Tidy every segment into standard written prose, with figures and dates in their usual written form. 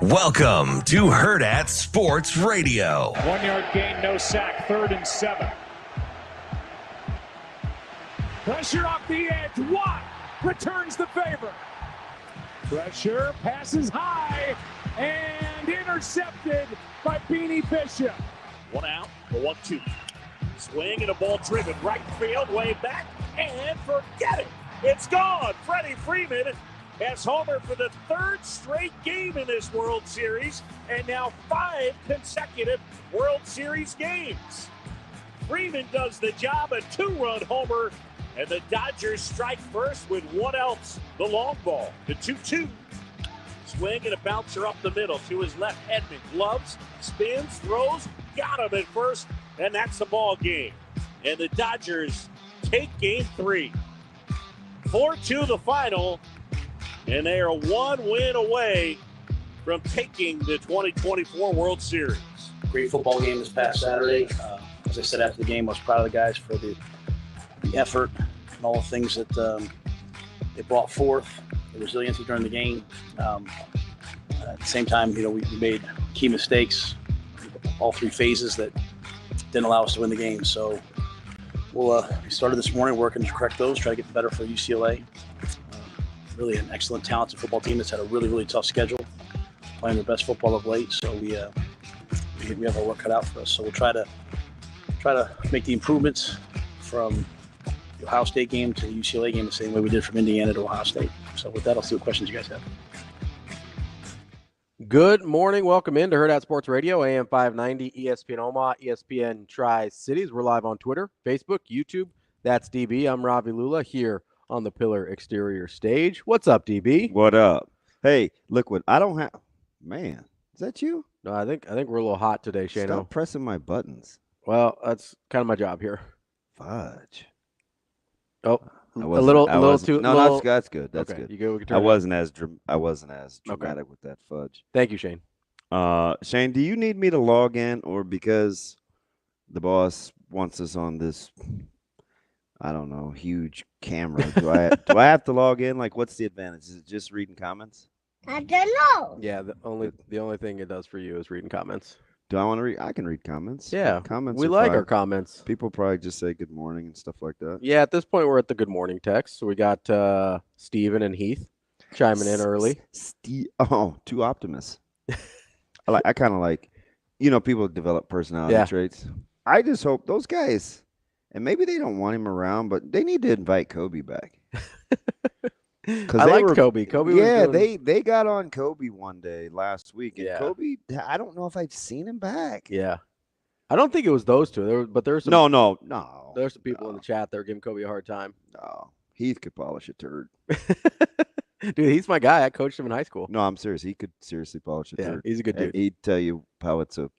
Welcome to Hurrdat Sports Radio. 1 yard gain, no sack, 3rd and 7. Pressure off the edge. Watt returns the favor. Pressure, passes high, and intercepted by Beanie Bishop. One out, the 1-2. Swing and a ball driven right field, way back, and forget it. It's gone. Freddie Freeman has homered for the 3rd straight game in this World Series, and now 5 consecutive World Series games. Freeman does the job, a 2-run homer, and the Dodgers strike first with 1 out. The long ball, the 2-2. Swing and a bouncer up the middle to his left. Edman gloves, spins, throws, got him at first, and that's the ball game. And the Dodgers take game 3. 4-2 the final, and they are 1 win away from taking the 2024 World Series. Great football game this past Saturday. As I said after the game, I was proud of the guys for the effort and all the things that they brought forth, the resiliency during the game. At the same time, we made key mistakes, all 3 phases that didn't allow us to win the game. So we started this morning working to correct those, try to get better for UCLA. Really an excellent, talented football team that's had a really, really tough schedule, playing their best football of late. So we have our work cut out for us. So we'll try to make the improvements from the Ohio State game to the UCLA game the same way we did from Indiana to Ohio State. So with that, I'll see what questions you guys have. Good morning. Welcome into Hurrdat Sports Radio, AM 590, ESPN Omaha, ESPN Tri-Cities. We're live on Twitter, Facebook, YouTube. That's DB. I'm Ravi Lulla here on the Pillar Exterior stage. What's up, DB? What up? Hey, Liquid, I don't have – man, is that you? No, I think we're a little hot today, Shano. Stop pressing my buttons. Well, that's kind of my job here. Fudge. Oh, a little too. No, that's good. That's okay, good. You go. I wasn't as dramatic with that fudge. Thank you, Shane. Shane, do you need me to log in, or because the boss wants us on this, I don't know, huge camera? Do I have to log in? Like, what's the advantage? Is it just reading comments? I don't know. Yeah, the only thing it does for you is reading comments. Do I want to read? I can read comments. Yeah, comments. We like our comments. People probably just say good morning and stuff like that. Yeah, at this point we're at the good morning text. So we got Steven and Heath chiming in early. Two optimists. I kind of like, people develop personality traits. I just hope those guys, and maybe they don't want him around, but they need to invite Kobe back. I liked Kobe. They got on Kobe one day last week, and Kobe, I don't know if I've seen him back. Yeah, I don't think it was those two. But there's some. No. There's some people in the chat that are giving Kobe a hard time. No, Heath could polish a turd. Dude, he's my guy. I coached him in high school. No, I'm serious. He could seriously polish a turd. He's a good dude. He'd tell you how it's a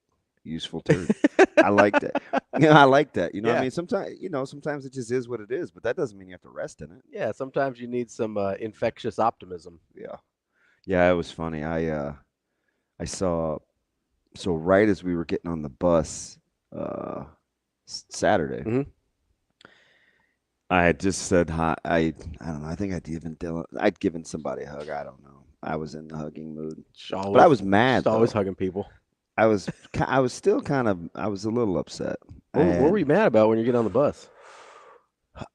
useful turd. I like that. I like that. You know what I mean? Sometimes it just is what it is, but that doesn't mean you have to rest in it. Yeah, sometimes you need some infectious optimism. Yeah, it was funny. I saw, so right as we were getting on the bus Saturday, I had just said hi. I don't know. I think I'd given somebody a hug. I don't know. I was in the hugging mood, but I was mad. Always hugging people. I was still I was a little upset. What were you mad about when you get on the bus?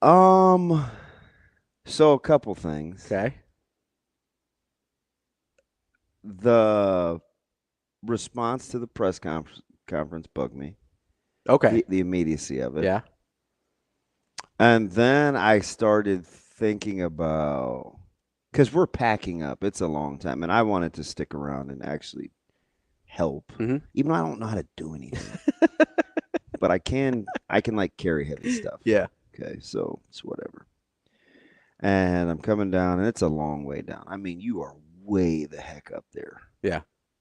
So a couple things. Okay. The response to the press conference bugged me. Okay. The immediacy of it. Yeah. And then I started thinking about, because we're packing up. It's a long time, and I wanted to stick around and actually help, even though I don't know how to do anything. But I can like carry heavy stuff. Yeah. Okay, so it's whatever. And I'm coming down, and it's a long way down. I mean, you are way the heck up there. Yeah.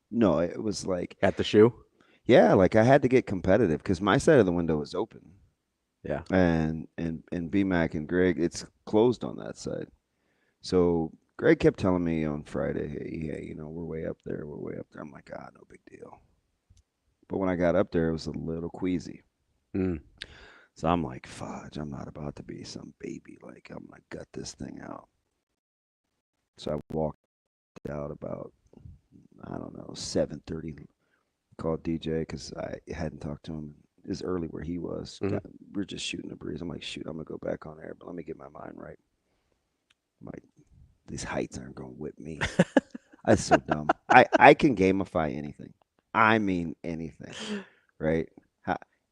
No, it was like at the shoe. Yeah, like I had to get competitive because my side of the window was open. Yeah. And BMAC and Greg, it's closed on that side. So Greg kept telling me on Friday, hey, we're way up there. I'm like, no big deal. But when I got up there, it was a little queasy. So I'm like, fudge, I'm not about to be some baby. Like, I'm going to gut this thing out. So I walked out about I don't know, 7:30. Called DJ because I hadn't talked to him as early where he was. We're just shooting a breeze. I'm like, shoot, I'm going to go back on air, but let me get my mind right. I'm like, these heights aren't going to whip me. That's so dumb. I can gamify anything. I mean anything, right?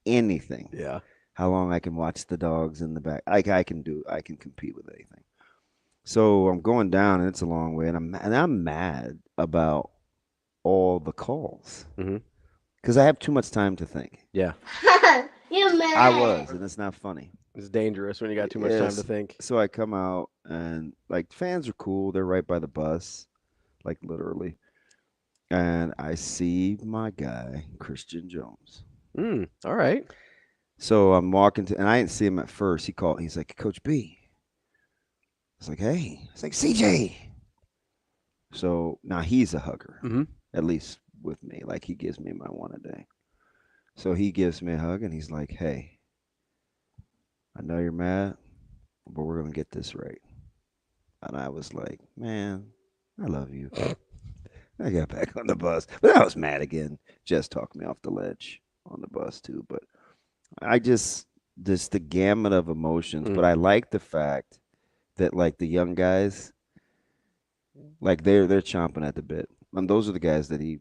Anything. Yeah. How long I can watch the dogs in the back. I can compete with anything. So I'm going down, and it's a long way, and I'm mad about all the calls because I have too much time to think. Yeah. You're mad. I was, and it's not funny. It's dangerous when you got too much time to think. So I come out, and like fans are cool. They're right by the bus, like literally. And I see my guy, Christian Jones. All right. So I'm walking and I didn't see him at first. He called. He's like, Coach B. I was like, hey. It's like, CJ. So now he's a hugger, at least with me. Like he gives me my one a day. So he gives me a hug and he's like, hey, I know you're mad, but we're going to get this right. And I was like, man, I love you. I got back on the bus, but I was mad again. Jess talked me off the ledge on the bus too. But I just the gamut of emotions. But I like the fact that like the young guys, like they're chomping at the bit. And those are the guys that he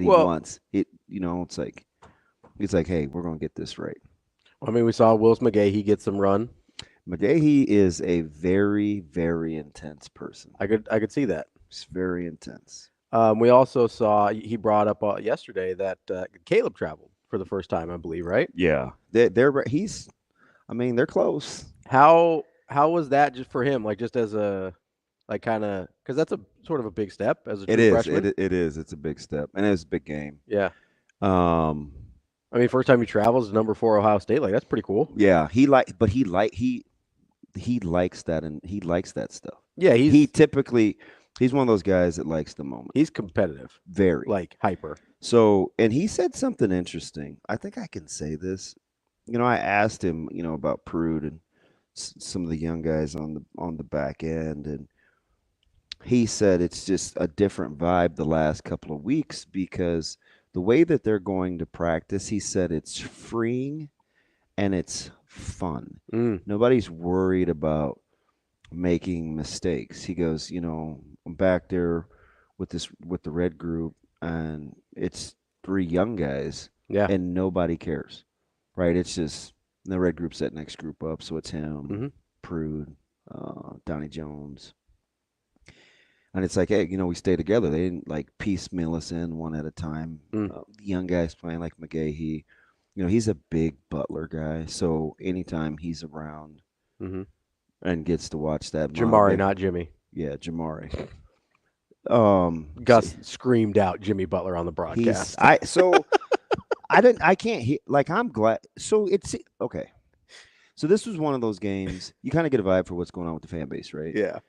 wants. It's like, hey, we're gonna get this right. I mean, we saw Wills McGahee get some run. McGahee is a very, very intense person. I could see that. It's very intense. We also saw he brought up yesterday that Caleb traveled for the first time, I believe, right? Yeah, they're close. How was that just for him? Like just as a kind of because that's a sort of a big step as a true freshman. It is. It's a big step, and it's a big game. Yeah. I mean, first time he travels to number 4 Ohio State, like that's pretty cool. Yeah, he likes that, and he likes that stuff. Yeah, he's one of those guys that likes the moment. He's competitive, very like hyper. So, and he said something interesting. I think I can say this. I asked him, about Prude and some of the young guys on the back end, and he said it's just a different vibe the last couple of weeks because the way that they're going to practice, he said it's freeing and it's fun. Nobody's worried about making mistakes. He goes, I'm back there with the red group, and it's 3 young guys, and nobody cares, right? It's just the red group set next group up, so it's him, Prude, Donnie Jones. And it's like, hey, we stay together. They didn't like piecemeal us in one at a time. The young guys playing like McGahee, he's a big Butler guy. So anytime he's around and gets to watch that. Jamari, not Jimmy. Yeah, Jamari. Gus screamed out Jimmy Butler on the broadcast. I can't hear. Like, I'm glad. So it's okay. So this was one of those games. You kind of get a vibe for what's going on with the fan base, right? Yeah.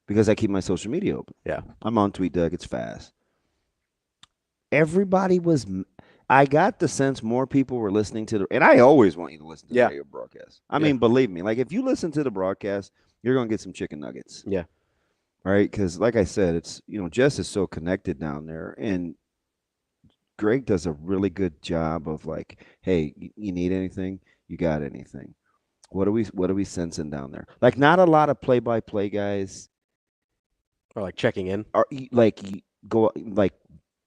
Because I keep my social media open. Yeah. I'm on TweetDeck. It's fast. Everybody was – I got the sense more people were listening to – and I always want you to listen to the radio broadcast. I mean, believe me. Like, if you listen to the broadcast, you're going to get some chicken nuggets. Yeah. Right? Because, like I said, it's – Jess is so connected down there. And Greg does a really good job of, like, hey, you need anything? You got anything? What are we sensing down there? Like, not a lot of play-by-play guys – or like checking in, or like go like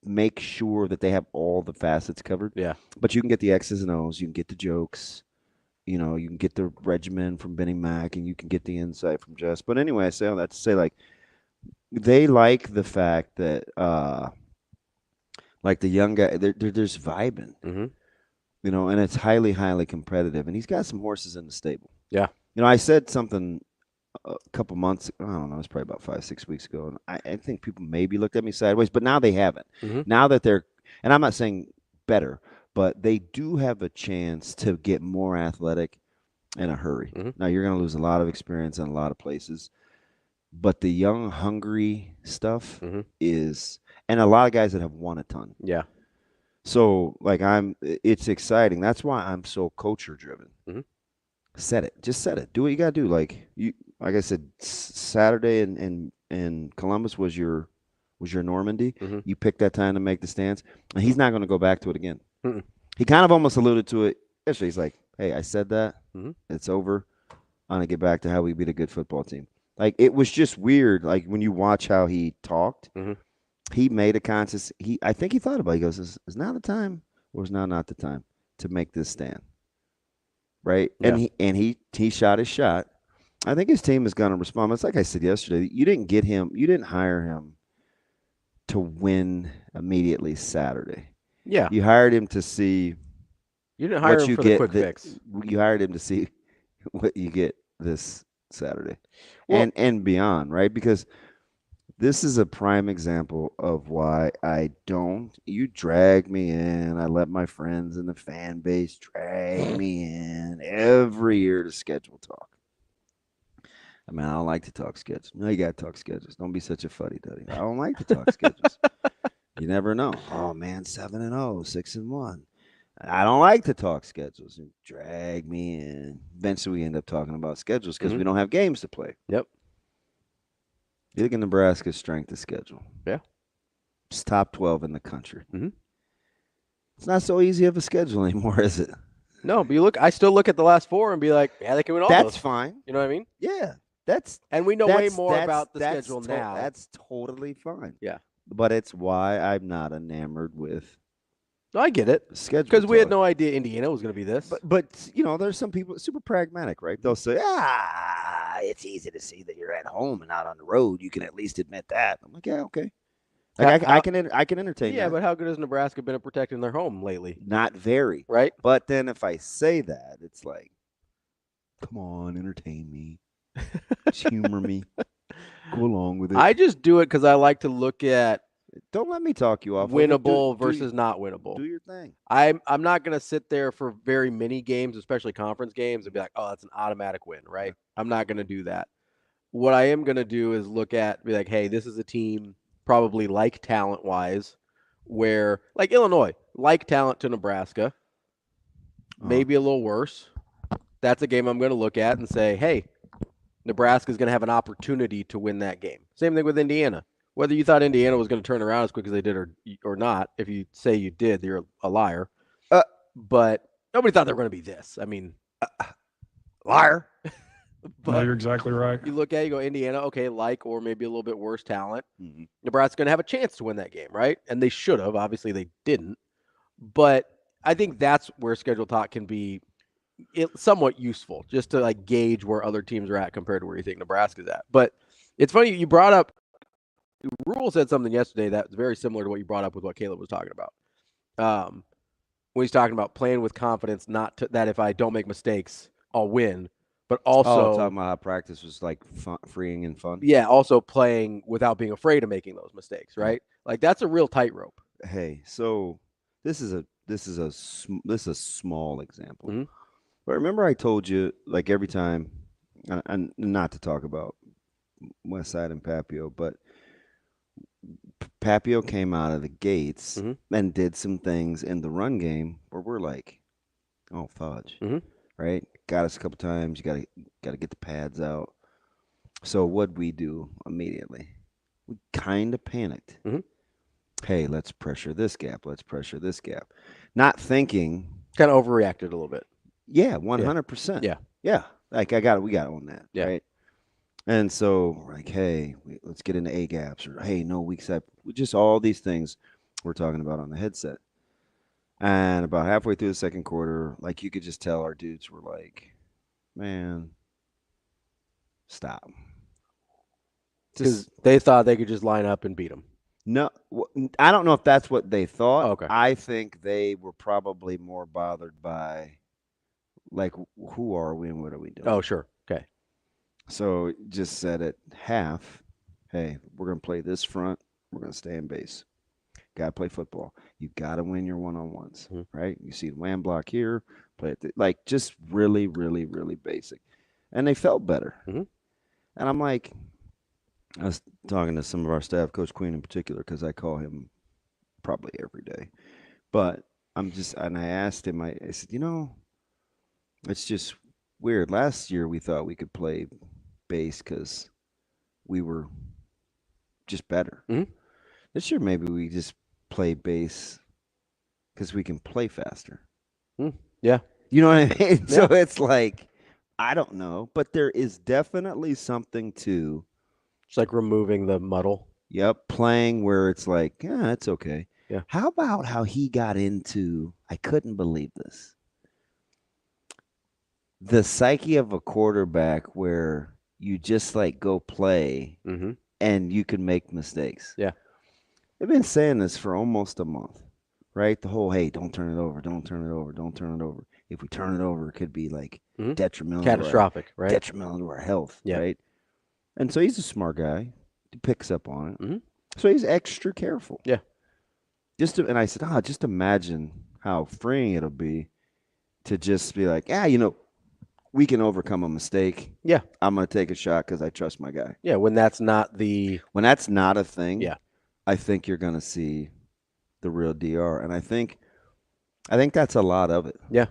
make sure that they have all the facets covered. Yeah, but you can get the X's and O's, you can get the jokes, you can get the regimen from Benny Mac, and you can get the insight from Jess. But anyway, I say all that to say, like, they like the fact that like the young guy, they're just vibing, and it's highly, highly competitive, and he's got some horses in the stable. Yeah, I said something a couple months, I don't know, it was probably about 5-6 weeks ago, and I think people maybe looked at me sideways, but now they haven't. Now that they're, and I'm not saying better, but they do have a chance to get more athletic in a hurry. Now you're going to lose a lot of experience in a lot of places, but the young, hungry stuff is, and a lot of guys that have won a ton. Yeah. So like it's exciting. That's why I'm so culture driven. Set it. Just set it. Do what you got to do. Like I said, Saturday in Columbus was your was your Normandy. Mm-hmm. You picked that time to make the stands, and he's not going to go back to it again. Mm-mm. He kind of almost alluded to it yesterday. He's like, hey, I said that. Mm-hmm. It's over. I'm going to get back to how we beat a good football team. Like, it was just weird. Like, when you watch how he talked, he made a conscious – I think he thought about it. He goes, is now the time or is now not the time to make this stand? Right? Yeah. And he shot his shot. I think his team is going to respond. It's like I said yesterday, you didn't hire him to win immediately Saturday. Yeah. You hired him to see You didn't hire him for the quick fix. You hired him to see what you get this Saturday. Well, and beyond, right? Because this is a prime example of why you drag me in. I let my friends in the fan base drag me in every year to schedule talk. I mean, I don't like to talk schedules. No, you got to talk schedules. Don't be such a fuddy-duddy. I don't like to talk schedules. You never know. Oh, man, 7-0, 6-1. I don't like to talk schedules. You drag me in. Eventually, we end up talking about schedules because we don't have games to play. Yep. You look at Nebraska's strength of schedule. Yeah. It's top 12 in the country. Mm-hmm. It's not so easy of a schedule anymore, is it? No, but I still look at the last four and be like, yeah, they can win all That's those. fine. You know what I mean? Yeah. And we know way more about the schedule now. That's totally fine. Yeah. But it's why I'm not enamored with No, I get it. the schedule. Because we had talk. no idea Indiana was going to be this. But there's some people super pragmatic, right? They'll say, it's easy to see that you're at home and not on the road. You can at least admit that. I'm like, yeah, okay. Like I can entertain that. Yeah, but how good has Nebraska been at protecting their home lately? Not very. Right? But then if I say that, it's like, come on, entertain me. Just humor me. Go along with it. I just do it because I like to look at Don't let me talk you off. winnable versus not winnable. Do your thing. I'm not going to sit there for very many games, especially conference games, and be like, oh, that's an automatic win, right? I'm not going to do that. What I am going to do is be like, hey, this is a team probably like talent-wise where, like Illinois, like talent to Nebraska, maybe a little worse. That's a game I'm going to look at and say, hey, Nebraska's going to have an opportunity to win that game. Same thing with Indiana. Whether you thought Indiana was going to turn around as quick as they did or not, if you say you did, you're a liar. But nobody thought they were going to be this. I mean, liar. But no, you're exactly right. You look at it, you go, Indiana, okay, or maybe a little bit worse talent. Mm-hmm. Nebraska's going to have a chance to win that game, right? And they should have. Obviously, they didn't. But I think that's where schedule talk can be somewhat useful, just to like gauge where other teams are at compared to where you think Nebraska's at. But it's funny, you brought up, Rule said something yesterday that's very similar to what you brought up with what Caleb was talking about. When he's talking about playing with confidence, that if I don't make mistakes, I'll win. But also talking about how practice was like freeing and fun. Yeah, also playing without being afraid of making those mistakes, right? Like that's a real tightrope. Hey, so this is a small example. Mm-hmm. But remember I told you, like every time, and not to talk about Westside and Papio, but Papio came out of the gates and did some things in the run game where we're like, oh, fudge, right? Got us a couple times. You got to get the pads out. So what'd we do immediately? We kind of panicked. Hey, let's pressure this gap. Let's pressure this gap. Not thinking. Kind of overreacted a little bit. Yeah, 100%. Yeah. Like we got to own that. Yeah. Right. And so we're like, hey, let's get into A gaps, or hey, no weak side. Just all these things we're talking about on the headset. And about halfway through the second quarter, like you could just tell our dudes were like, man, stop. Because they thought they could just line up and beat them. No, I don't know if that's what they thought. Okay. I think they were probably more bothered by, like, who are we and what are we doing? Oh, sure. Okay. So just said at half, hey, we're going to play this front. We're going to stay in base. Got to play football. You got to win your one-on-ones, right? You see the wham block here. Play it like just really, really, really basic. And they felt better. And I'm like, I was talking to some of our staff, Coach Queen in particular, because I call him probably every day. But and I asked him, I said, it's just weird. Last year we thought we could play base because we were just better. This year, maybe we just play base because we can play faster. Yeah. You know what I mean? Yeah. So it's like, I don't know, but there is definitely something to, It's like removing the muddle. playing where it's like, yeah, it's okay. Yeah. How about how he got into, I couldn't believe this, the psyche of a quarterback where you just like go play and you can make mistakes. Yeah. They've been saying this for almost a month, right? The whole, hey, don't turn it over, don't turn it over, don't turn it over. If we turn it over, it could be like detrimental. Catastrophic, right? Detrimental to our health, Yeah. right? And so he's a smart guy. He picks up on it. So he's extra careful. Yeah. And I said, just imagine how freeing it'll be to just be like, we can overcome a mistake. Yeah. I'm going to take a shot because I trust my guy. Yeah, when that's not a thing, yeah, I think you're going to see the real DR. And I think that's a lot of it. Yeah.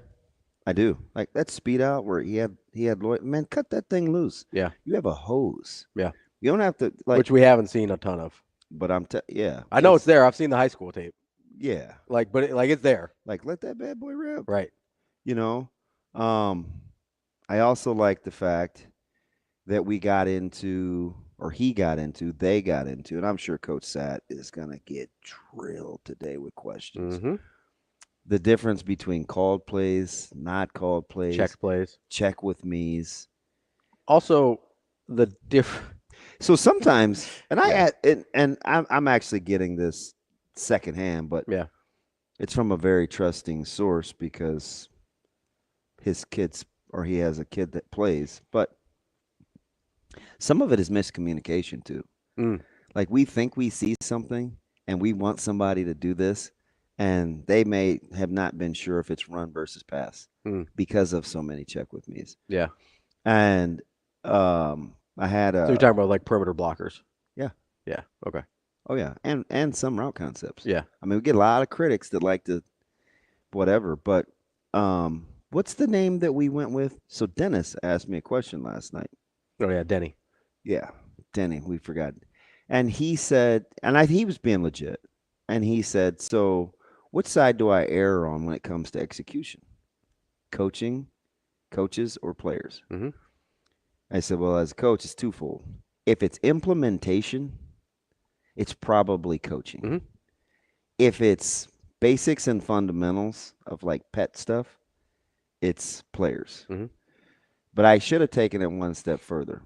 I do. Like that speed out where he had Lloyd, man, cut that thing loose. Yeah. You have a hose. Yeah. You don't have to which we haven't seen a ton of. But I know it's there. I've seen the high school tape. Yeah. But it's there. Like let that bad boy rip. Right. I also like the fact that they got into, and I'm sure Coach Sat is going to get drilled today with questions. The difference between called plays, not called plays, check plays, check with me's. Also, So sometimes, and I'm actually getting this secondhand, but yeah, it's from a very trusting source because he has a kid that plays, but some of it is miscommunication too. Like we think we see something and we want somebody to do this, and they may have not been sure if it's run versus pass because of so many check with me's. Yeah. And I had so you're talking about like perimeter blockers. Yeah. Yeah. Okay. Oh yeah, and some route concepts. Yeah. I mean, we get a lot of critics that like to whatever, but what's the name that we went with? So Dennis asked me a question last night. Oh yeah, Denny. Yeah, Denny. We forgot, and he said, he was being legit, and he said, so which side do I err on when it comes to execution? Coaches, or players? I said, well, as a coach, it's twofold. If it's implementation, it's probably coaching. If it's basics and fundamentals of like pet stuff, it's players. But I should have taken it one step further.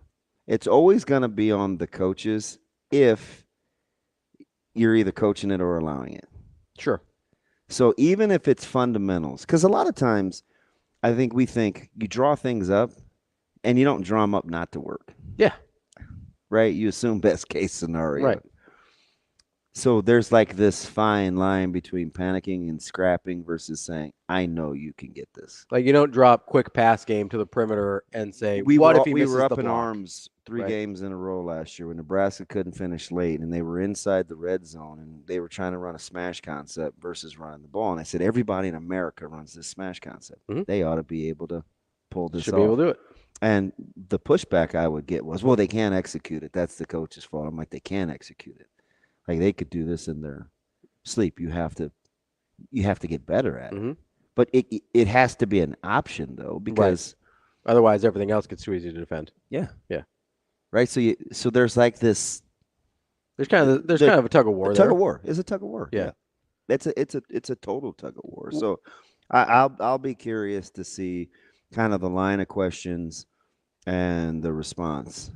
It's always going to be on the coaches if you're either coaching it or allowing it. Sure. So even if it's fundamentals, because a lot of times I think we think you draw things up and you don't draw them up not to work. Yeah. Right? You assume best case scenario. Right. So there's like this fine line between panicking and scrapping versus saying, I know you can get this. Like you don't drop quick pass game to the perimeter and say, we what were, if he we misses were up the in block? arms 3 games in a row last year when Nebraska couldn't finish late and they were inside the red zone and they were trying to run a smash concept versus running the ball. And I said, everybody in America runs this smash concept. They ought to be able to pull this off. Should be able to do it. And the pushback I would get was, well, they can't execute it. That's the coach's fault. I'm like, they can execute it. Like they could do this in their sleep. You have to get better at it. But it has to be an option though, because otherwise everything else gets too easy to defend. Yeah. Yeah. Right. So there's like this. There's kind of a tug of war. Tug of war is a tug of war. Yeah. It's a total tug of war. So I'll be curious to see kind of the line of questions and the response,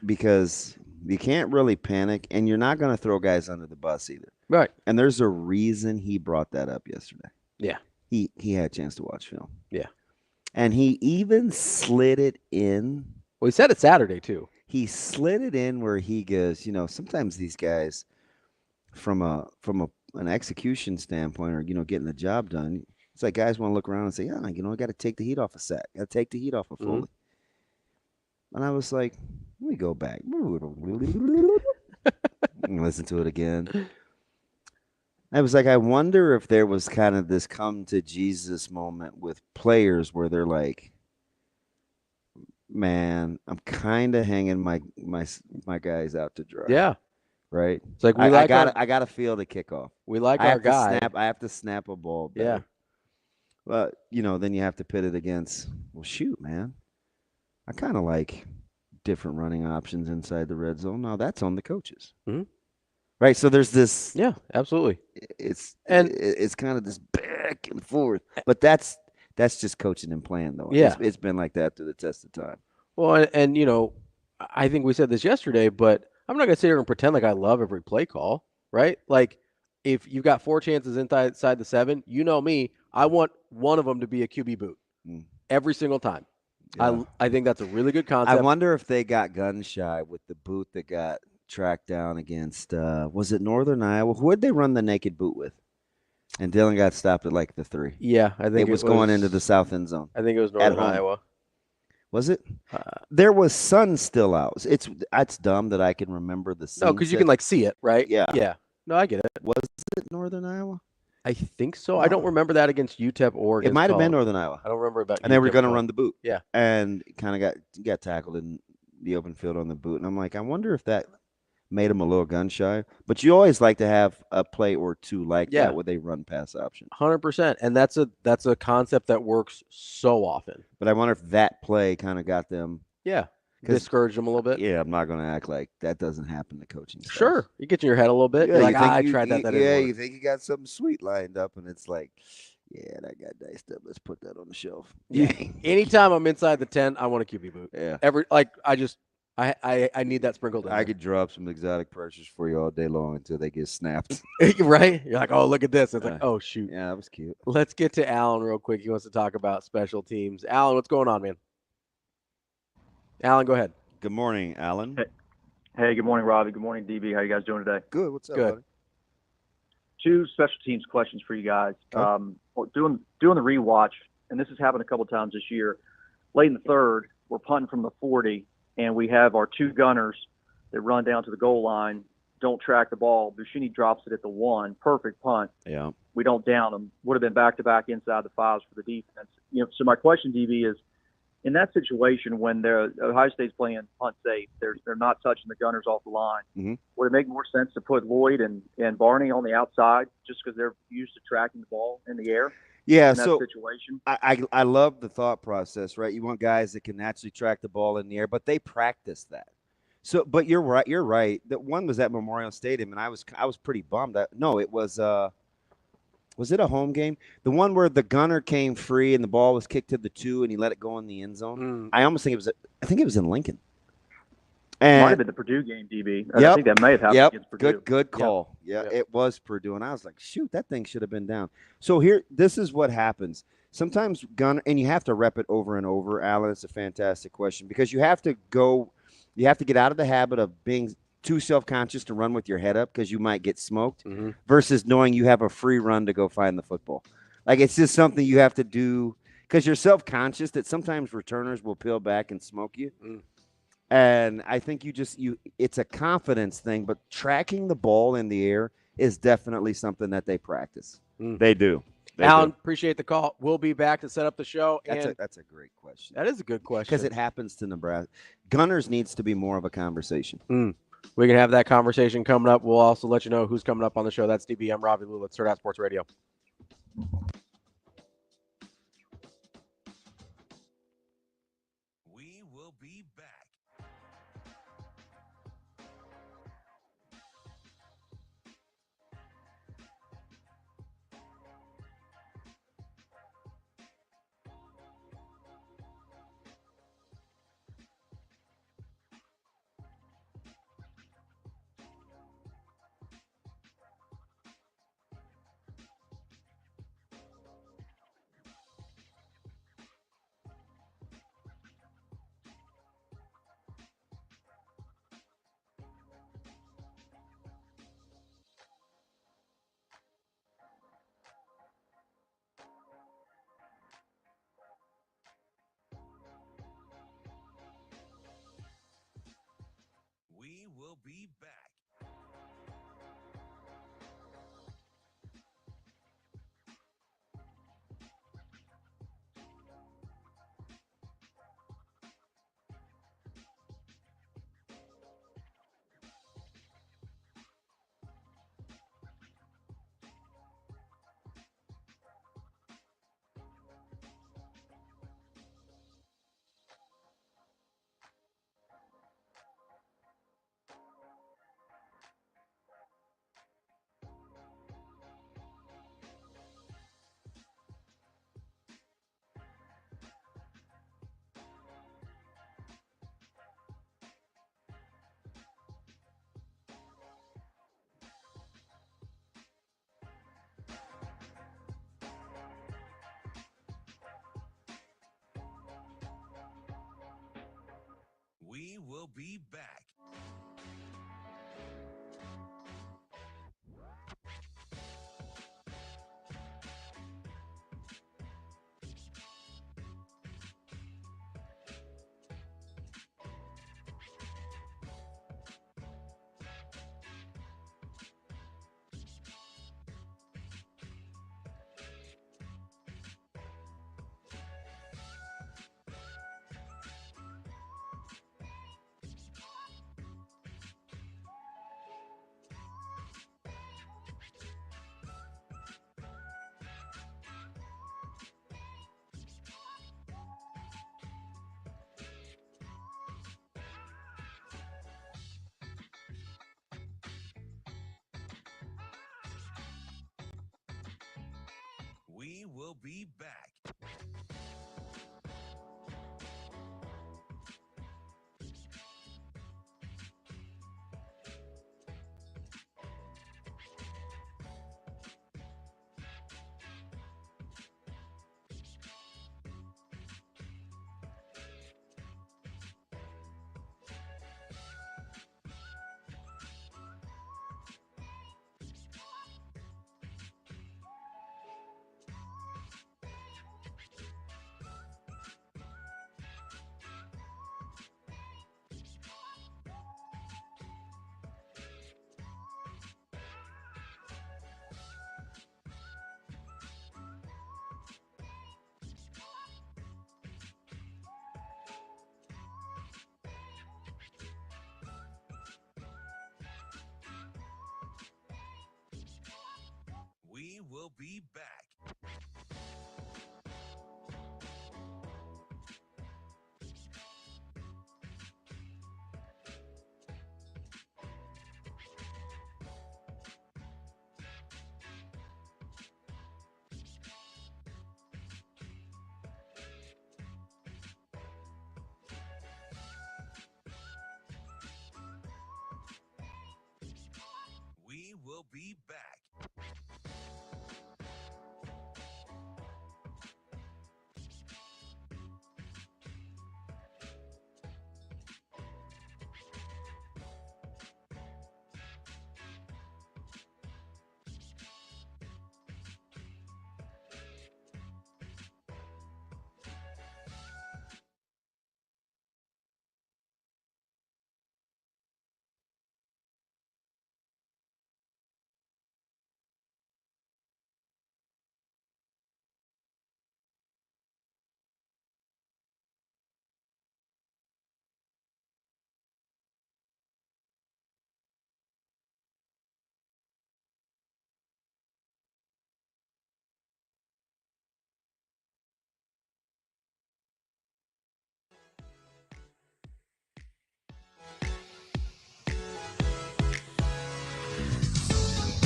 because you can't really panic, and you're not going to throw guys under the bus either. Right. And there's a reason he brought that up yesterday. Yeah. He had a chance to watch film. Yeah. And he even slid it in. Well, he said it Saturday too. He slid it in where he goes, sometimes these guys from an execution standpoint or, getting the job done, it's like guys want to look around and say, yeah, I got to take the heat off a sack. Got to take the heat off a Foley. And I was like, let me go back. Listen to it again. I was like, I wonder if there was kind of this come to Jesus moment with players where they're like, man, I'm kind of hanging my guys out to dry. Yeah. right? It's like I gotta feel the kickoff. We like I our have to guy. I have to snap a ball better. Yeah. Well, then you have to pit it against, well, shoot, man. I kind of like different running options inside the red zone. Now that's on the coaches. Mhm. Right? So there's this. Yeah, absolutely. It's kind of this back and forth. But that's just coaching and playing, though. Yeah. It's been like that through the test of time. Well, and I think we said this yesterday, but I'm not going to sit here and pretend like I love every play call, right? Like, if you've got 4 chances inside the 7, you know me, I want one of them to be a QB boot every single time. Yeah. I think that's a really good concept. I wonder if they got gun shy with the boot that got tracked down against, was it Northern Iowa? Who did they run the naked boot with? And Dylan got stopped at like the 3. Yeah, I think it was going into the south end zone. I think it was Northern Iowa. Was it? There was sun still out. It's dumb that I can remember the scene. No, because you can see it, right? Yeah. Yeah. No, I get it. Was it Northern Iowa? I think so. I don't remember that against UTEP or against it might have been Northern Iowa. I don't remember about. And they were going to run the boot. Yeah. And kind of got tackled in the open field on the boot. And I'm like, I wonder if that made him a little gun shy. But you always like to have a play or two like that where they run pass option. 100%. And that's a concept that works so often. But I wonder if that play kind of got them. Yeah. Discouraged them a little bit. Yeah, I'm not going to act like that doesn't happen to coaching staff. Sure. You get in your head a little bit. Yeah, you're like, I tried that. You think you got something sweet lined up, and it's like, yeah, that got diced up. Let's put that on the shelf. Yeah. Anytime I'm inside the 10, I want a QB boot. Yeah. I need that sprinkled in. I could drop some exotic pressures for you all day long until they get snapped. Right? You're like, oh, look at this. It's like, oh, shoot. Yeah, that was cute. Let's get to Alan real quick. He wants to talk about special teams. Alan, what's going on, man? Alan, go ahead. Good morning, Alan. Hey, good morning, Ravi. Good morning, DB. How you guys doing today? Good. What's up, Good. buddy? 2 special teams questions for you guys. Okay. Doing the rewatch, and this has happened a couple times this year. Late in the third, we're punting from the 40, and we have our 2 gunners that run down to the goal line, don't track the ball. Buschini drops it at the 1, perfect punt. Yeah. We don't down them. Would have been back-to-back inside the 5s for the defense. So my question, DB, is, in that situation when Ohio State's playing punt safe, they're not touching the gunners off the line. Mm-hmm. Would it make more sense to put Lloyd and Barney on the outside just because they're used to tracking the ball in the air? Yeah, in that situation. I love the thought process, right? You want guys that can actually track the ball in the air, but they practice that. So, but you're right. You're right. That one was at Memorial Stadium, and I was pretty bummed. It was. Was it a home game? The one where the gunner came free and the ball was kicked to the 2 and he let it go in the end zone. I almost think it was in Lincoln. And might have been the Purdue game, DB. I think that may have happened against Purdue. Good call. Yeah, it was Purdue. And I was like, shoot, that thing should have been down. So this is what happens. Sometimes gunner, and you have to rep it over and over, Alan. It's a fantastic question because you have to get out of the habit of being too self-conscious to run with your head up because you might get smoked versus knowing you have a free run to go find the football. Like, it's just something you have to do because you're self-conscious that sometimes returners will peel back and smoke you. And I think it's a confidence thing, but tracking the ball in the air is definitely something that they practice. They do. Alan, appreciate the call. We'll be back to set up the show. That's a great question. That is a good question. Because it happens to Nebraska. Gunners needs to be more of a conversation. We can have that conversation coming up. We'll also let you know who's coming up on the show. That's DB. I'm Ravi Lulla. It's Hurrdat Sports Radio. We will be back. We will be back. will be back. We will be back. We will be back. We will be back.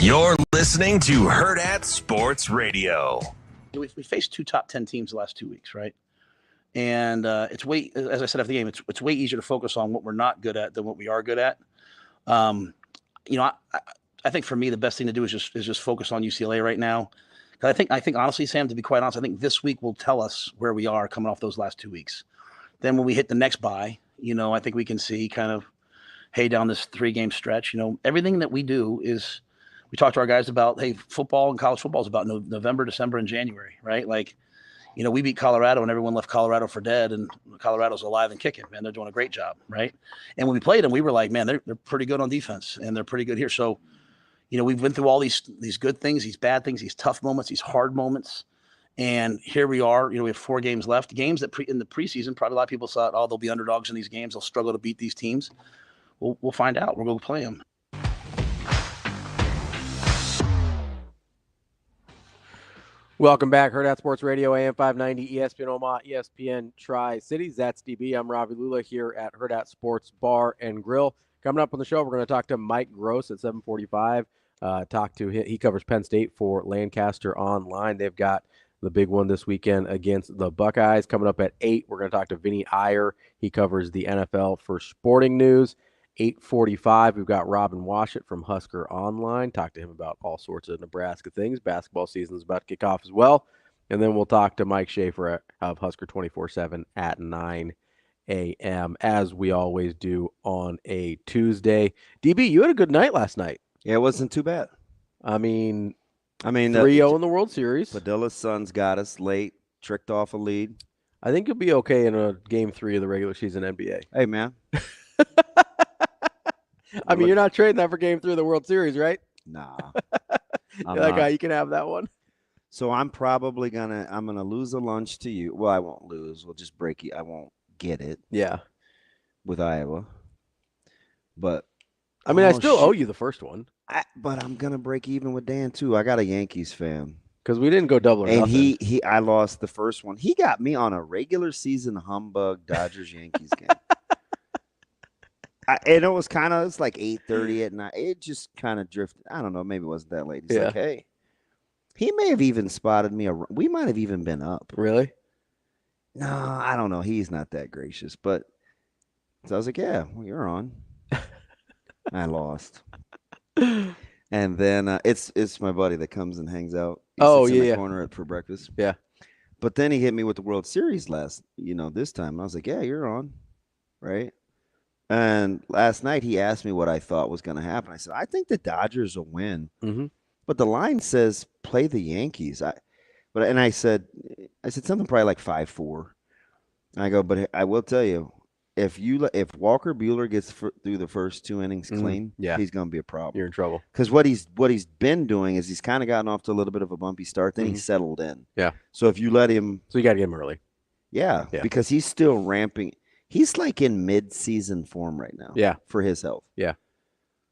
You're listening to Hurrdat Sports Radio. We faced two top 10 teams the last 2 weeks, right? And it's way, as I said after the game, it's way easier to focus on what we're not good at than what we are good at. I think for me the best thing to do is just focus on UCLA right now. Because I think honestly, Sam, to be quite honest, I think this week will tell us where we are coming off those last 2 weeks. Then when we hit the next bye, I think we can see kind of, hey, down this 3-game stretch, everything that we do is. We talked to our guys about, hey, football and college football is about November, December, and January, right? Like, we beat Colorado and everyone left Colorado for dead, and Colorado's alive and kicking, man. They're doing a great job, right? And when we played them, we were like, man, they're pretty good on defense, and they're pretty good here. So, we've been through all these good things, these bad things, these tough moments, these hard moments, and here we are. We have 4 games left. Games that in the preseason, probably a lot of people thought, oh, they'll be underdogs in these games. They'll struggle to beat these teams. We'll find out. We're going to play them. Welcome back, Hurrdat Sports Radio, AM 590, ESPN Omaha, ESPN Tri-Cities. That's DB. I'm Ravi Lulla here at Hurrdat Sports Bar and Grill. Coming up on the show, we're going to talk to Mike Gross at 7:45. He covers Penn State for Lancaster Online. They've got the big one this weekend against the Buckeyes. Coming up at 8, we're going to talk to Vinnie Iyer. He covers the NFL for Sporting News. 8:45, we've got Washut from Husker Online. Talk to him about all sorts of Nebraska things. Basketball season is about to kick off as well. And then we'll talk to Mike Schaefer of Husker 24/7 at 9 a.m., as we always do on a Tuesday. DB, you had a good night last night. Yeah, it wasn't too bad. I mean 3-0 in the World Series. Padilla's Suns got us late, tricked off a lead. I think you'll be okay in a Game 3 of the regular season NBA. Hey, man. I mean, you're not trading that for Game 3 of the World Series, right? Nah. You're that guy, you can have that one. So I'm probably I'm gonna lose a lunch to you. Well, I won't lose. We'll just break it. I won't get it. Yeah. With Iowa. But I mean, I still owe you the first one. But I'm gonna break even with Dan too. I got a Yankees fan. Because we didn't go double or nothing. And I lost the first one. He got me on a regular season humbug Dodgers-Yankees game. And it was it's like 8:30 at night. It just kind of drifted. I don't know. Maybe it wasn't that late. He's like, hey. He may have even spotted me. We might have even been up. Really? No, I don't know. He's not that gracious. But so I was like, yeah, well, you're on. I lost. And then it's my buddy that comes and hangs out. He sits in the corner for breakfast. Yeah. But then he hit me with the World Series this time. And I was like, yeah, you're on. Right? And last night he asked me what I thought was going to happen. I said, I think the Dodgers will win. Mm-hmm. But the line says play the Yankees. I said something probably like 5-4. I go, but I will tell you, if Walker Buehler gets through the first 2 innings clean, he's going to be a problem. You're in trouble. Because what he's been doing is he's kind of gotten off to a little bit of a bumpy start. Then he settled in. Yeah. So if you let him, you got to get him early. Yeah, because he's still ramping. He's like in mid-season form right now. Yeah. For his health. Yeah.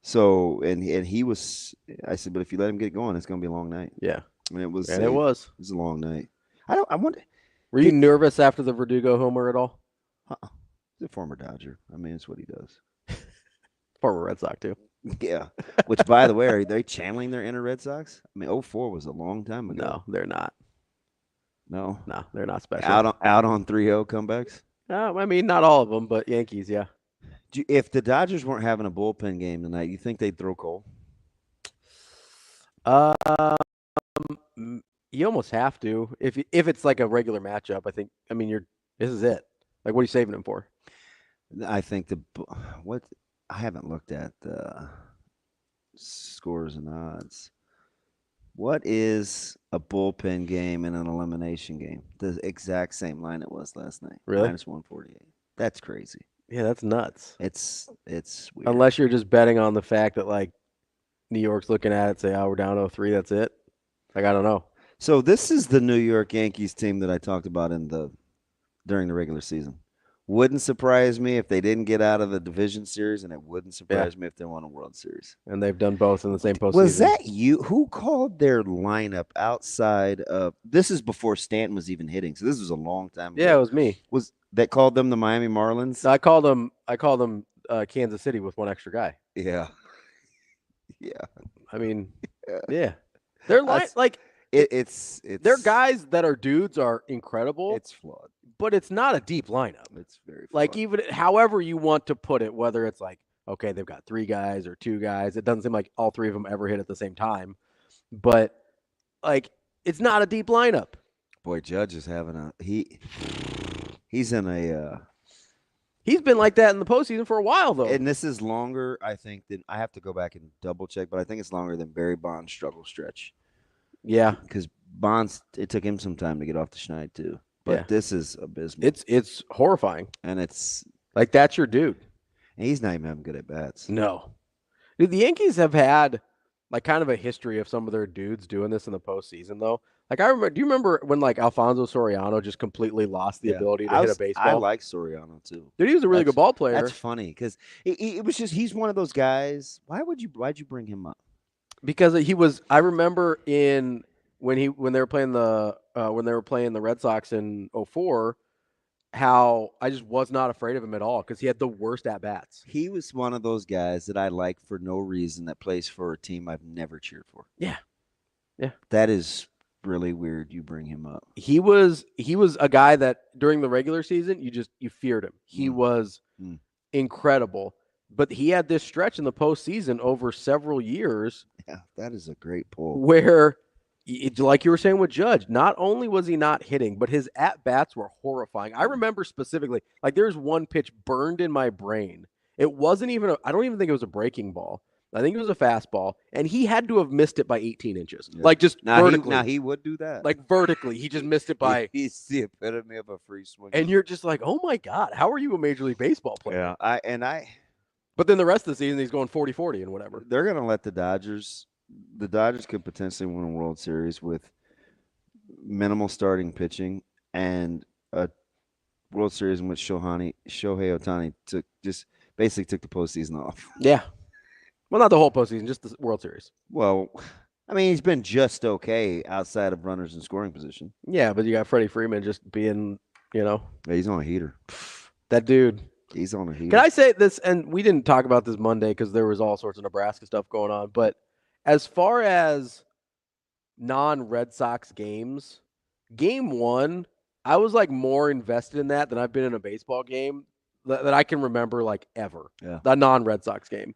So and he was. I said, but if you let him get going, it's going to be a long night. Yeah. And it was. And it was. It was a long night. I wonder. Were you nervous after the Verdugo homer at all? He's a former Dodger. I mean, it's what he does. Former Red Sox too. Yeah. Which, by the way, are they channeling their inner Red Sox? I mean, 04 was a long time ago. No, they're not. No, they're not special. Out on 3-0 comebacks. I mean, not all of them, but Yankees, yeah. If the Dodgers weren't having a bullpen game tonight, you think they'd throw Cole? You almost have to. If it's like a regular matchup, I think. I mean, this is it. Like, what are you saving him for? I think I haven't looked at the scores and odds. What is a bullpen game and an elimination game? The exact same line it was last night. Really? -148. That's crazy. Yeah, that's nuts. It's weird. Unless you're just betting on the fact that, like, New York's looking at it, say, we're down 0-3, that's it. Like, I don't know. So this is the New York Yankees team that I talked about during the regular season. Wouldn't surprise me if they didn't get out of the division series, and it wouldn't surprise me if they won a World Series. And they've done both in the same postseason. Was that you? Who called their lineup outside of – this is before Stanton was even hitting, so this was a long time ago. Yeah, it was me. Was that called them the Miami Marlins? I called them Kansas City with one extra guy. Yeah. Yeah. I mean, yeah. They're like – It's their guys that are dudes are incredible. It's flawed. But it's not a deep lineup. It's very flawed. Like, even however you want to put it, whether it's like, okay, they've got 3 guys or 2 guys, it doesn't seem like all 3 of them ever hit at the same time. But, like, it's not a deep lineup. Boy, Judge is having he's in a he's been like that in the postseason for a while, though. And this is longer, I think, than I have to go back and double check, but I think it's longer than Barry Bonds' struggle stretch. Yeah. Because Bonds, it took him some time to get off the schneid, too. But this is abysmal. It's horrifying. And it's like, that's your dude. And he's not even having good at bats. No. Dude, the Yankees have had like kind of a history of some of their dudes doing this in the postseason, though. Like, do you remember when like Alfonso Soriano just completely lost the ability to hit a baseball? I like Soriano too. Dude, he was a really good ball player. That's funny because it was just he's one of those guys. Why'd you bring him up? Because he was. I remember when they were playing the Red Sox in 2004, how I just was not afraid of him at all because he had the worst at bats. He was one of those guys that I like for no reason that plays for a team I've never cheered for. Yeah, yeah. That is really weird. You bring him up. He was a guy that during the regular season you feared him. He was incredible, but he had this stretch in the postseason over several years. Yeah, that is a great pull. Where like you were saying with Judge, not only was he not hitting, but his at-bats were horrifying. I remember specifically, like there's one pitch burned in my brain. It wasn't even, I don't even think it was a breaking ball. I think it was a fastball, and he had to have missed it by 18 inches. Yeah. Like just vertically. He would do that. Like vertically. He just missed it by. He's the epitome of a free swing. And you're just like, oh my God, how are you a Major League Baseball player? Yeah, But then the rest of the season, he's going 40-40 and whatever. They're going to let the Dodgers could potentially win a World Series with minimal starting pitching and a World Series in which Shohei Ohtani basically took the postseason off. Yeah. Well, not the whole postseason, just the World Series. Well, I mean, he's been just okay outside of runners in scoring position. Yeah, but you got Freddie Freeman just being, Yeah, he's on a heater. That dude. He's on a heater. Can I say this? And we didn't talk about this Monday because there was all sorts of Nebraska stuff going on. But as far as non-Red Sox games, game one, I was like more invested in that than I've been in a baseball game that I can remember like ever. Yeah. The non-Red Sox game.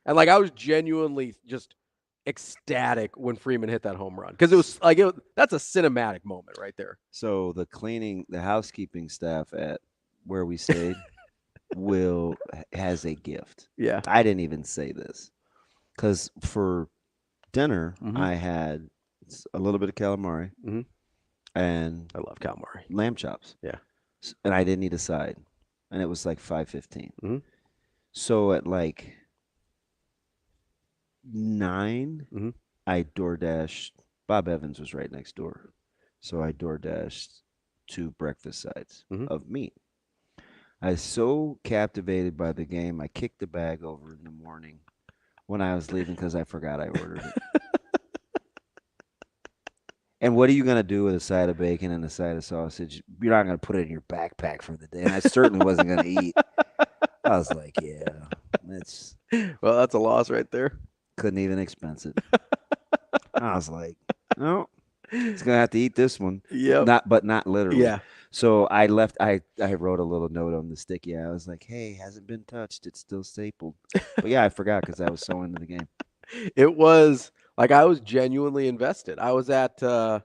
And like I was genuinely just ecstatic when Freeman hit that home run because it was like that's a cinematic moment right there. So the housekeeping staff at where we stayed has a gift. Yeah, I didn't even say this because for dinner I had a little bit of calamari and I love calamari, lamb chops. Yeah, and I didn't eat a side, and it was like 5:15. So at like 9, I DoorDashed. Bob Evans was right next door, so I DoorDashed 2 breakfast sides of meat. I was so captivated by the game, I kicked the bag over in the morning when I was leaving because I forgot I ordered it. And what are you going to do with a side of bacon and a side of sausage? You're not going to put it in your backpack for the day. And I certainly wasn't going to eat. I was like, yeah, that's a loss right there. Couldn't even expense it. I was like, no, he's going to have to eat this one. Yeah. But not literally. Yeah. So I left. I wrote a little note on the sticky. I was like, "Hey, hasn't been touched. It's still stapled." But yeah, I forgot because I was so into the game. It was like I was genuinely invested. I was at a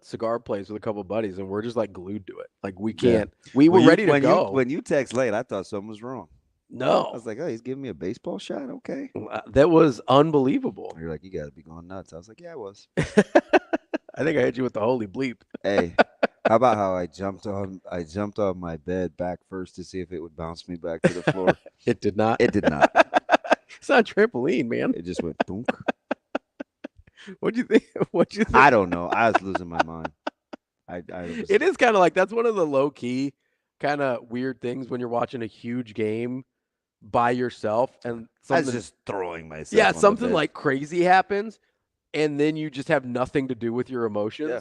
cigar place with a couple of buddies, and we're just like glued to it. Like we can't. Yeah. We were ready to go. When you text late, I thought something was wrong. No, I was like, "Oh, he's giving me a baseball shot." Okay, that was unbelievable. You're like, "You got to be going nuts." I was like, "Yeah, I was." I think I hit you with the holy bleep. Hey. How about how I jumped on my bed back first to see if it would bounce me back to the floor? It did not. It did not. It's not a trampoline, man. It just went boom. What'd you think? I don't know. I was losing my mind. It is kind of like that's one of the low key kind of weird things when you're watching a huge game by yourself and I was just throwing myself. Yeah, something like crazy happens, and then you just have nothing to do with your emotions. Yeah.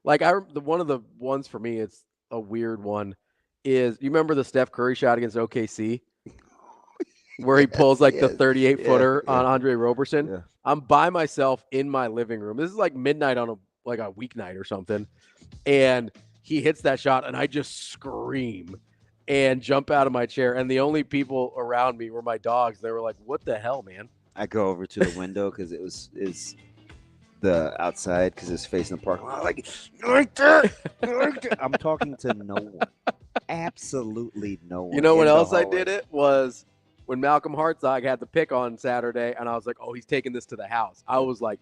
Like one of the ones for me, it's a weird one. Is you remember the Steph Curry shot against OKC, where he pulls like the 38-footer on Andre Roberson? Yeah. I'm by myself in my living room. This is like midnight on a weeknight or something, and he hits that shot, and I just scream and jump out of my chair. And the only people around me were my dogs. They were like, "What the hell, man?" I go over to the window because it's the outside because it's facing the parking lot. Like that. I'm talking to no one. Absolutely no one. You know what else I did it was when Malcolm Hartzog had the pick on Saturday, and I was like, "Oh, he's taking this to the house." I was like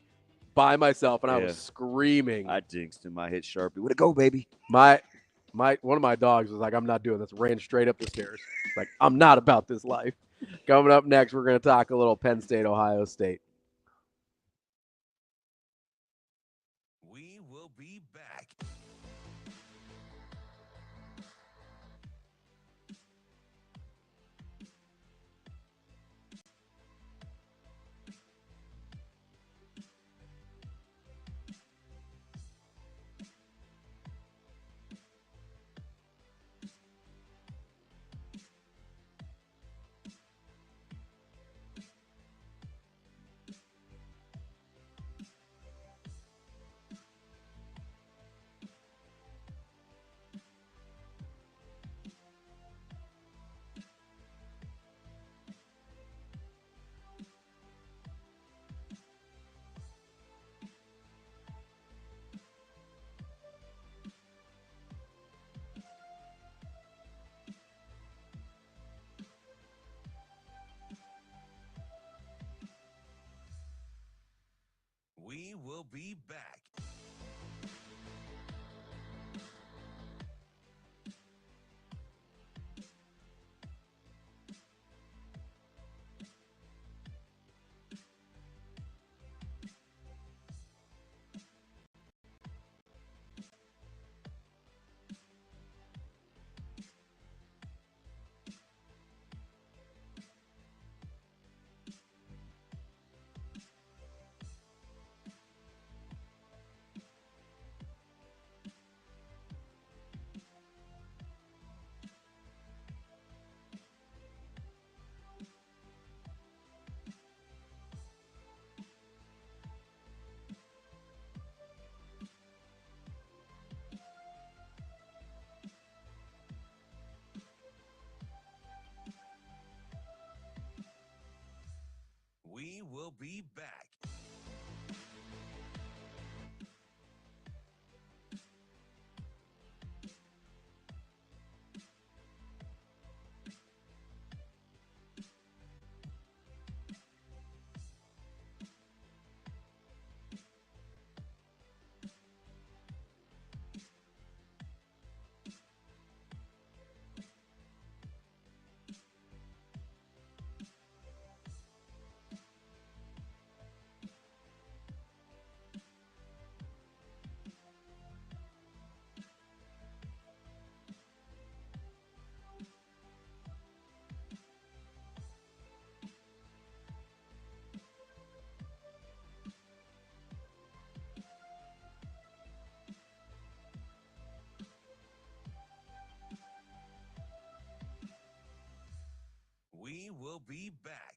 by myself, and I was screaming. I jinxed him. I hit Sharpie. Way to go, baby. One of my dogs was like, "I'm not doing this." Ran straight up the stairs. Like, I'm not about this life. Coming up next, we're going to talk a little Penn State, Ohio State. We will be back. will be back. We will be back. We will be back.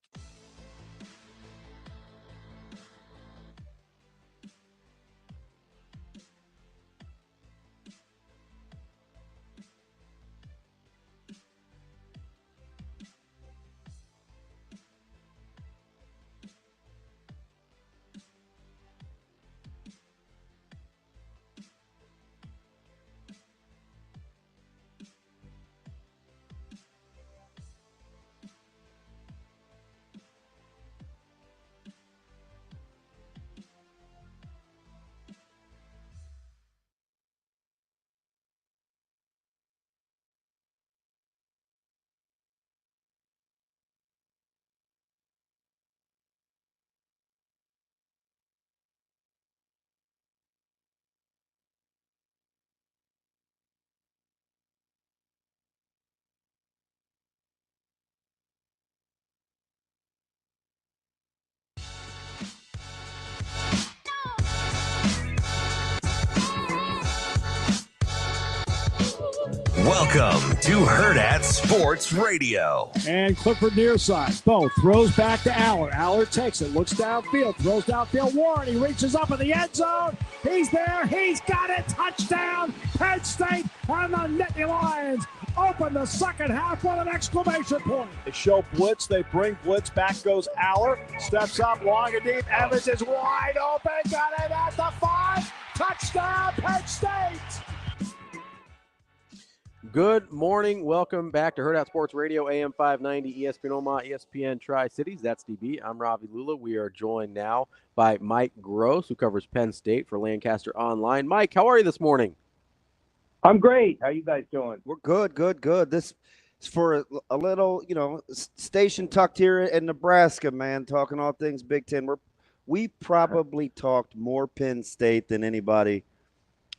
Welcome to Hurrdat Sports Radio. And Clifford near side. Bo throws back to Aller. Aller takes it, looks downfield, throws downfield. Warren, he reaches up in the end zone. He's there. He's got it. Touchdown. Penn State and the Nittany Lions open the second half with an exclamation point. They show blitz. They bring blitz. Back goes Aller. Steps up long and deep. Evans is wide open. Got it at the 5. Touchdown, Penn State. Good morning. Welcome back to Hurrdat Sports Radio, AM 590, ESPN Omaha, ESPN Tri-Cities. That's DB. I'm Ravi Lulla. We are joined now by Mike Gross, who covers Penn State for Lancaster Online. Mike, how are you this morning? I'm great. How you guys doing? We're good. This is for a little, station tucked here in Nebraska, man, talking all things Big Ten. We probably talked more Penn State than anybody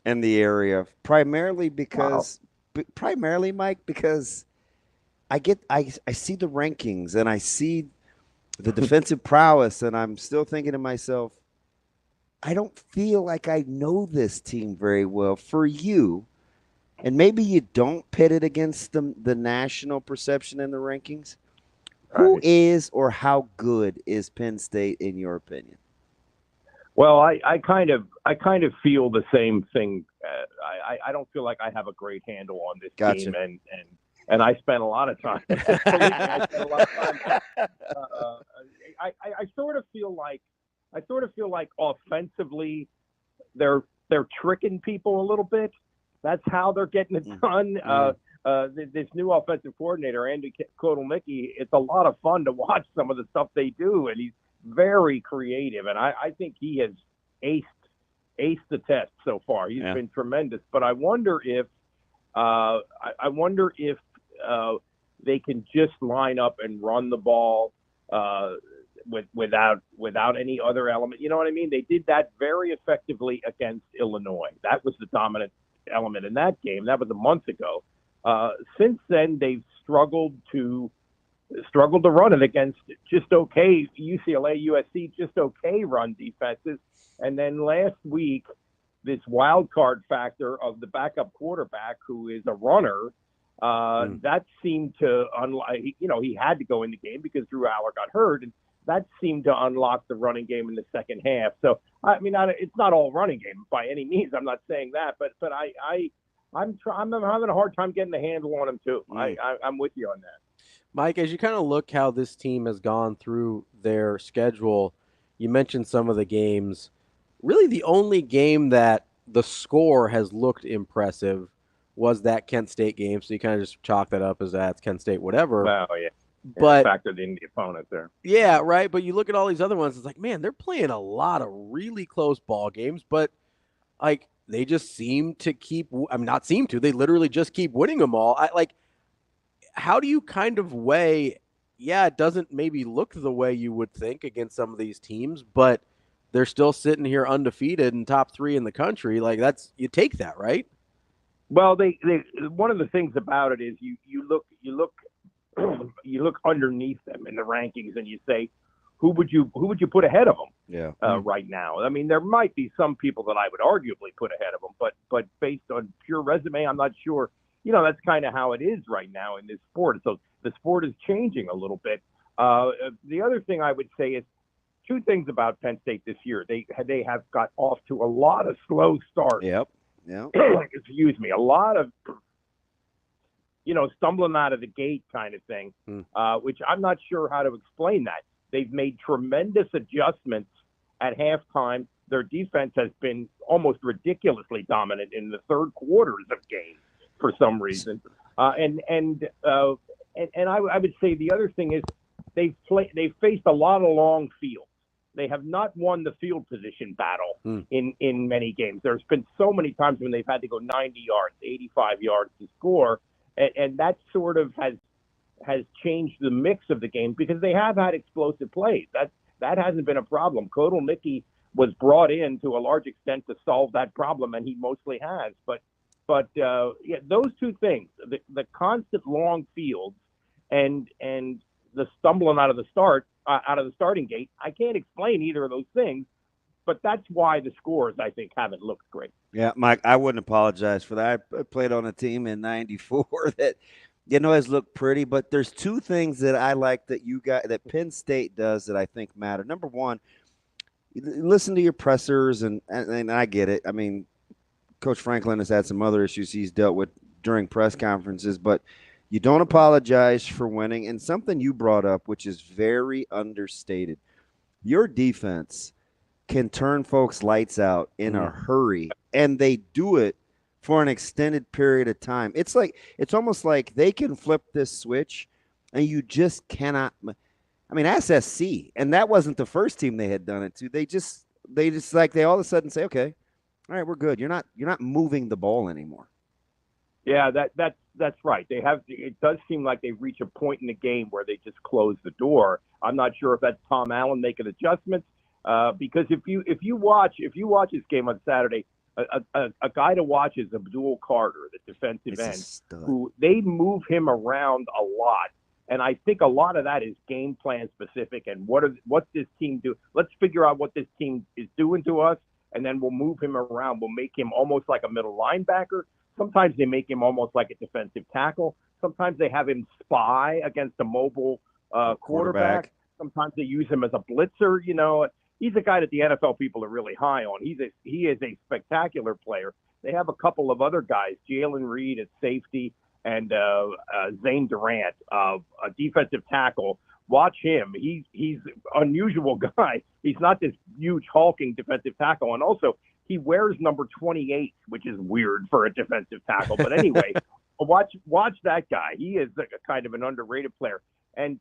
in the area, primarily because Mike, because I see the rankings and I see the defensive prowess, and I'm still thinking to myself, I don't feel like I know this team very well. For you, and maybe you don't pit it against the national perception in the rankings, who is or how good is Penn State in your opinion? Well, I kind of feel the same thing. I don't feel like I have a great handle on this team, and I spent a lot of time. I sort of feel like offensively, they're tricking people a little bit. That's how they're getting it done. This new offensive coordinator, Andy Kotelnicki, it's a lot of fun to watch some of the stuff they do, and he's very creative, and I think he aced the test so far. He's been tremendous. But I wonder if they can just line up and run the ball without any other element. You know what I mean? They did that very effectively against Illinois. That was the dominant element in that game. That was a month ago. Since then, they've struggled to run it against just okay UCLA, USC, just okay run defenses. And then last week, this wild card factor of the backup quarterback who is a runner, that seemed to he had to go in the game because Drew Aller got hurt, and that seemed to unlock the running game in the second half. So I mean, it's not all running game by any means. I'm not saying that, but I'm having a hard time getting the handle on him too. I'm with you on that. Mike, as you kind of look how this team has gone through their schedule, you mentioned some of the games. Really, the only game that the score has looked impressive was that Kent State game. So you kind of just chalk that up as that's Kent State, whatever. Well, yeah. But factored in the opponent there. Yeah, right. But you look at all these other ones, it's like, man, they're playing a lot of really close ball games, but like they just seem to they literally just keep winning them all. How do you kind of weigh, it doesn't maybe look the way you would think against some of these teams, but they're still sitting here undefeated and top 3 in the country. Like you take that, right? Well, they one of the things about it is you look underneath them in the rankings and you say, who would you put ahead of them? Yeah. Right now. I mean, there might be some people that I would arguably put ahead of them, but based on pure resume, I'm not sure. You know, that's kind of how it is right now in this sport. So the sport is changing a little bit. The other thing I would say is two things about Penn State this year. They have got off to a lot of slow starts. Yep. Yeah. Excuse me. A lot of, stumbling out of the gate kind of thing, which I'm not sure how to explain that. They've made tremendous adjustments at halftime. Their defense has been almost ridiculously dominant in the third quarters of games for some reason. And I would say the other thing is they've faced a lot of long fields. They have not won the field position battle in many games. There's been so many times when they've had to go 90 yards, 85 yards to score, and that sort of has changed the mix of the game because they have had explosive plays. That hasn't been a problem. Kodal Mickey was brought in to a large extent to solve that problem, and he mostly has. But those two things, the constant long fields and the stumbling out of the starting gate, I can't explain either of those things, but that's why the scores, I think, haven't looked great. Yeah, Mike, I wouldn't apologize for that. I played on a team in '94 that, has looked pretty, but there's two things that I like that Penn State does that I think matter. Number one, listen to your pressers, and I get it. I mean, Coach Franklin has had some other issues he's dealt with during press conferences, but you don't apologize for winning. And something you brought up, which is very understated, your defense can turn folks' lights out in a hurry, and they do it for an extended period of time. It's almost like they can flip this switch, and you just cannot. I mean, SSC, and that wasn't the first team they had done it to. They all of a sudden say, okay, all right, we're good. You're not moving the ball anymore. Yeah, that's right. They have. It does seem like they reach a point in the game where they just close the door. I'm not sure if that's Tom Allen making adjustments, because if you watch this game on Saturday, a guy to watch is Abdul Carter, the defensive end, who they move him around a lot, and I think a lot of that is game plan specific. And what's this team do? Let's figure out what this team is doing to us, and then we'll move him around. We'll make him almost like a middle linebacker. Sometimes they make him almost like a defensive tackle. Sometimes they have him spy against a mobile quarterback. Sometimes they use him as a blitzer. He's a guy that the NFL people are really high on. He is a spectacular player. They have a couple of other guys, Jalen Reed at safety and Zane Durant, a defensive tackle. Watch him. He's an unusual guy. He's not this huge hulking defensive tackle. And also, he wears number 28, which is weird for a defensive tackle. But anyway, watch that guy. He is a kind of an underrated player. And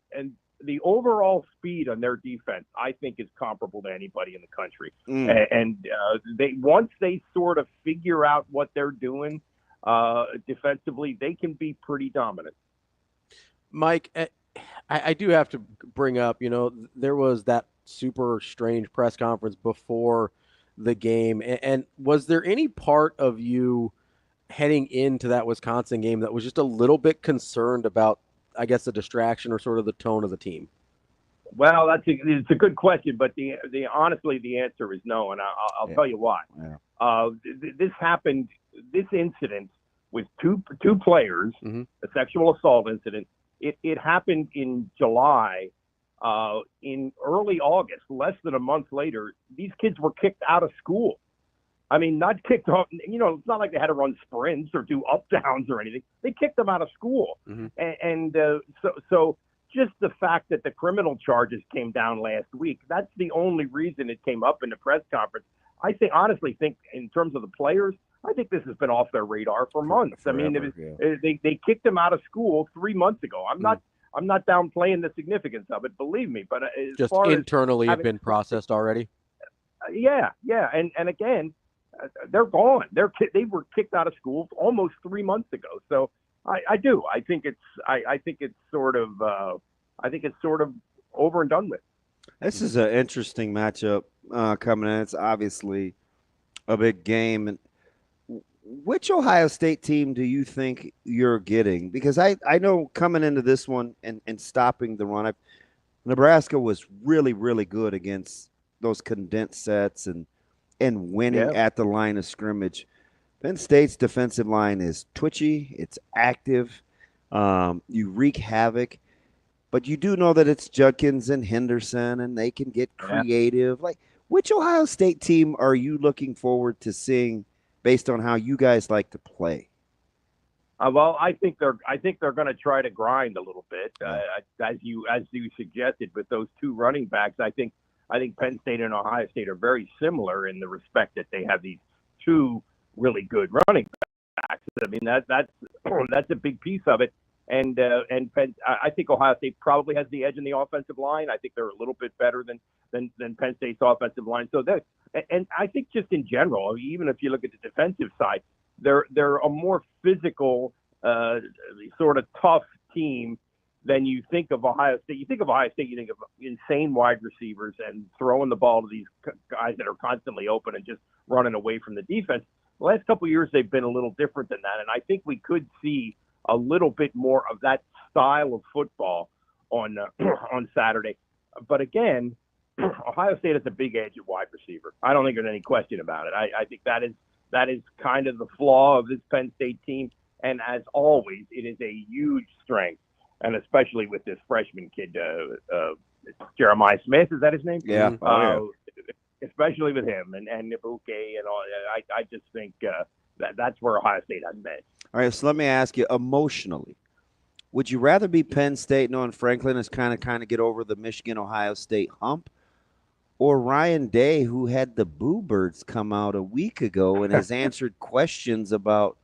the overall speed on their defense, I think, is comparable to anybody in the country. And once they sort of figure out what they're doing defensively, they can be pretty dominant. Mike, I do have to bring up, there was that super strange press conference before the game. And was there any part of you heading into that Wisconsin game that was just a little bit concerned about, I guess, the distraction or sort of the tone of the team? Well, it's a good question, but honestly, the answer is no, and I'll tell you why. Yeah. This incident with two players, a sexual assault incident, it happened in July. In early August, less than a month later, these kids were kicked out of school. I mean, not kicked off, it's not like they had to run sprints or do up downs or anything. They kicked them out of school. So just the fact that the criminal charges came down last week, that's the only reason it came up in the press conference. I honestly think in terms of the players, I think this has been off their radar for months. Forever, they kicked them out of school 3 months ago. I'm not downplaying the significance of it, believe me. But just internally have been processed already. Yeah, and again, they're gone. They were kicked out of school almost 3 months ago. So I think it's sort of over and done with. This is an interesting matchup coming in. It's obviously a big game. And which Ohio State team do you think you're getting? Because I know coming into this one and stopping the run, Nebraska was really, really good against those condensed sets and winning at the line of scrimmage. Penn State's defensive line is twitchy. It's active. You wreak havoc. But you do know that it's Judkins and Henderson, and they can get creative. Like, which Ohio State team are you looking forward to seeing based on how you guys like to play? Well, I think they're going to try to grind a little bit, as you suggested with those two running backs. I think Penn State and Ohio State are very similar in the respect that they have these two really good running backs. I mean that's a big piece of it. And I think Ohio State probably has the edge in the offensive line. I think they're a little bit better than Penn State's offensive line. So and I think just in general, even if you look at the defensive side, they're a more physical, sort of tough team than you think of Ohio State. You think of Ohio State, you think of insane wide receivers and throwing the ball to these guys that are constantly open and just running away from the defense. The last couple of years, they've been a little different than that, and I think we could see a little bit more of that style of football on Saturday. But again, Ohio State has a big edge at wide receiver. I don't think there's any question about it. I think that is kind of the flaw of this Penn State team. And as always, it is a huge strength, and especially with this freshman kid, Jeremiah Smith. Is that his name? Yeah. Especially with him and Nibuke and all. I just think that's where Ohio State has been. All right, so let me ask you, emotionally, would you rather be Penn State knowing Franklin is kind of get over the Michigan-Ohio State hump, or Ryan Day, who had the Boo Birds come out a week ago and has answered questions about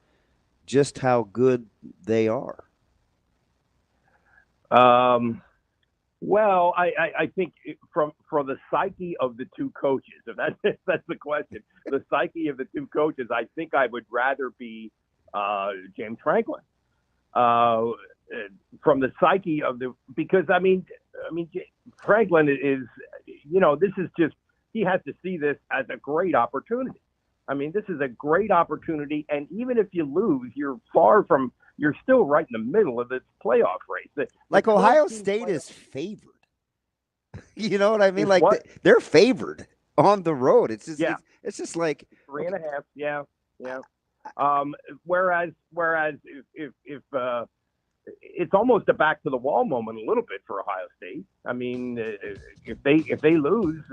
just how good they are? Well, I think for the psyche of the two coaches, if that's the question, the psyche of the two coaches, I think I would rather be James Franklin. From the psyche of because I mean Franklin is, this is just, he has to see this as a great opportunity. I mean, this is a great opportunity, and even if you lose, you're still right in the middle of this playoff race. Like Ohio State is favored. You know what I mean? Like they're favored on the road. It's just it's just like 3.5. Yeah. Whereas if it's almost a back to the wall moment a little bit for Ohio State. I mean, if they lose,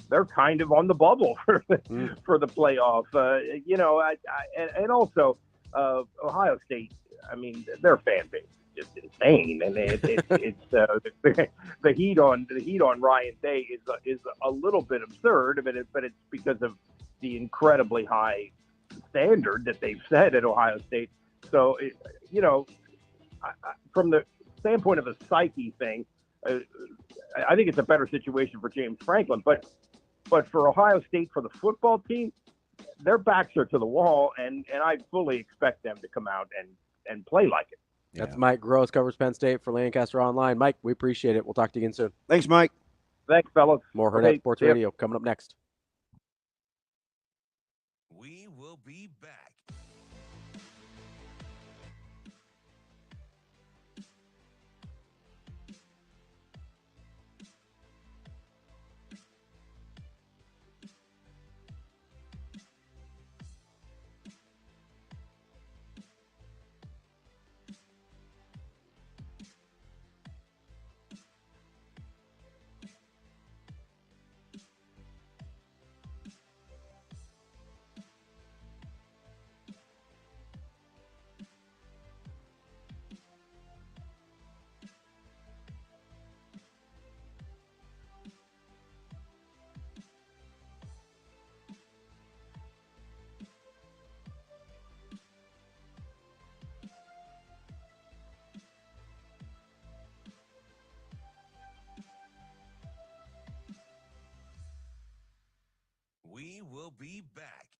they're kind of on the bubble for the playoff. And also Ohio State. I mean, their fan base is just insane, and it's the heat on Ryan Day is a little bit absurd, but it's because of the incredibly high standard that they've set at Ohio State. So from standpoint of a psyche thing, I think it's a better situation for James Franklin. But for Ohio State, for the football team, their backs are to the wall, and I fully expect them to come out and play like it. That's Mike Gross, covers Penn State for Lancaster Online. Mike, we appreciate it. We'll talk to you again soon. Thanks, Mike. Thanks, fellas. More Hurrdat Sports Radio coming up next. We will be back. We will be back.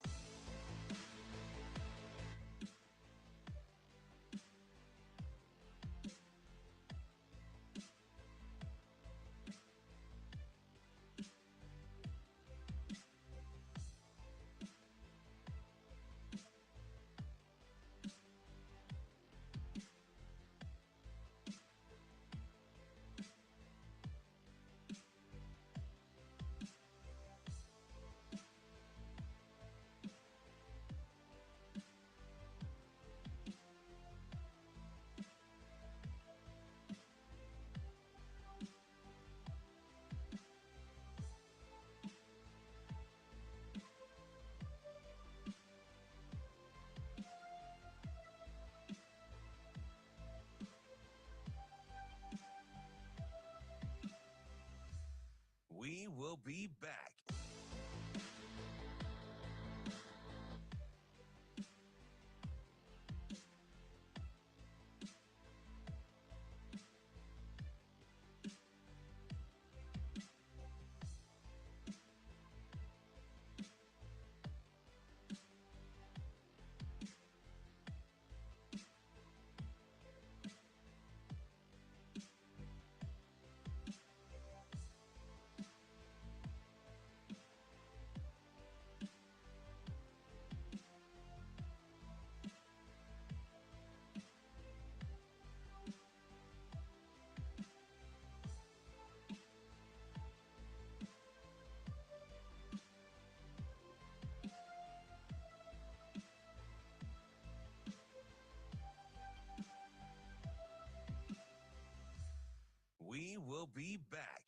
We will be back. We will be back.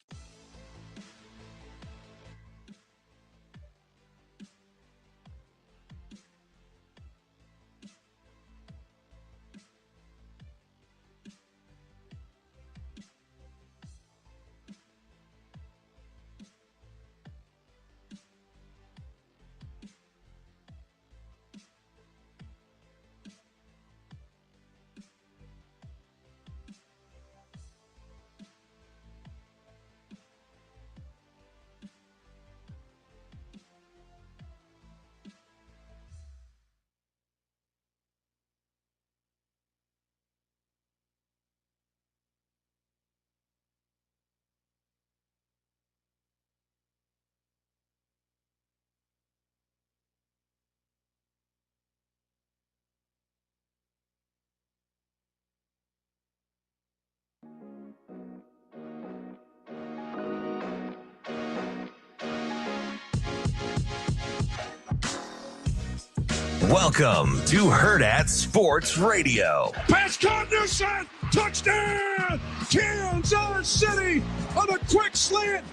Welcome to Hurrdat Sports Radio. Pass caught, Newson, touchdown! Kansas City on a quick slant.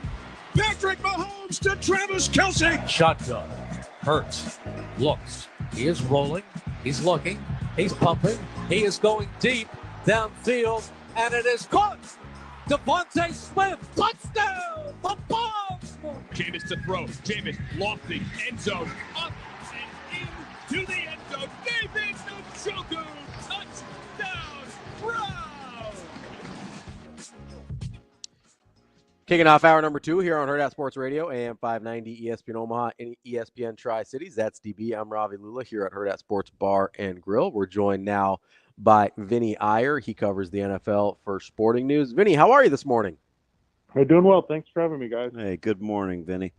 Patrick Mahomes to Travis Kelce. Shotgun. Hurts. Looks. He is rolling. He's looking. He's pumping. He is going deep downfield. And it is caught. Devontae Smith. Touchdown. The bomb. Jameis to throw. Jameis lofty. End zone. Up and into the end zone. David Njoku. Touchdown. Brown. Kicking off hour number 2 here on Hurrdat Sports Radio, AM 590, ESPN Omaha, and ESPN Tri-Cities. That's DB. I'm Ravi Lulla here at Hurrdat Sports Bar and Grill. We're joined now by Vinnie Iyer. He covers the NFL for Sporting News. Vinnie, how are you this morning? Hey, doing well. Thanks for having me, guys. Hey, good morning, Vinnie.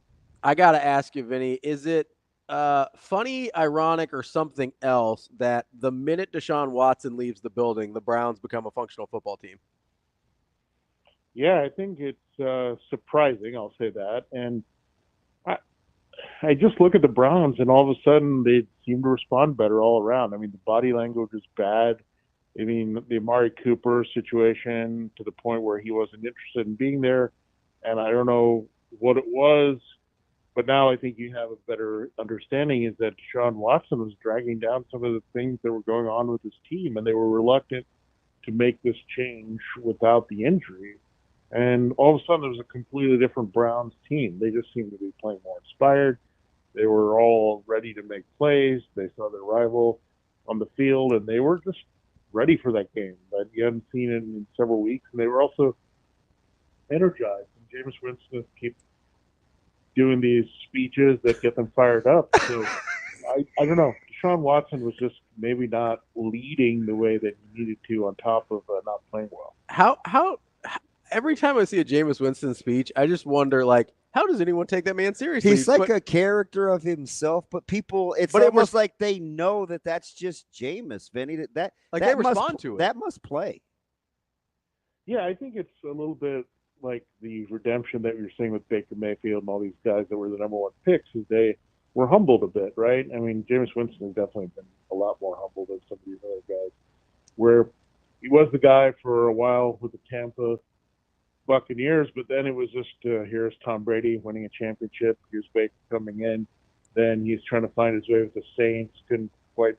I got to ask you, Vinnie, is it funny, ironic, or something else that the minute Deshaun Watson leaves the building, the Browns become a functional football team? Yeah, I think it's surprising, I'll say that. And I just look at the Browns, and all of a sudden they seem to respond better all around. I mean, the body language is bad. I mean, the Amari Cooper situation to the point where he wasn't interested in being there, and I don't know what it was, but now I think you have a better understanding is that Deshaun Watson was dragging down some of the things that were going on with his team, and they were reluctant to make this change without the injury. And all of a sudden, there was a completely different Browns team. They just seemed to be playing more inspired. They were all ready to make plays. They saw their rival on the field, and they were just ready for that game. But you haven't seen it in several weeks, and they were also energized. And Jameis Winston keeps doing these speeches that get them fired up. So I don't know. Deshaun Watson was just maybe not leading the way that he needed to, on top of not playing well. How every time I see a Jameis Winston speech, I just wonder, like, how does anyone take that man seriously? He's like a character of himself, but people, it's almost like they know that that's just Jameis, Vinny. That they respond to it. That must play. Yeah, I think it's a little bit like the redemption that you're seeing with Baker Mayfield and all these guys that were the number one picks, is they were humbled a bit, right? I mean, Jameis Winston has definitely been a lot more humble than some of these other guys, where he was the guy for a while with the Tampa Buccaneers, but then it was just here's Tom Brady winning a championship, here's Baker coming in, then he's trying to find his way with the Saints, couldn't quite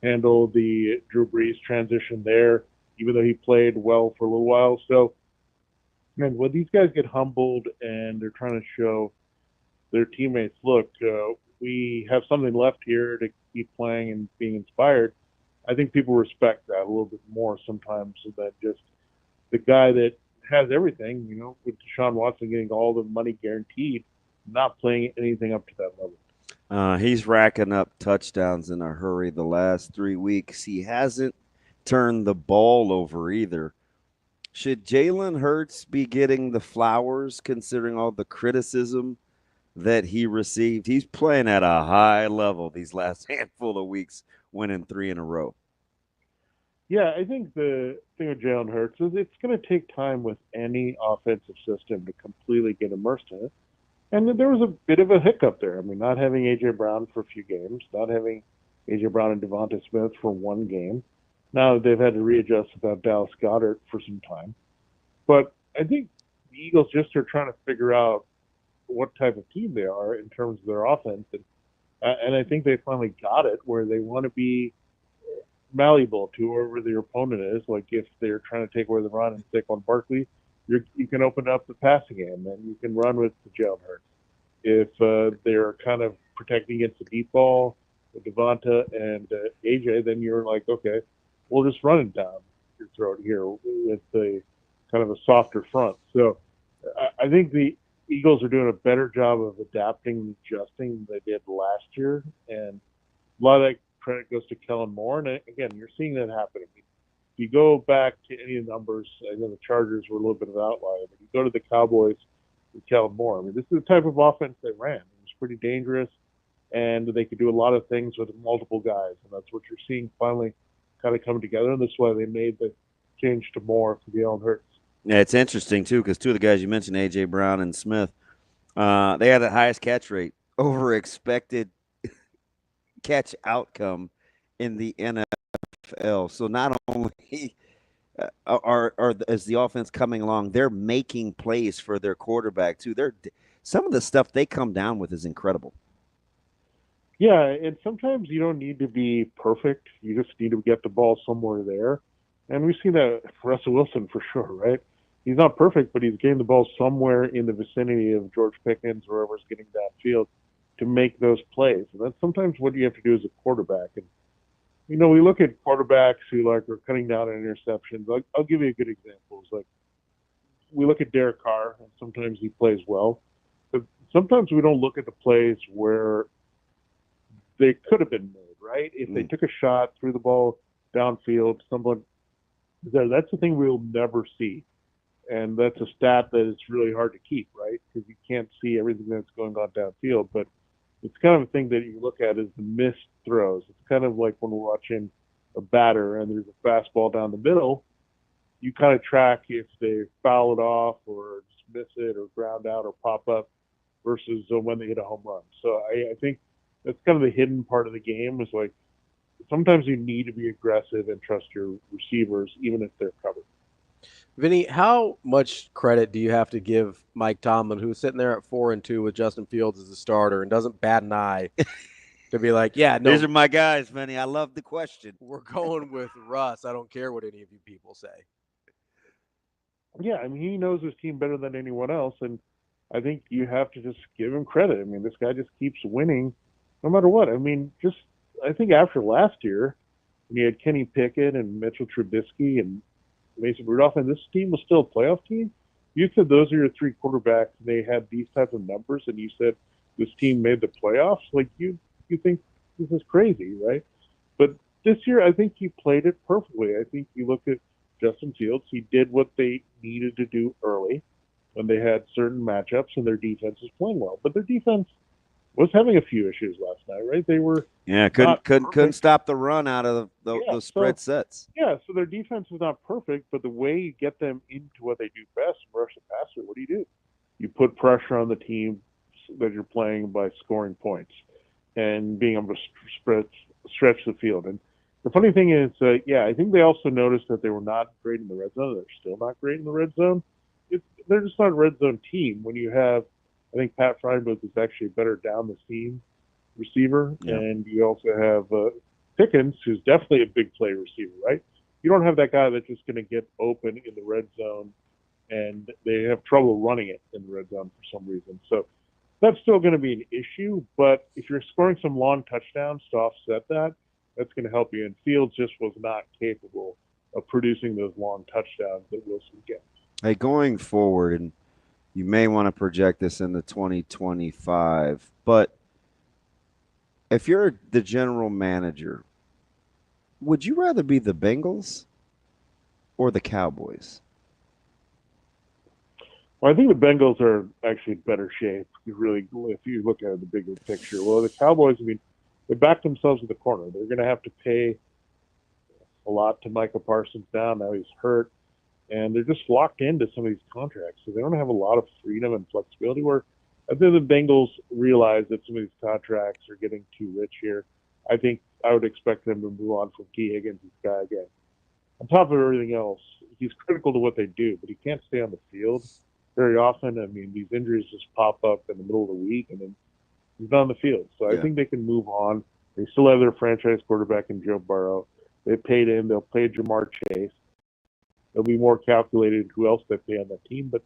handle the Drew Brees transition there, even though he played well for a little while. So, man, when these guys get humbled and they're trying to show their teammates, look, we have something left here to keep playing and being inspired, I think people respect that a little bit more sometimes than just the guy that has everything, you know, with Deshaun Watson getting all the money guaranteed, not playing anything up to that level. He's racking up touchdowns in a hurry the last 3 weeks. He hasn't turned the ball over either. Should Jalen Hurts be getting the flowers considering all the criticism that he received? He's playing at a high level these last handful of weeks, winning 3 in a row. Yeah, I think the thing with Jalen Hurts is it's going to take time with any offensive system to completely get immersed in it. And there was a bit of a hiccup there. I mean, not having A.J. Brown for a few games, not having A.J. Brown and Devonta Smith for one game. Now they've had to readjust without Dallas Goedert for some time. But I think the Eagles just are trying to figure out what type of team they are in terms of their offense. And I think they finally got it, where they want to be malleable to whoever their opponent is. Like if they're trying to take away the run and stick on Barkley, you can open up the passing game and you can run with the Jalen Hurts. If they're kind of protecting against the deep ball with Devonta and AJ, then you're like, okay, we'll just run it down your throat here with a kind of a softer front. So I think the Eagles are doing a better job of adapting and adjusting than they did last year, and a lot of that credit goes to Kellen Moore. And again, you're seeing that happening. If you go back to any of the numbers, I know the Chargers were a little bit of an outlier, but you go to the Cowboys with Kellen Moore. I mean, this is the type of offense they ran. It was pretty dangerous, and they could do a lot of things with multiple guys, and that's what you're seeing finally kind of coming together. And that's why they made the change to Moore for Jalen Hurts. Yeah, it's interesting, too, because two of the guys you mentioned, A.J. Brown and Smith, they had the highest catch rate over expected catch outcome in the NFL. So not only is the offense coming along, they're making plays for their quarterback, too. Some of the stuff they come down with is incredible. Yeah, and sometimes you don't need to be perfect. You just need to get the ball somewhere there. And we've seen that for Russell Wilson for sure, right? He's not perfect, but he's getting the ball somewhere in the vicinity of George Pickens or whoever's getting downfield to make those plays. And that's sometimes what you have to do as a quarterback. And, you know, we look at quarterbacks who, like, are cutting down on interceptions. I'll give you a good example. It's like we look at Derek Carr, and sometimes he plays well, but sometimes we don't look at the plays where they could have been made, right? If they took a shot, threw the ball downfield, that's the thing we'll never see. And that's a stat that it's really hard to keep, right? Because you can't see everything that's going on downfield. But it's kind of a thing that you look at as the missed throws. It's kind of like when we're watching a batter and there's a fastball down the middle, you kind of track if they foul it off or just miss it or ground out or pop up versus when they hit a home run. So I think that's kind of the hidden part of the game is like sometimes you need to be aggressive and trust your receivers even if they're covered. Vinnie, how much credit do you have to give Mike Tomlin, who's sitting there at 4-2 with Justin Fields as a starter and doesn't bat an eye, to be like, yeah, no, these are my guys, Vinnie. I love the question. We're going with Russ. I don't care what any of you people say. Yeah, I mean, he knows his team better than anyone else, and I think you have to just give him credit. I mean, this guy just keeps winning no matter what. I mean, I think after last year, when you had Kenny Pickett and Mitchell Trubisky and Mason Rudolph, and this team was still a playoff team, you said those are your three quarterbacks, and they had these types of numbers, and you said this team made the playoffs, like you think this is crazy, right? But this year, I think he played it perfectly. I think you look at Justin Fields, he did what they needed to do early when they had certain matchups and their defense was playing well. But their defense was having a few issues last night, right? They were couldn't stop the run out of the spread sets. Yeah, so their defense is not perfect, but the way you get them into what they do best, rush the passer, what do? You put pressure on the team that you're playing by scoring points and being able to stretch the field. And the funny thing is, I think they also noticed that they were not great in the red zone. They're still not great in the red zone. They're just not a red zone team. When you have, I think Pat Freiermuth is actually better down the seam receiver, and you also have Pickens, who's definitely a big play receiver, right? You don't have that guy that's just going to get open in the red zone, and they have trouble running it in the red zone for some reason. So that's still going to be an issue, but if you're scoring some long touchdowns to offset that, that's going to help you. And Fields just was not capable of producing those long touchdowns that Wilson gets. Hey, going forward, and you may want to project this into 2025, but if you're the general manager, would you rather be the Bengals or the Cowboys? Well, I think the Bengals are actually in better shape. If you look at the bigger picture. Well, the Cowboys, I mean, they backed themselves in the corner. They're going to have to pay a lot to Micah Parsons now. Now he's hurt. And they're just locked into some of these contracts. So they don't have a lot of freedom and flexibility where I think the Bengals realize that some of these contracts are getting too rich here. I think I would expect them to move on from T. Higgins, this guy again. On top of everything else, he's critical to what they do, but he can't stay on the field very often. I mean, these injuries just pop up in the middle of the week, and then he's not on the field. So I think they can move on. They still have their franchise quarterback in Joe Burrow. They paid him. They'll pay Jamar Chase. They'll be more calculated who else they pay on that team. But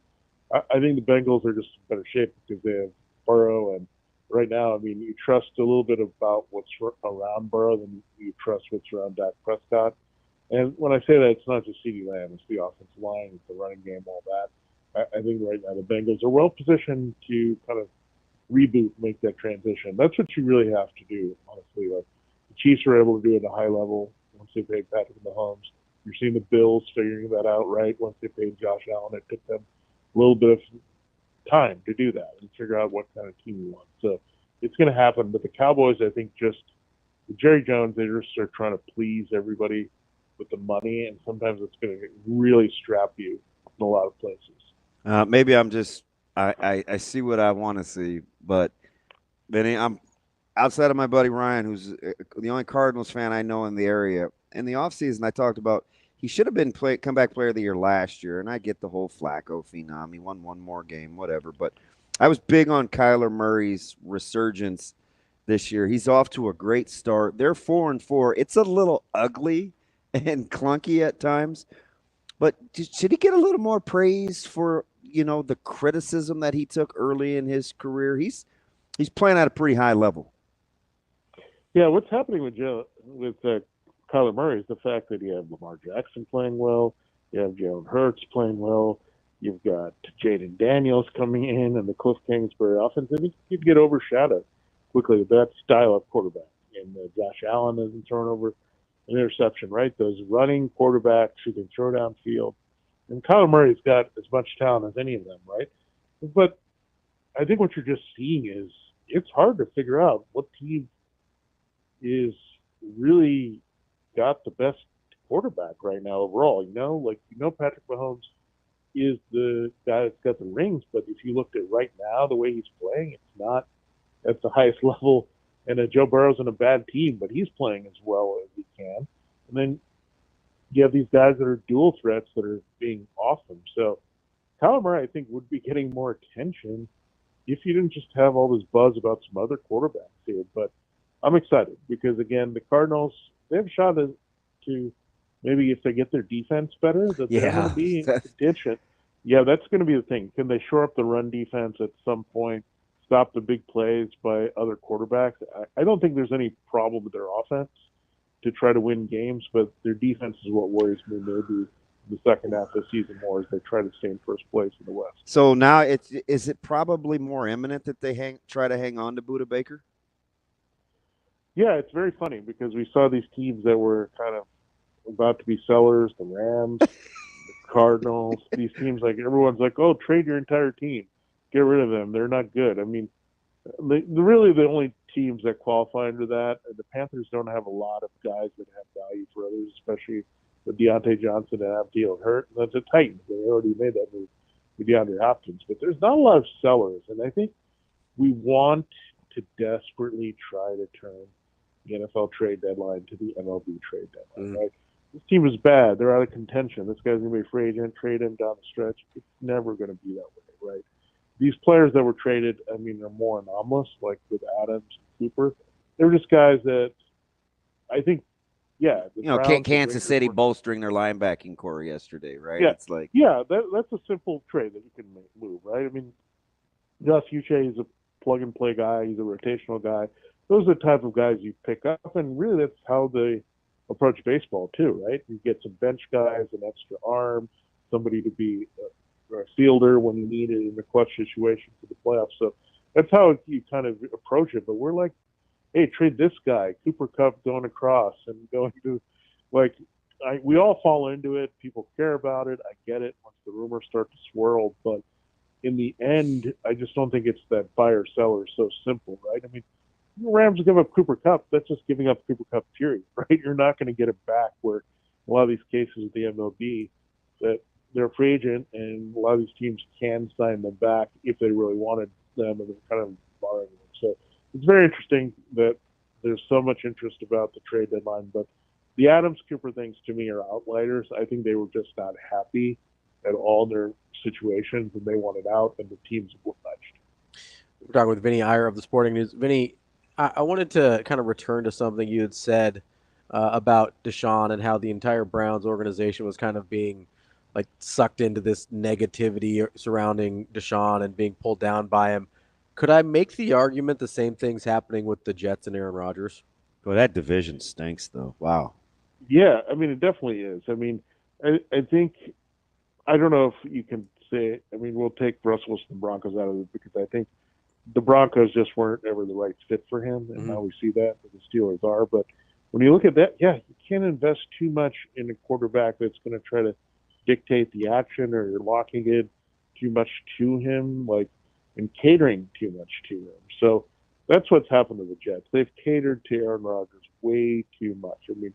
I think the Bengals are just in better shape because they have Burrow. And right now, I mean, you trust a little bit about what's around Burrow than you trust what's around Dak Prescott. And when I say that, it's not just CeeDee Lamb. It's the offensive line. It's the running game, all that. I think right now the Bengals are well positioned to kind of reboot, make that transition. That's what you really have to do, honestly. Like the Chiefs are able to do it at a high level once they paid Patrick Mahomes. You're seeing the Bills figuring that out, right? Once they paid Josh Allen, it took them a little bit of time to do that and figure out what kind of team you want. So it's going to happen. But the Cowboys, I think, just with Jerry Jones, they just are trying to please everybody with the money, and sometimes it's going to really strap you in a lot of places. Maybe I'm just I see what I want to see, but Vinny, I'm outside of my buddy Ryan, who's the only Cardinals fan I know in the area. In the offseason, I talked about he should have been comeback player of the year last year, and I get the whole Flacco phenom. He won one more game, whatever. But I was big on Kyler Murray's resurgence this year. He's off to a great start. They're 4-4. It's a little ugly and clunky at times, but should he get a little more praise for the criticism that he took early in his career? He's playing at a pretty high level. Yeah, what's happening with Kyler Murray is the fact that you have Lamar Jackson playing well, you have Jalen Hurts playing well, You've got Jaden Daniels coming in and the Cliff Kingsbury offense. I think you'd get overshadowed quickly with that style of quarterback. And Josh Allen hasn't thrown over an interception, right? Those running quarterbacks who can throw downfield. And Kyler Murray's got as much talent as any of them, right? But I think what you're just seeing is it's hard to figure out what team is really got the best quarterback right now overall. Patrick Mahomes is the guy that's got the rings, but if you looked at right now the way he's playing, it's not at the highest level. And Joe Burrow's in a bad team, but he's playing as well as he can. And then you have these guys that are dual threats that are being awesome. So Kyler Murray, I think, would be getting more attention if you didn't just have all this buzz about some other quarterbacks here. But I'm excited because, again, the Cardinals, they have a shot to maybe if they get their defense better, that they're going to be in contention. Yeah, that's going to be the thing. Can they shore up the run defense at some point, stop the big plays by other quarterbacks? I don't think there's any problem with their offense to try to win games, but their defense is what worries me maybe the second half of the season more as they try to stay in first place in the West. So now is it probably more imminent that they try to hang on to Budda Baker? Yeah, it's very funny because we saw these teams that were kind of about to be sellers, the Rams, the Cardinals, these teams, like everyone's like, oh, trade your entire team. Get rid of them. They're not good. I mean, really the only teams that qualify under that, the Panthers don't have a lot of guys that have value for others, especially with Deontay Johnson and Abdiel hurt. That's a Titans. They already made that move with DeAndre Hopkins. But there's not a lot of sellers, and I think we want to desperately try to turn the NFL trade deadline to the MLB trade deadline, right? This team is bad. They're out of contention. This guy's going to be a free agent. Trade him down the stretch. It's never going to be that way, right? These players that were traded, I mean, they're more anomalous, like with Adams and Cooper. They're just guys that I think, yeah. Kansas City bolstering their linebacking core yesterday, right? Yeah, it's like that's a simple trade that you can move, right? I mean, Josh Uche is a plug-and-play guy. He's a rotational guy. Those are the type of guys you pick up, and really that's how they approach baseball too, right? You get some bench guys, an extra arm, somebody to be a fielder when you need it in a clutch situation for the playoffs. So that's how you kind of approach it. But we're like, hey, trade this guy, Cooper Kupp going across and going to, we all fall into it. People care about it. I get it once the rumors start to swirl. But in the end, I just don't think it's that buyer seller so simple, right? I mean, the Rams give up Cooper Kupp. That's just giving up Cooper Kupp, period, right? You're not going to get it back where a lot of these cases with the MLB that they're a free agent and a lot of these teams can sign them back if they really wanted them and they're kind of borrowing them. So it's very interesting that there's so much interest about the trade deadline, but the Adams-Cooper things to me are outliers. I think they were just not happy at all in their situations and they wanted out and the teams were budged. We're talking with Vinnie Iyer of the Sporting News. Vinnie, I wanted to kind of return to something you had said about Deshaun and how the entire Browns organization was kind of being like sucked into this negativity surrounding Deshaun and being pulled down by him. Could I make the argument the same thing's happening with the Jets and Aaron Rodgers? Well, that division stinks, though. Wow. Yeah, I mean, it definitely is. I mean, I think, I don't know if you can say, I mean, we'll take Russell Wilson and the Broncos out of it because I think the Broncos just weren't ever the right fit for him, and now we see that the Steelers are. But when you look at that, yeah, you can't invest too much in a quarterback that's going to try to dictate the action or you're locking it too much to him, and catering too much to him. So that's what's happened to the Jets. They've catered to Aaron Rodgers way too much. I mean,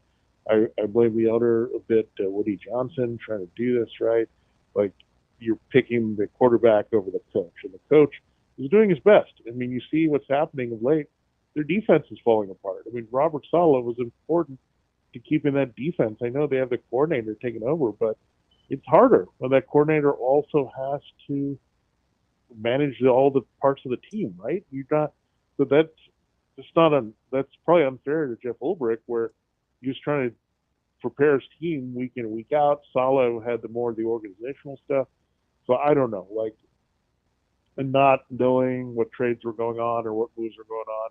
I blame the owner a bit, Woody Johnson, trying to do this right. Like, you're picking the quarterback over the coach, and the coach is doing his best. I mean, you see what's happening of late. Their defense is falling apart. I mean, Robert Saleh was important to keeping that defense. I know they have the coordinator taking over, but it's harder when that coordinator also has to manage all the parts of the team, right? You're not, so that's just not that's probably unfair to Jeff Ulbrich, where he was trying to prepare his team week in and week out. Saleh had more of the organizational stuff. So I don't know, and not knowing what trades were going on or what moves were going on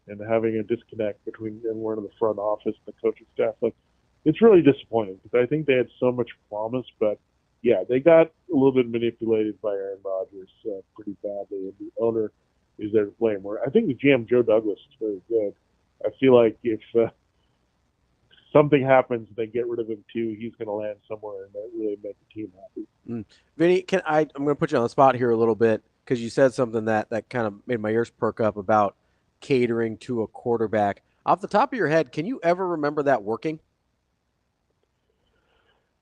and having a disconnect between everyone in the front office and the coaching staff. It's really disappointing because I think they had so much promise, but yeah, they got a little bit manipulated by Aaron Rodgers pretty badly, and the owner is there to blame. Where I think the GM, Joe Douglas, is very good. I feel like if something happens, they get rid of him too, he's going to land somewhere and that really make the team happy. Vinny, I'm going to put you on the spot here a little bit because you said something that kind of made my ears perk up about catering to a quarterback. Off the top of your head, can you ever remember that working?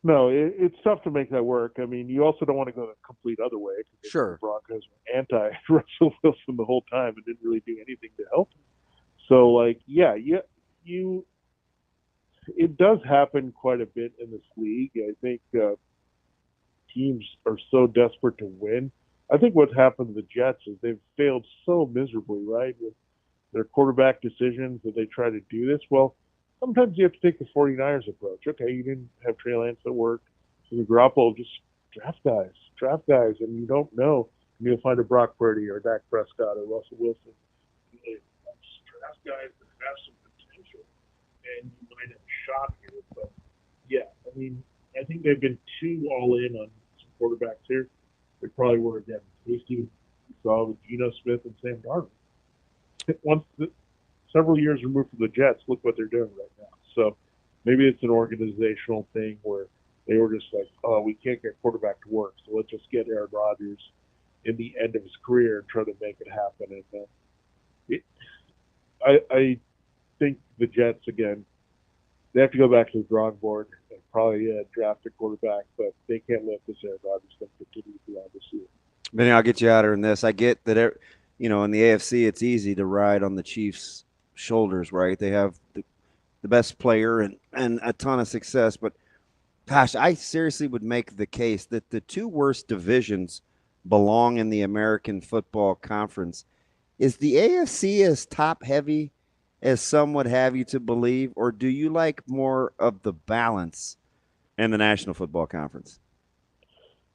No, it's tough to make that work. I mean, you also don't want to go the complete other way. Sure. The Broncos were anti-Russell Wilson the whole time and didn't really do anything to help him. So, like, it does happen quite a bit in this league. I think teams are so desperate to win. I think what's happened to the Jets is they've failed so miserably, right, with their quarterback decisions that they try to do this. Well, sometimes you have to take the 49ers approach. Okay, you didn't have Trey Lance at work, so the Garoppolo, just draft guys, and you don't know if you'll find a Brock Purdy or Dak Prescott or Russell Wilson. Draft guys that have some potential, and you might have a shot here. But yeah, I mean, I think they've been too all in on some quarterbacks here. They probably were again hasty. You saw with Geno Smith and Sam Darnold. Several years removed from the Jets, look what they're doing right now. So maybe it's an organizational thing where they were just like, oh, we can't get quarterback to work, so let's just get Aaron Rodgers in the end of his career and try to make it happen. And I think the Jets, again, they have to go back to the drawing board and probably draft a quarterback, but they can't let this Aaron Rodgers thing continue beyond this year. Vinny, I'll get you out of this. I get that, in the AFC, it's easy to ride on the Chiefs' shoulders, right? They have the best player and a ton of success. But, gosh, I seriously would make the case that the two worst divisions belong in the American Football Conference. Is the AFC as top-heavy as some would have you to believe, or do you like more of the balance in the National Football Conference?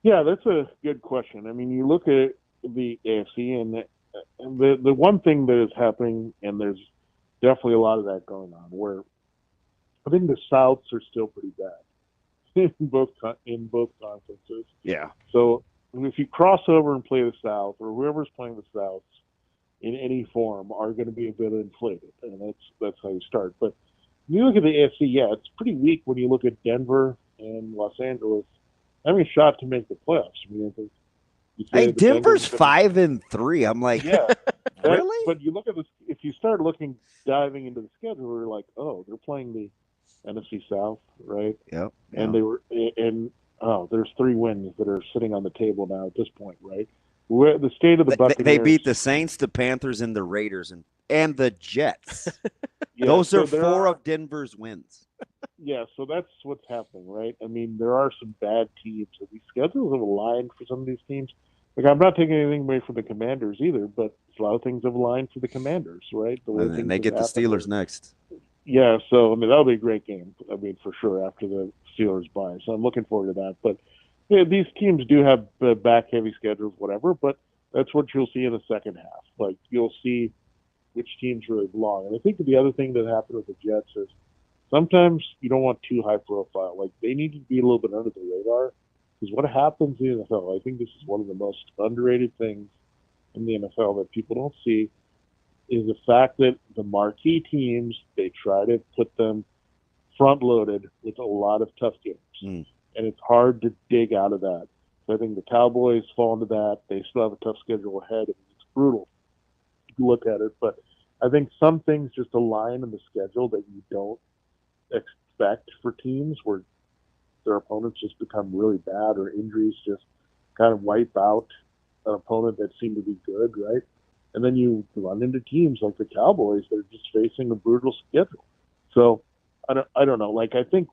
Yeah, that's a good question. I mean, you look at the AFC, and the one thing that is happening, and there's definitely a lot of that going on, where I think the Souths are still pretty bad in both conferences. Yeah. So if you cross over and play the South, or whoever's playing the Souths in any form, are going to be a bit inflated, and that's how you start. But when you look at the AFC, yeah, it's pretty weak when you look at Denver and Los Angeles having a shot to make the playoffs. I mean, hey, Denver's 5-3. I'm like, yeah, really? But you look at this. If you start diving into the schedule, we're like, oh, they're playing the NFC South, right? Yep. And there's 3 wins that are sitting on the table now at this point, right? The state of the Buccaneers. They beat the Saints, the Panthers, and the Raiders, and the Jets. Yeah, those are 4 of Denver's wins. Yeah, so that's what's happening, right? I mean, there are some bad teams, and these schedules have aligned for some of these teams. Like, I'm not taking anything away from the Commanders either, but a lot of things have aligned for the Commanders, right? And they get the Steelers next. Yeah, so, I mean, that'll be a great game, I mean, for sure, after the Steelers bye. So I'm looking forward to that. But yeah, these teams do have back-heavy schedules, whatever, but that's what you'll see in the second half. Like, you'll see which teams really belong. And I think the other thing that happened with the Jets is sometimes you don't want too high profile. Like, they need to be a little bit under the radar, because what happens in the NFL, I think this is one of the most underrated things in the NFL that people don't see, is the fact that the marquee teams, they try to put them front-loaded with a lot of tough games. And it's hard to dig out of that. So I think the Cowboys fall into that. They still have a tough schedule ahead. It's brutal to look at it. But I think some things just align in the schedule that you don't expect for teams, where their opponents just become really bad, or injuries just kind of wipe out an opponent that seemed to be good, right? And then you run into teams like the Cowboys that are just facing a brutal schedule. So I don't know. Like, I think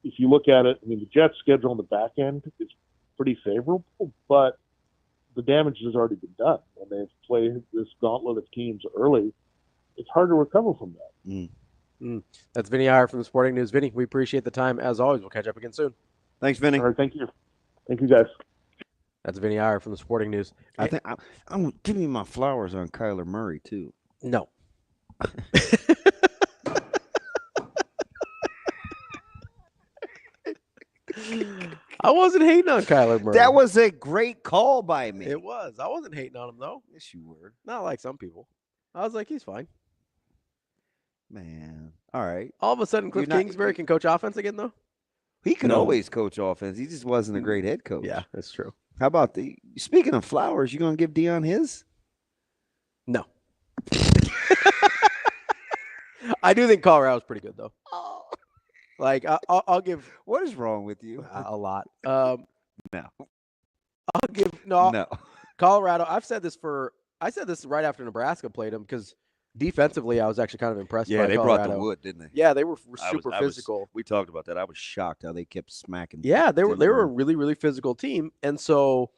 if you look at it, I mean, the Jets' schedule on the back end is pretty favorable, but the damage has already been done. When they've played this gauntlet of teams early, it's hard to recover from that. That's Vinnie Iyer from the Sporting News. Vinnie, we appreciate the time. As always, we'll catch up again soon. Thanks, Vinnie. All right, thank you. Thank you, guys. That's Vinnie Iyer from the Sporting News. I think I'm giving you my flowers on Kyler Murray, too. No. I wasn't hating on Kyler Murray. That was a great call by me. It was. I wasn't hating on him, though. Yes, you were. Not like some people. I was like, he's fine. Man. All right. All of a sudden, Cliff Kingsbury can coach offense again, though? He could always coach offense. He just wasn't a great head coach. Yeah, that's true. How about speaking of Flowers, you going to give Dion his? No. I do think Colorado's pretty good, though. Oh. Like, I'll give. What is wrong with you? A lot. No. I'll give. No. Colorado. I said this right after Nebraska played them because defensively, I was actually kind of impressed. Yeah, by they Colorado. brought the wood, didn't they? Yeah, they were super physical. We talked about that. I was shocked how they kept smacking. Yeah, they were a really, really physical team, and so,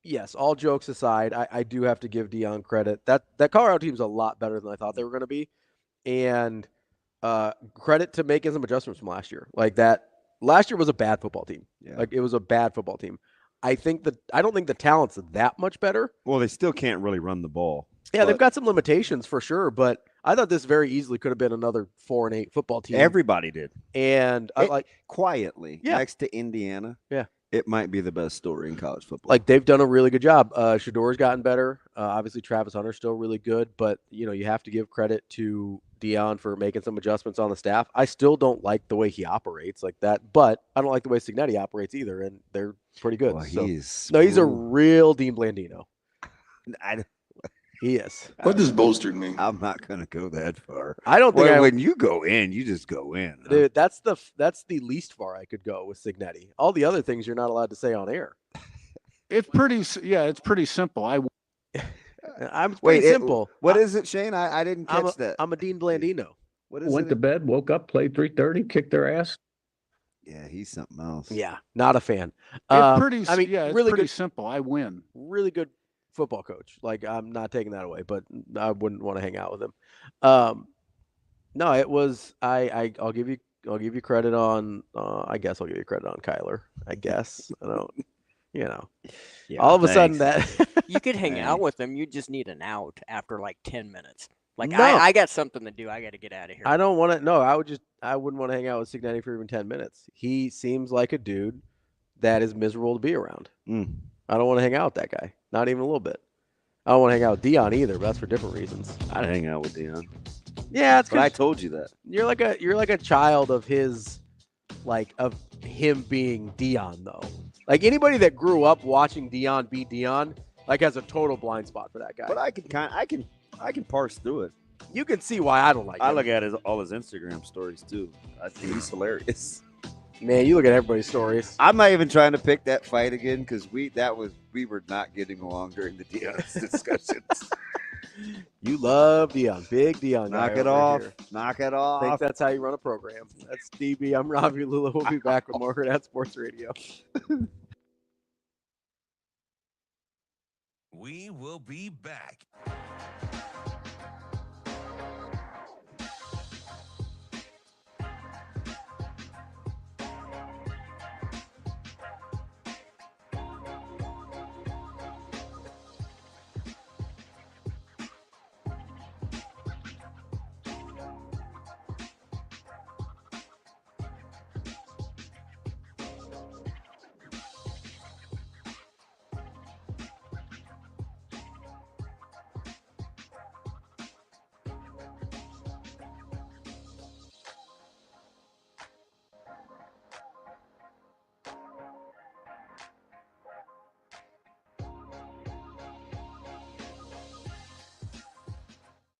yes. All jokes aside, I do have to give Dion credit. That Colorado team's a lot better than I thought they were going to be, and credit to making some adjustments from last year. Like that, last year was a bad football team. Yeah. Like it was a bad football team. I don't think the talent's that much better. Well, they still can't really run the ball. Yeah, they've got some limitations for sure, but I thought this very easily could have been another 4-8 football team. Everybody did. And quietly next to Indiana. Yeah. It might be the best story in college football. Like they've done a really good job. Shador's gotten better. Obviously Travis Hunter's still really good, but you have to give credit to Dion for making some adjustments on the staff. I still don't like the way he operates like that, but I don't like the way Cignetti operates either, and they're pretty good. Well, he's a real Dean Blandino. He is. What does bolstered mean? I'm not going to go that far. I don't think when you go in, you just go in. Huh? Dude, that's the least far I could go with Cignetti. All the other things you're not allowed to say on air. It's pretty simple. I'm pretty simple. What is it, Shane? I didn't catch that. I'm a Dean Blandino. What is Went to bed, woke up, played 3:30, kicked their ass. Yeah, he's something else. Yeah, not a fan. It's pretty really pretty good, simple. I win. Really good football coach. Like I'm not taking that away, but I wouldn't want to hang out with him. No, it was I'll give you credit on I guess I'll give you credit on Kyler. I guess. I don't Yeah, all of a sudden that you could hang out with him, you just need an out after like 10 minutes. Like No. I got something to do. I got to get out of here. I don't want to. No, I wouldn't want to hang out with Cignetti for even 10 minutes. He seems like a dude that is miserable to be around. I don't want to hang out with that guy. Not even a little bit. I don't want to hang out with Dion either, but that's for different reasons. I'd hang out with Dion. Yeah, it's but I told you that. You're like a child of his, like of him being Dion though. Like anybody that grew up watching Dion be Dion, like has a total blind spot for that guy. But I can parse through it. You can see why I don't like him. I look at all his Instagram stories too. I think he's hilarious. Man, you look at everybody's stories. I'm not even trying to pick that fight again because we were not getting along during the Dion's discussions. You love Dion, big Dion. Knock it off. Knock it off. I think that's how you run a program. That's DB. I'm Ravi. Lulla. We'll be back with more Hurrdat Sports Radio. We will be back.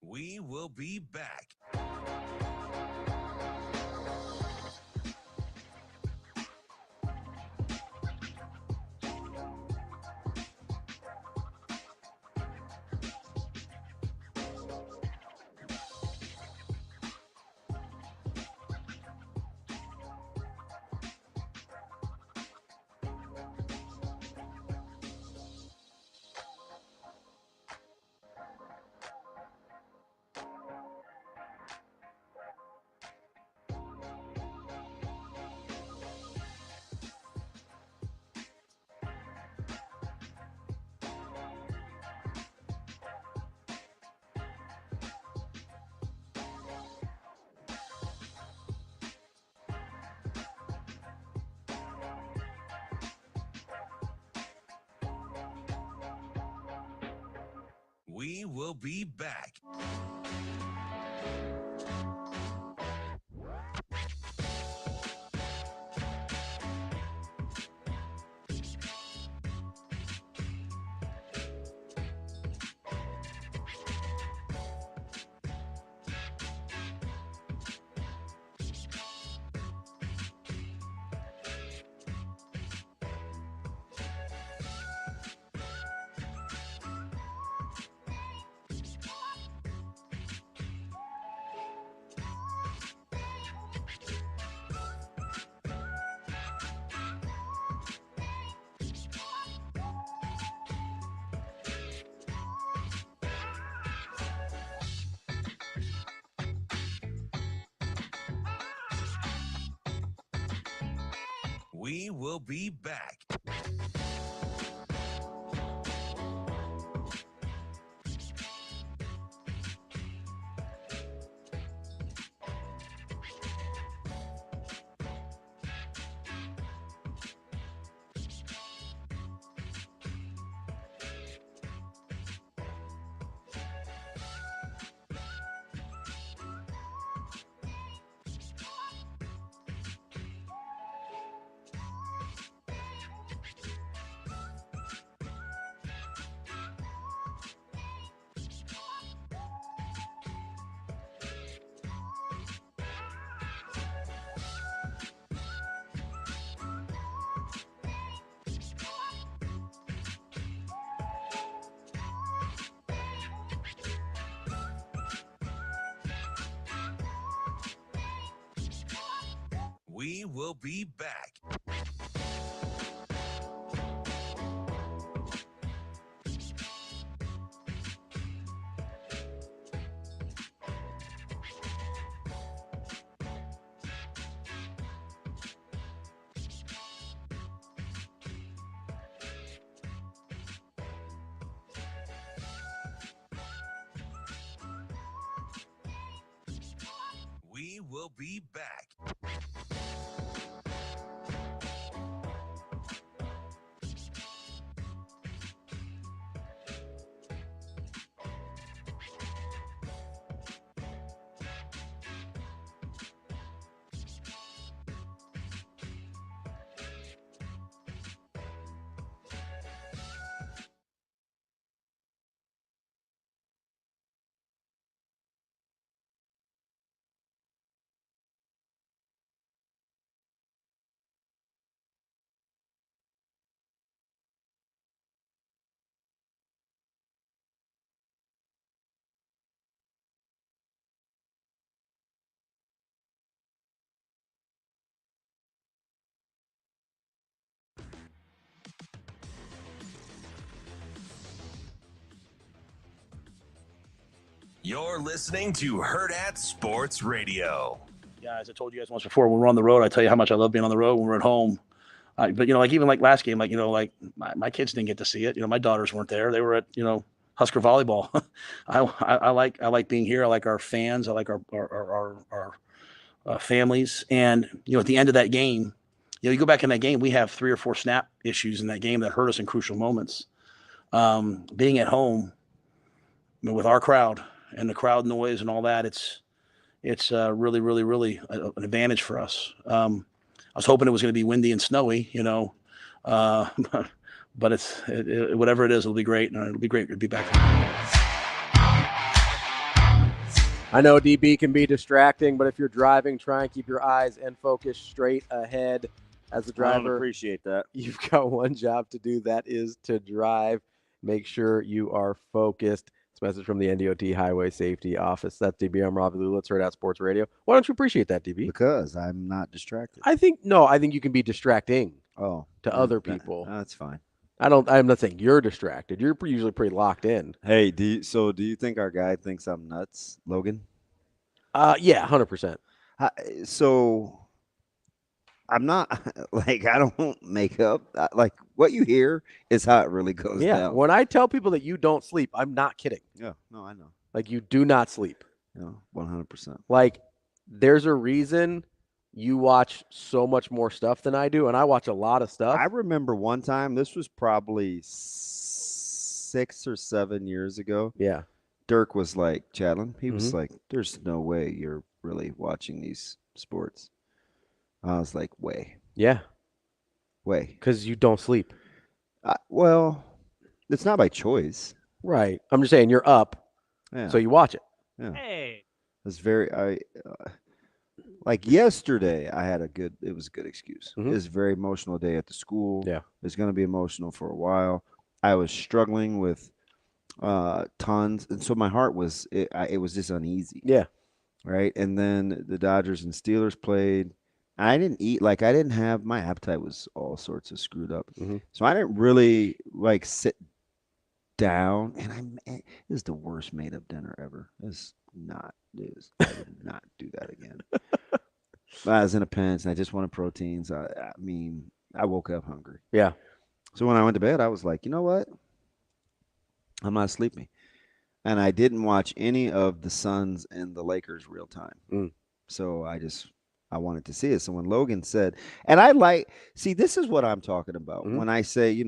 We will be back. We will be back. We will be back. We will be back. We will be back. You're listening to Hurrdat Sports Radio. Guys, I told you guys once before, when we're on the road, I tell you how much I love being on the road when we're at home. But, like even like last game, like my kids didn't get to see it. My daughters weren't there. They were at, Husker volleyball. I like being here. I like our fans. I like our families. And, at the end of that game, you go back in that game, we have 3 or 4 snap issues in that game that hurt us in crucial moments. Being at home with our crowd and the crowd noise and all that, it's really, really, really an advantage for us. I was hoping it was going to be windy and snowy, but it's whatever it is, it'll be great, and it'll be great to be back. I know DB can be distracting, but if you're driving, try and keep your eyes and focus straight ahead. As a driver, I don't appreciate that. You've got one job to do, that is to drive. Make sure you are focused. It's a message from the NDOT Highway Safety Office. That's DB. I'm Ravi. Let's Hurrdat Sports Radio. Why don't you appreciate that, DB? Because I'm not distracted. I think you can be distracting to other people. That's fine. I'm not saying you're distracted. You're usually pretty locked in. Hey, do you think our guy thinks I'm nuts, Logan? Yeah, 100%. So I'm not I don't make up. What you hear is how it really goes down. When I tell people that you don't sleep, I'm not kidding. Yeah, no, I know. You do not sleep. Yeah, 100%. There's a reason you watch so much more stuff than I do, and I watch a lot of stuff. I remember one time, this was probably 6 or 7 years ago. Yeah. Dirk was like, Chatelain, he was Mm-hmm. like, there's no way you're really watching these sports. I was like, way. Yeah. Way. Because you don't sleep. Well, it's not by choice. Right. I'm just saying you're up, so you watch it. Yeah. Hey. It's like yesterday, it was a good excuse. Mm-hmm. It was a very emotional day at the school. Yeah. It's going to be emotional for a while. I was struggling with tons, and so my heart was, it was just uneasy. Yeah. Right. And then the Dodgers and Steelers played. I didn't eat, like I didn't have, my appetite was all sorts of screwed up. Mm-hmm. So I didn't really like sit down, and it was the worst made up dinner ever. I would not do that again. I was in a pinch and I just wanted proteins. I mean, I woke up hungry. Yeah. So when I went to bed, I was like, you know what? I'm not sleeping. And I didn't watch any of the Suns and the Lakers real time. So I wanted to see it. So when Logan said, and see, this is what I'm talking about. Mm-hmm. When I say,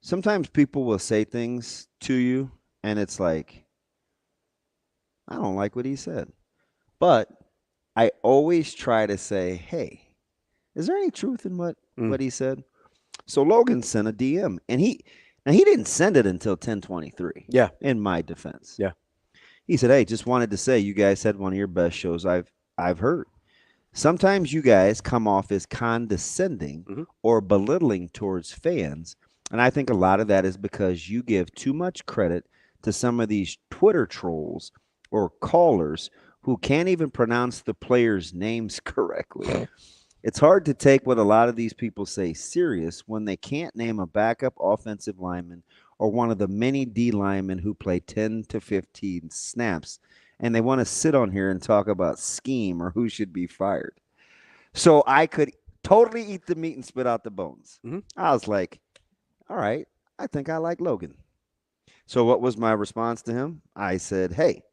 sometimes people will say things to you and it's like, I don't like what he said. But I always try to say, hey, is there any truth in what he said? So Logan sent a DM, and he didn't send it until 10:23. Yeah. In my defense. Yeah. He said, hey, just wanted to say you guys had one of your best shows I've heard. Sometimes you guys come off as condescending or belittling towards fans, and I think a lot of that is because you give too much credit to some of these Twitter trolls or callers who can't even pronounce the players' names correctly. It's hard to take what a lot of these people say serious when they can't name a backup offensive lineman or one of the many D linemen who play 10 to 15 snaps, and they want to sit on here and talk about scheme or who should be fired. So I could totally eat the meat and spit out the bones. I was like, all right, I think I like Logan. So what was my response to him? I said, hey,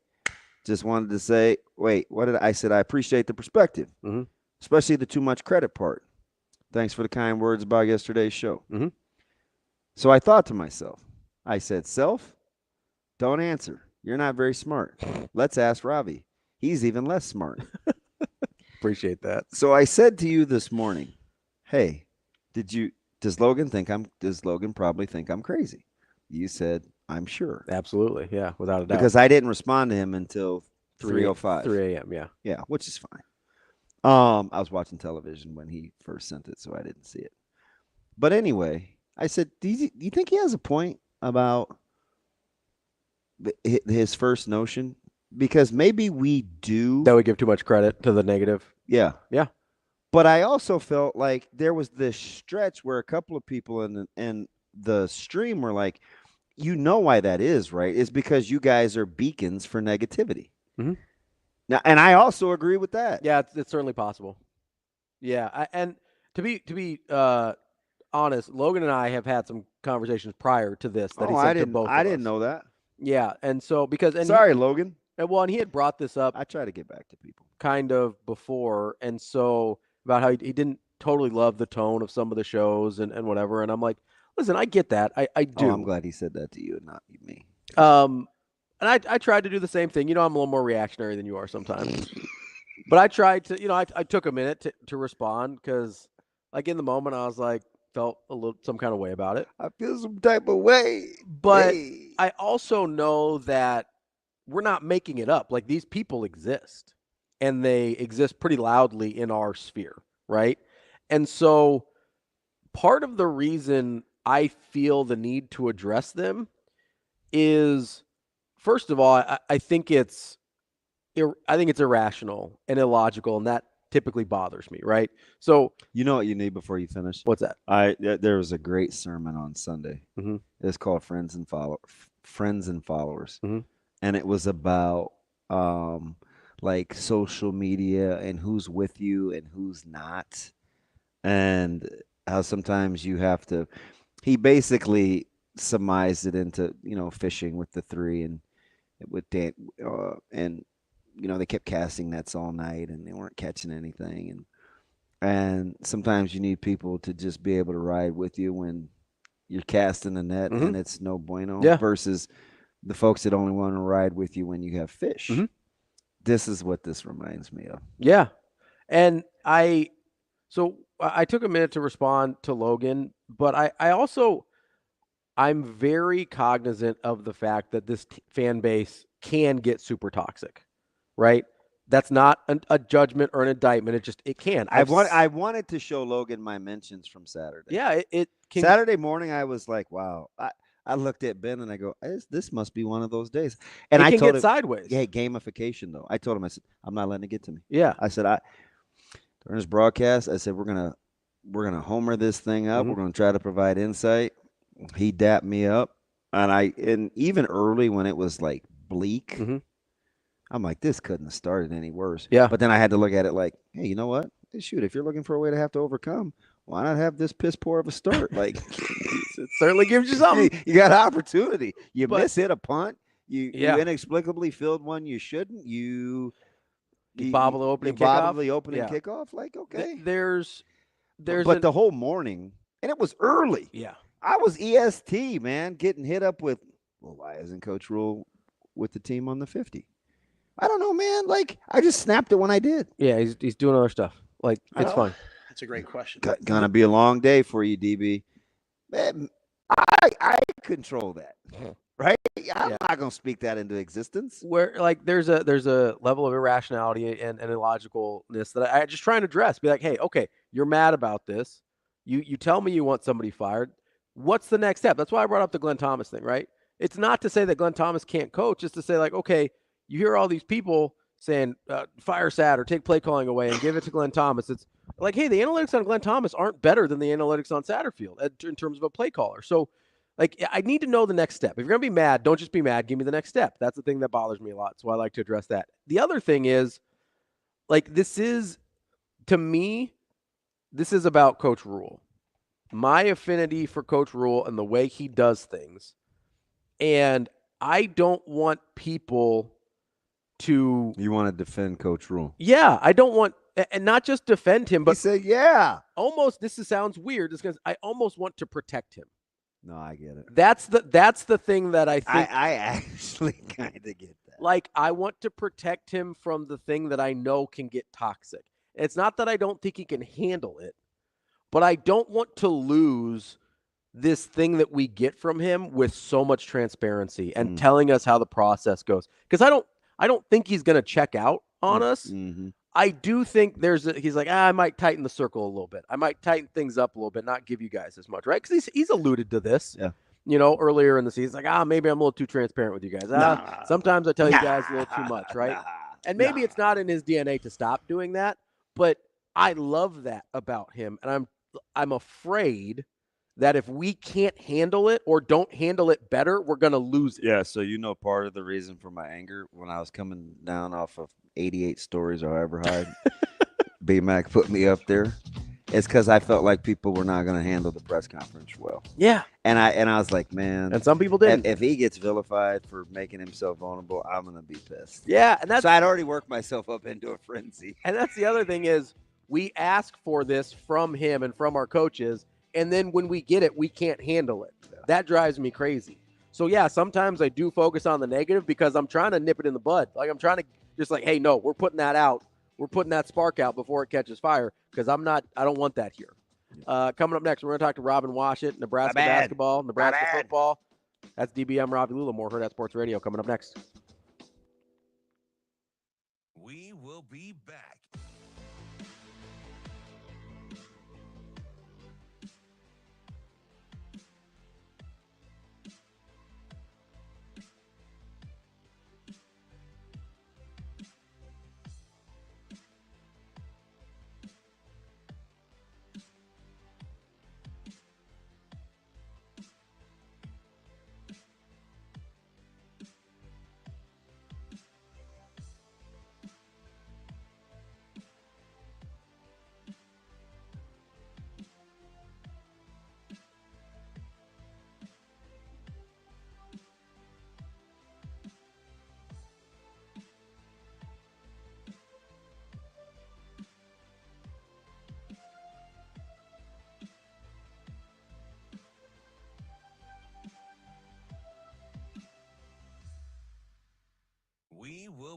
just wanted to say, wait, what did I said? I appreciate the perspective, especially the too much credit part. Thanks for the kind words about yesterday's show. So I thought to myself, I said, self, don't answer. You're not very smart. Let's ask Ravi. He's even less smart. Appreciate that. So I said to you this morning, hey, does Logan probably think I'm crazy? You said, I'm sure. Absolutely. Yeah. Without a doubt. Because I didn't respond to him until 3:05. 3 a.m. Yeah. Yeah, which is fine. I was watching television when he first sent it, so I didn't see it. But anyway, I said, do you think he has a point about his first notion? Because maybe we do. That would give too much credit to the negative. Yeah. Yeah. But I also felt like there was this stretch where a couple of people in the stream were like, you know why that is, right? It's because you guys are beacons for negativity. Now, and I also agree with that. Yeah, it's certainly possible. Yeah, and to be honest, Logan and I have had some conversations prior to this that he sent to both of us. I didn't know that. Yeah, and so sorry, Logan. And he had brought this up. I try to get back to people kind of before, and so about how he didn't totally love the tone of some of the shows and whatever. And I'm like, listen, I get that. I do. Oh, I'm glad he said that to you and not me. And I tried to do the same thing. I'm a little more reactionary than you are sometimes. But I tried to, I took a minute to respond because, like, in the moment, I was like, felt some kind of way about it. I feel some type of way. But I also know that we're not making it up. Like, these people exist, and they exist pretty loudly in our sphere, right? And so part of the reason I feel the need to address them is, first of all, I think it's irrational and illogical, and that typically bothers me, right? So you know what you need before you finish? What's that? There was a great sermon on Sunday. It's called Friends and Followers, and it was about like social media and who's with you and who's not, and how sometimes you have to. He basically surmised it into fishing with the three and with Dan, and they kept casting nets all night and they weren't catching anything, and sometimes you need people to just be able to ride with you when you're casting the net Mhm. and it's no bueno Yeah. versus the folks that only want to ride with you when you have fish. Mhm. This is what this reminds me of. Yeah. And I took a minute to respond to Logan, but I also I'm very cognizant of the fact that this fan base can get super toxic, right? That's not a judgment or an indictment. It can. I wanted to show Logan my mentions from Saturday. Yeah, it can. Saturday morning, I was like, wow. I looked at Ben and I go, this must be one of those days. And it I can told get him, sideways. hey, gamification though. I told him, I said, I'm not letting it get to me. Yeah. I said, during this broadcast, I said, we're gonna homer this thing up. Mhm. We're gonna try to provide insight. He dapped me up, and even early when it was like bleak, Mhm. I'm like, this couldn't have started any worse. Yeah. But then I had to look at it like, hey, you know what? Shoot, if you're looking for a way to have to overcome, why not have this piss poor of a start? Like, It certainly gives you something. you got opportunity. You But- miss hit a punt. You Yeah. inexplicably filled one you shouldn't. You bobble the opening bobbled kickoff. the opening Yeah. kickoff. Like, okay. There's But the whole morning, and it was early. yeah. I was EST, man, getting hit up with, well, why isn't Coach Rule with the team on the 50? I don't know, man. Like, I just snapped it when I did. Yeah, he's doing other stuff. Like, it's fine. That's a great question. Gonna be a long day for you, DB. Man, I control that, right? I'm not gonna speak that into existence. Where like there's a level of irrationality and illogicalness that I just trying to address. Be like, hey, okay, you're mad about this. You tell me you want somebody fired. What's the next step? That's why I brought up the Glenn Thomas thing, right? It's not to say that Glenn Thomas can't coach. It's to say like, okay, you hear all these people saying fire Sad or take play calling away and give it to Glenn Thomas. It's like, hey, the analytics on Glenn Thomas aren't better than the analytics on Satterfield in terms of a play caller. So, like, I need to know the next step. If you're going to be mad, don't just be mad. Give me the next step. That's the thing that bothers me a lot. So I like to address that. The other thing is, like, to me, this is about Coach Rule. My affinity for Coach Rule and the way he does things. And I don't want people to... You want to defend Coach Rule? Yeah, I don't want... And not just defend him, but... He said, yeah. Almost, sounds weird, because I almost want to protect him. No, I get it. That's the thing that I think... I actually kind of get that. Like, I want to protect him from the thing that I know can get toxic. It's not that I don't think he can handle it, but I don't want to lose this thing that we get from him with so much transparency and telling us how the process goes. Because I don't think he's going to check out on us. Mm-hmm. I do think he's like, I might tighten the circle a little bit. I might tighten things up a little bit, not give you guys as much, right? Because he's alluded to this, earlier in the season. Like, maybe I'm a little too transparent with you guys. Sometimes I tell you guys a little too much, right? And maybe it's not in his DNA to stop doing that, but I love that about him. And I'm afraid that if we can't handle it or don't handle it better, we're going to lose it. Yeah, so part of the reason for my anger when I was coming down off of 88 stories or however high B-Mac put me up there, is because I felt like people were not going to handle the press conference well. Yeah. And I was like, man. And some people didn't. If he gets vilified for making himself vulnerable, I'm going to be pissed. Yeah. And so I'd already worked myself up into a frenzy. And that's the other thing is we ask for this from him and from our coaches, and then when we get it, we can't handle it. Yeah. That drives me crazy. So, yeah, sometimes I do focus on the negative because I'm trying to nip it in the bud. Like, I'm trying to just like, hey, no, we're putting that out. We're putting that spark out before it catches fire because I don't want that here. Coming up next, we're going to talk to Robin Washut, Nebraska basketball, Nebraska football. That's DB. I'm Ravi Lulla. More Hurrdat Sports Radio coming up next. We will be back.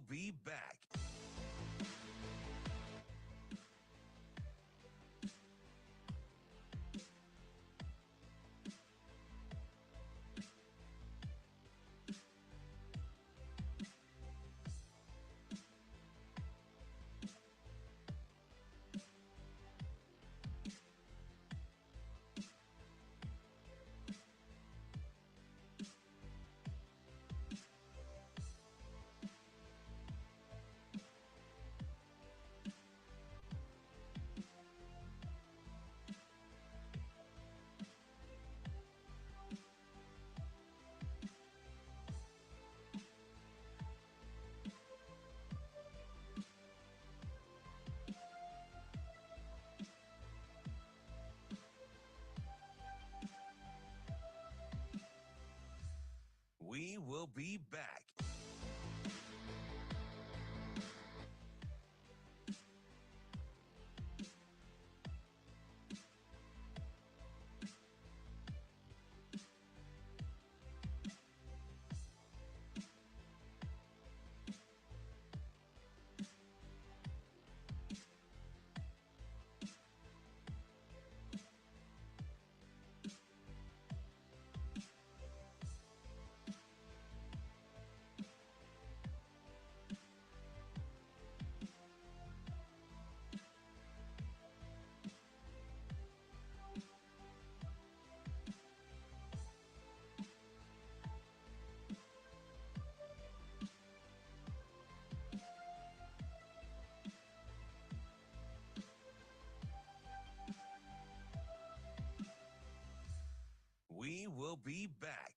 be back. We will be back. We will be back.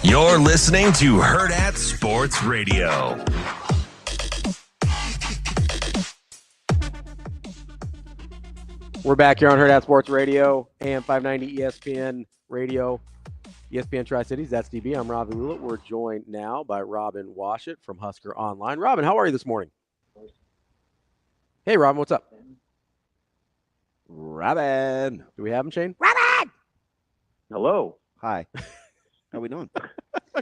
You're listening to Hurrdat Sports Radio. We're back here on Hurrdat Sports Radio, AM 590 ESPN Radio, ESPN Tri-Cities. That's DB. I'm Ravi Lulla. We're joined now by Robin Washut from Husker Online. Robin, how are you this morning? Hey, Robin, what's up? Robin. Do we have him, Shane? Rabbit! Hello. Hi. How we doing?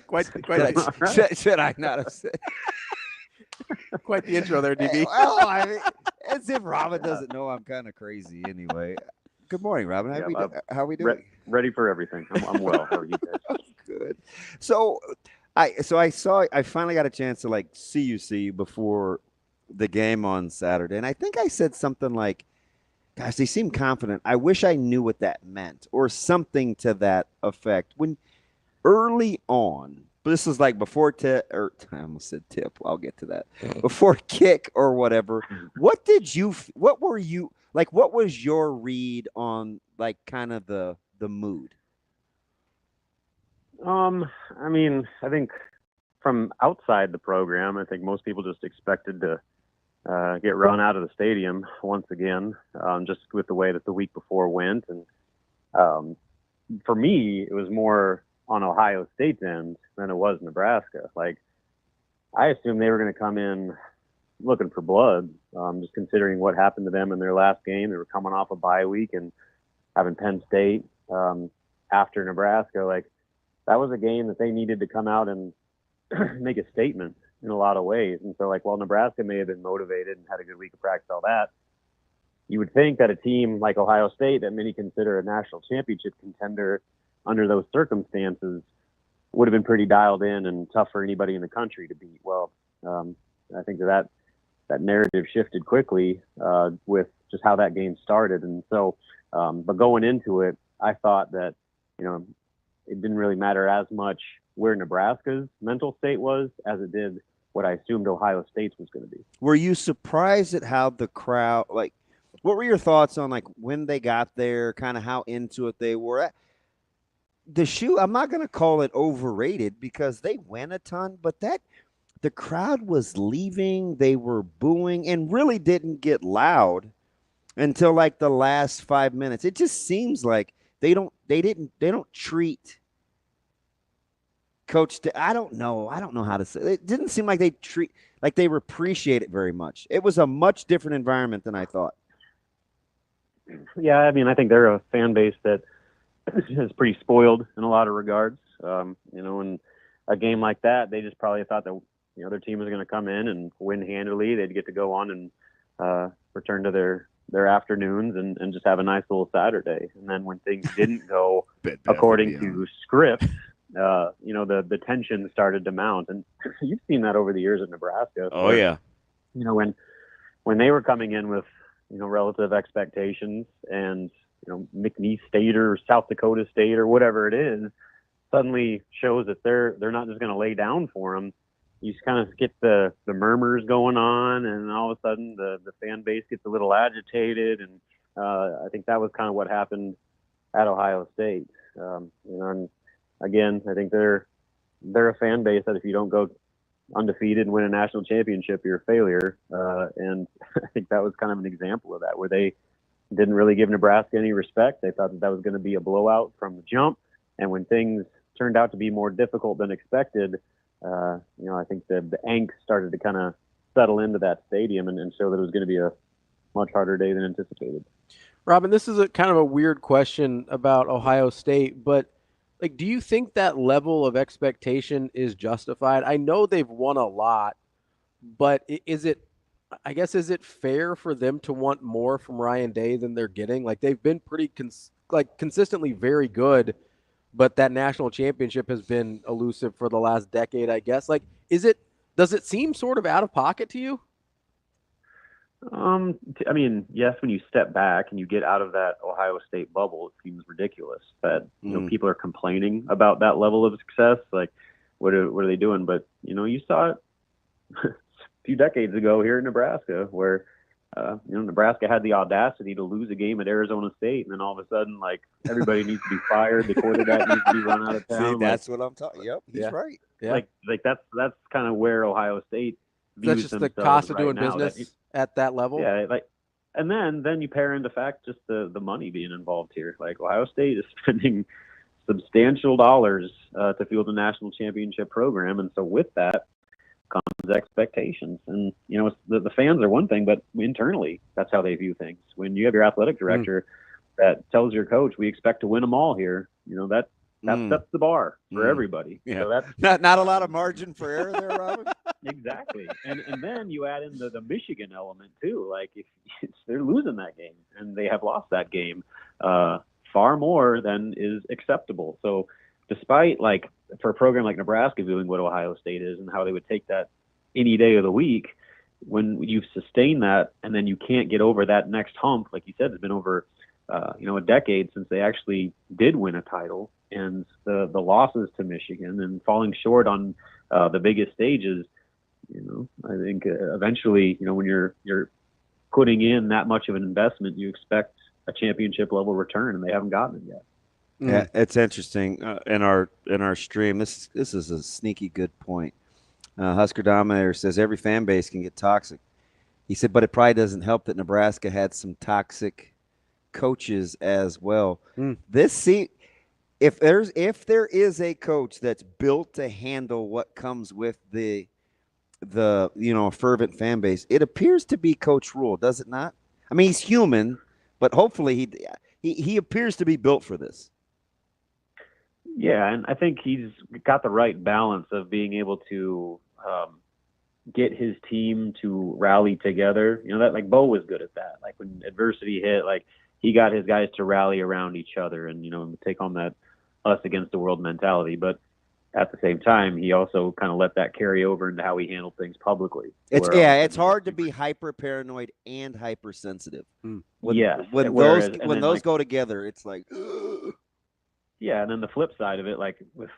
quite Should I not have said? Quite the intro there, DB. Well, I mean, as if Robin doesn't know I'm kind of crazy anyway. Good morning, Robin. How we doing? Ready for everything. I'm well. How are you guys? Good. So I finally got a chance to see you before the game on Saturday, and I think I said something like, "Gosh, they seem confident. I wish I knew what that meant," or something to that effect. When early on, but this is before tip, or I almost said tip. I'll get to that. Before kick or whatever. What was your read on kind of the mood? I mean, I think from outside the program, I think most people just expected to get run out of the stadium once again, just with the way that the week before went. And for me, it was more on Ohio State's end than it was Nebraska. I assumed they were going to come in looking for blood, just considering what happened to them in their last game. They were coming off a bye week and having Penn State after Nebraska. That was a game that they needed to come out and make a statement. in a lot of ways. And so, like, while Nebraska may have been motivated and had a good week of practice, all that, you would think that a team like Ohio State, that many consider a national championship contender under those circumstances, would have been pretty dialed in and tough for anybody in the country to beat. Well, I think that narrative shifted quickly with just how that game started. And so, but going into it, I thought that, it didn't really matter as much where Nebraska's mental state was as it did what I assumed Ohio State's was going to be. Were you surprised at how the crowd, like, what were your thoughts on, like, when they got there, kind of how into it they were? The shoe, I'm not going to call it overrated because they win a ton, but the crowd was leaving, they were booing, and really didn't get loud until like the last 5 minutes. It just seems like they don't treat Coach. I don't know how to say it. It didn't seem like they appreciate it very much. It was a much different environment than I thought. Yeah, I mean, I think they're a fan base that is pretty spoiled in a lot of regards. In a game like that, they just probably thought that their team was going to come in and win handily. They'd get to go on and return to their afternoons and just have a nice little Saturday. And then when things didn't go according to script, the tension started to mount. And you've seen that over the years at Nebraska. Oh, yeah. When they were coming in with, relative expectations and, McNeese State or South Dakota State or whatever it is, suddenly shows that they're not just going to lay down for them. You just kind of get the murmurs going on, and all of a sudden the fan base gets a little agitated, and I think that was kind of what happened at Ohio State. And again, I think they're a fan base that if you don't go undefeated and win a national championship, you're a failure. And I think that was kind of an example of that, where they didn't really give Nebraska any respect. They thought that was going to be a blowout from the jump, and when things turned out to be more difficult than expected, I think the angst started to kind of settle into that stadium and show that it was going to be a much harder day than anticipated. Robin, this is a kind of a weird question about Ohio State, but like, do you think that level of expectation is justified? I know they've won a lot, but is it fair for them to want more from Ryan Day than they're getting? Like, they've been pretty consistently very good, but that national championship has been elusive for the last decade, I guess. Like, does it seem sort of out of pocket to you? I mean, yes, when you step back and you get out of that Ohio State bubble, it seems ridiculous that, people are complaining about that level of success. Like, what are they doing? But, you saw it a few decades ago here in Nebraska where, Nebraska had the audacity to lose a game at Arizona State, and then all of a sudden, like, everybody needs to be fired. The quarterback needs to be run out of town. See, that's what I'm talking. Yep, he's right. Yeah. Like that's kind of where Ohio State views themselves. That's just the cost of doing business at that level. Yeah, and then you pair into fact just the money being involved here. Like, Ohio State is spending substantial dollars to field a national championship program, and so with that comes expectations. And the fans are one thing, but internally that's how they view things. When you have your athletic director that tells your coach, we expect to win them all here, that sets the bar for everybody. Yeah. So that's not a lot of margin for error there, Robin. Exactly. And then you add in the Michigan element too. Like, if they're losing that game, and they have lost that game far more than is acceptable. So despite, like, for a program like Nebraska viewing what Ohio State is and how they would take that any day of the week, when you've sustained that and then you can't get over that next hump, like you said, it's been over a decade since they actually did win a title, and the losses to Michigan and falling short on the biggest stages, I think eventually, when you're putting in that much of an investment, you expect a championship level return, and they haven't gotten it yet. Yeah, it's interesting. In our stream, this is a sneaky good point. Husker Dominator says every fan base can get toxic. He said, but it probably doesn't help that Nebraska had some toxic coaches as well. If there is a coach that's built to handle what comes with the fervent fan base, it appears to be Coach Rule, does it not? I mean, he's human, but hopefully he appears to be built for this. Yeah, and I think he's got the right balance of being able to get his team to rally together. That like Bo was good at that. Like when adversity hit, like he got his guys to rally around each other and, take on that us against the world mentality. But at the same time, he also kind of let that carry over into how he handled things publicly. It's hard to be hyper paranoid and hypersensitive. When those go together, it's like, yeah. And then the flip side of it, like with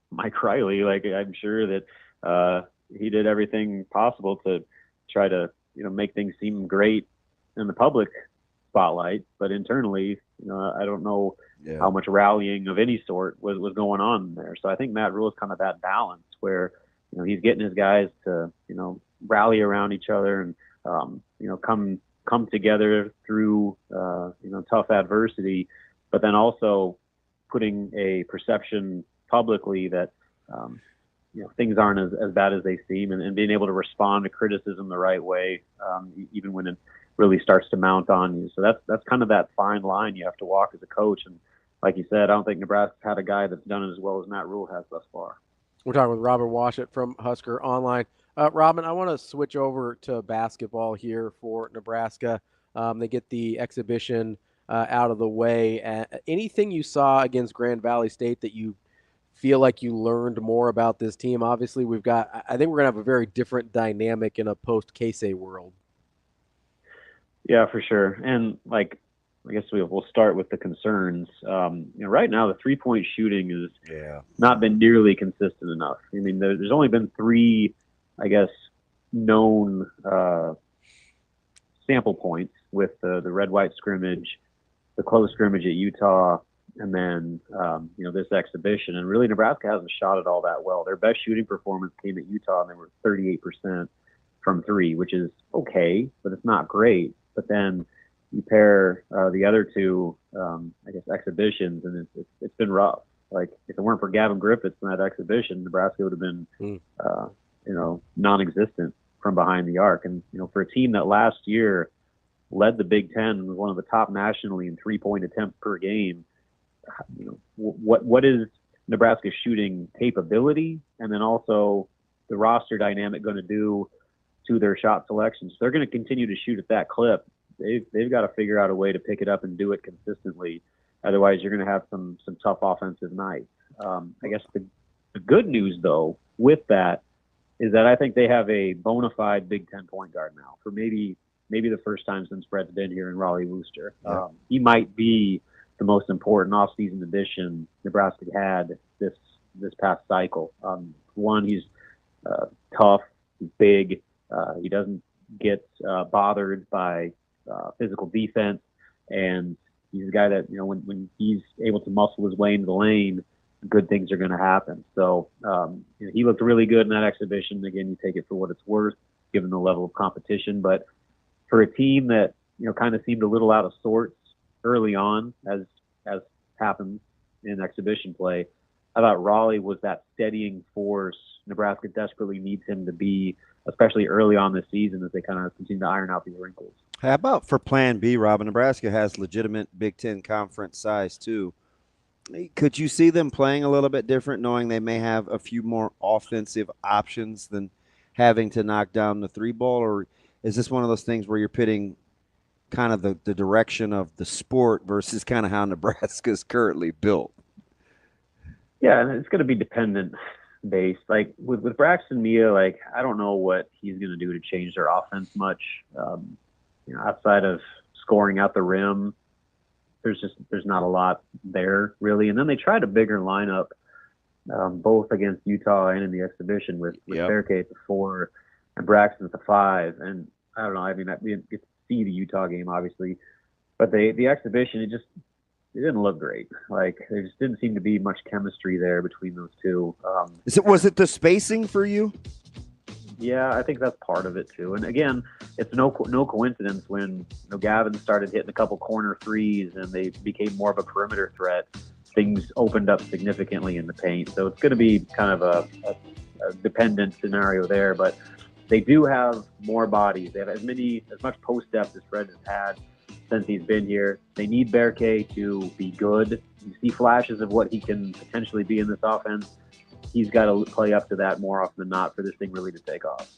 Mike Riley, like I'm sure that he did everything possible to try to, make things seem great in the public spotlight, but internally, I don't know how much rallying of any sort was going on there. So I think Matt Rule is kind of that balance where, he's getting his guys to, rally around each other and, come together through, tough adversity, but then also putting a perception publicly that, things aren't as bad as they seem and being able to respond to criticism the right way, even when it really starts to mount on you. So that's kind of that fine line you have to walk as a coach. And like you said, I don't think Nebraska's had a guy that's done it as well as Matt Rule has thus far. We're talking with Robin Washut from Husker Online. Robin, I want to switch over to basketball here for Nebraska. They get the exhibition out of the way. Anything you saw against Grand Valley State that you feel like you learned more about this team? Obviously, I think we're going to have a very different dynamic in a post-Casey world. Yeah, for sure. And like, I guess we'll start with the concerns. Right now, the 3-point shooting has not been nearly consistent enough. I mean, there's only been 3, I guess, known sample points with the red-white scrimmage, the close scrimmage at Utah, and then, this exhibition. And really, Nebraska hasn't shot it all that well. Their best shooting performance came at Utah, and they were 38% from 3, which is okay, but it's not great. But then you pair the other two, exhibitions, and it's been rough. Like, if it weren't for Gavin Griffiths in that exhibition, Nebraska would have been, non-existent from behind the arc. And, for a team that last year led the Big Ten, was one of the top nationally in 3-point attempts per game, what is Nebraska's shooting capability, and then also the roster dynamic going to do to their shot selections? They're going to continue to shoot at that clip. They've got to figure out a way to pick it up and do it consistently. Otherwise, you're going to have some tough offensive nights. I guess the good news, though, with that is that I think they have a bona fide Big Ten point guard now for maybe the first time since Brett's been here in Raleigh Wooster. Yeah. He might be the most important offseason addition Nebraska had this past cycle. One, he's tough, he's big, he doesn't get bothered by physical defense, and he's a guy that, when he's able to muscle his way into the lane, good things are going to happen. So he looked really good in that exhibition. Again, you take it for what it's worth, given the level of competition. But for a team that, kind of seemed a little out of sorts early on, as happens in exhibition play, I thought Raleigh was that steadying force Nebraska desperately needs him to be, especially early on this season as they kind of continue to iron out these wrinkles. How about for Plan B, Robin? Nebraska has legitimate Big Ten conference size too. Could you see them playing a little bit different, knowing they may have a few more offensive options than having to knock down the 3-ball? Or is this one of those things where you're pitting kind of the direction of the sport versus kind of how Nebraska is currently built? Yeah, and it's going to be dependent based. Like with Braxton Mia, like I don't know what he's going to do to change their offense much. Outside of scoring out the rim, there's not a lot there really. And then they tried a bigger lineup, both against Utah and in the exhibition with Berke at the 4 and Braxton at the 5. And I don't know. I mean, we get to see the Utah game obviously, but the exhibition it didn't look great. Like there just didn't seem to be much chemistry there between those two. Was it the spacing for you? Yeah, I think that's part of it too. And again, it's no coincidence when Gavin started hitting a couple corner threes and they became more of a perimeter threat. Things opened up significantly in the paint. So it's going to be kind of a dependent scenario there. But they do have more bodies. They have as much post depth as Fred has had since he's been here. They need Berke to be good. You see flashes of what he can potentially be in this offense. He's got to play up to that more often than not for this thing really to take off.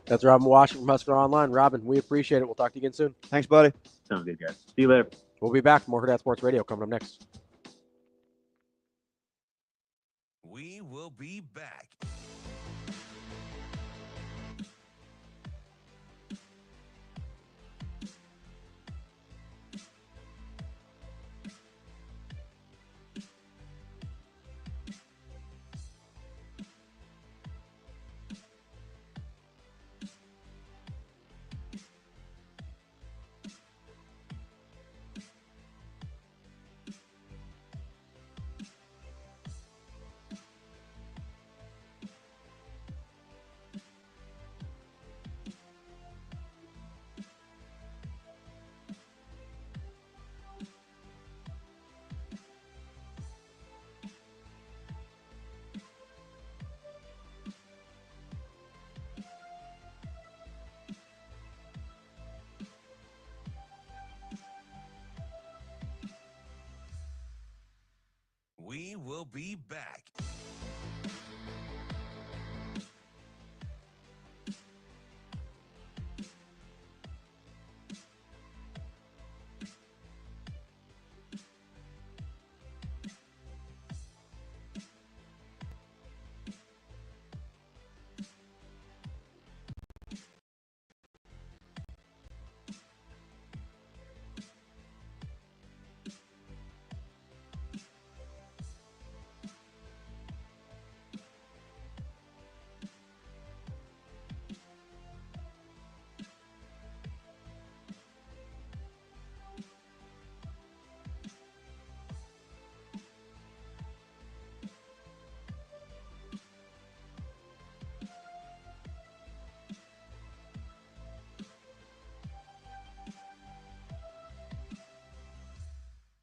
That's Robin Washut from Husker Online. Robin, we appreciate it. We'll talk to you again soon. Thanks, buddy. Sounds good, guys. See you later. We'll be back. More Hurrdat Sports Radio coming up next. We will be back. We will be back.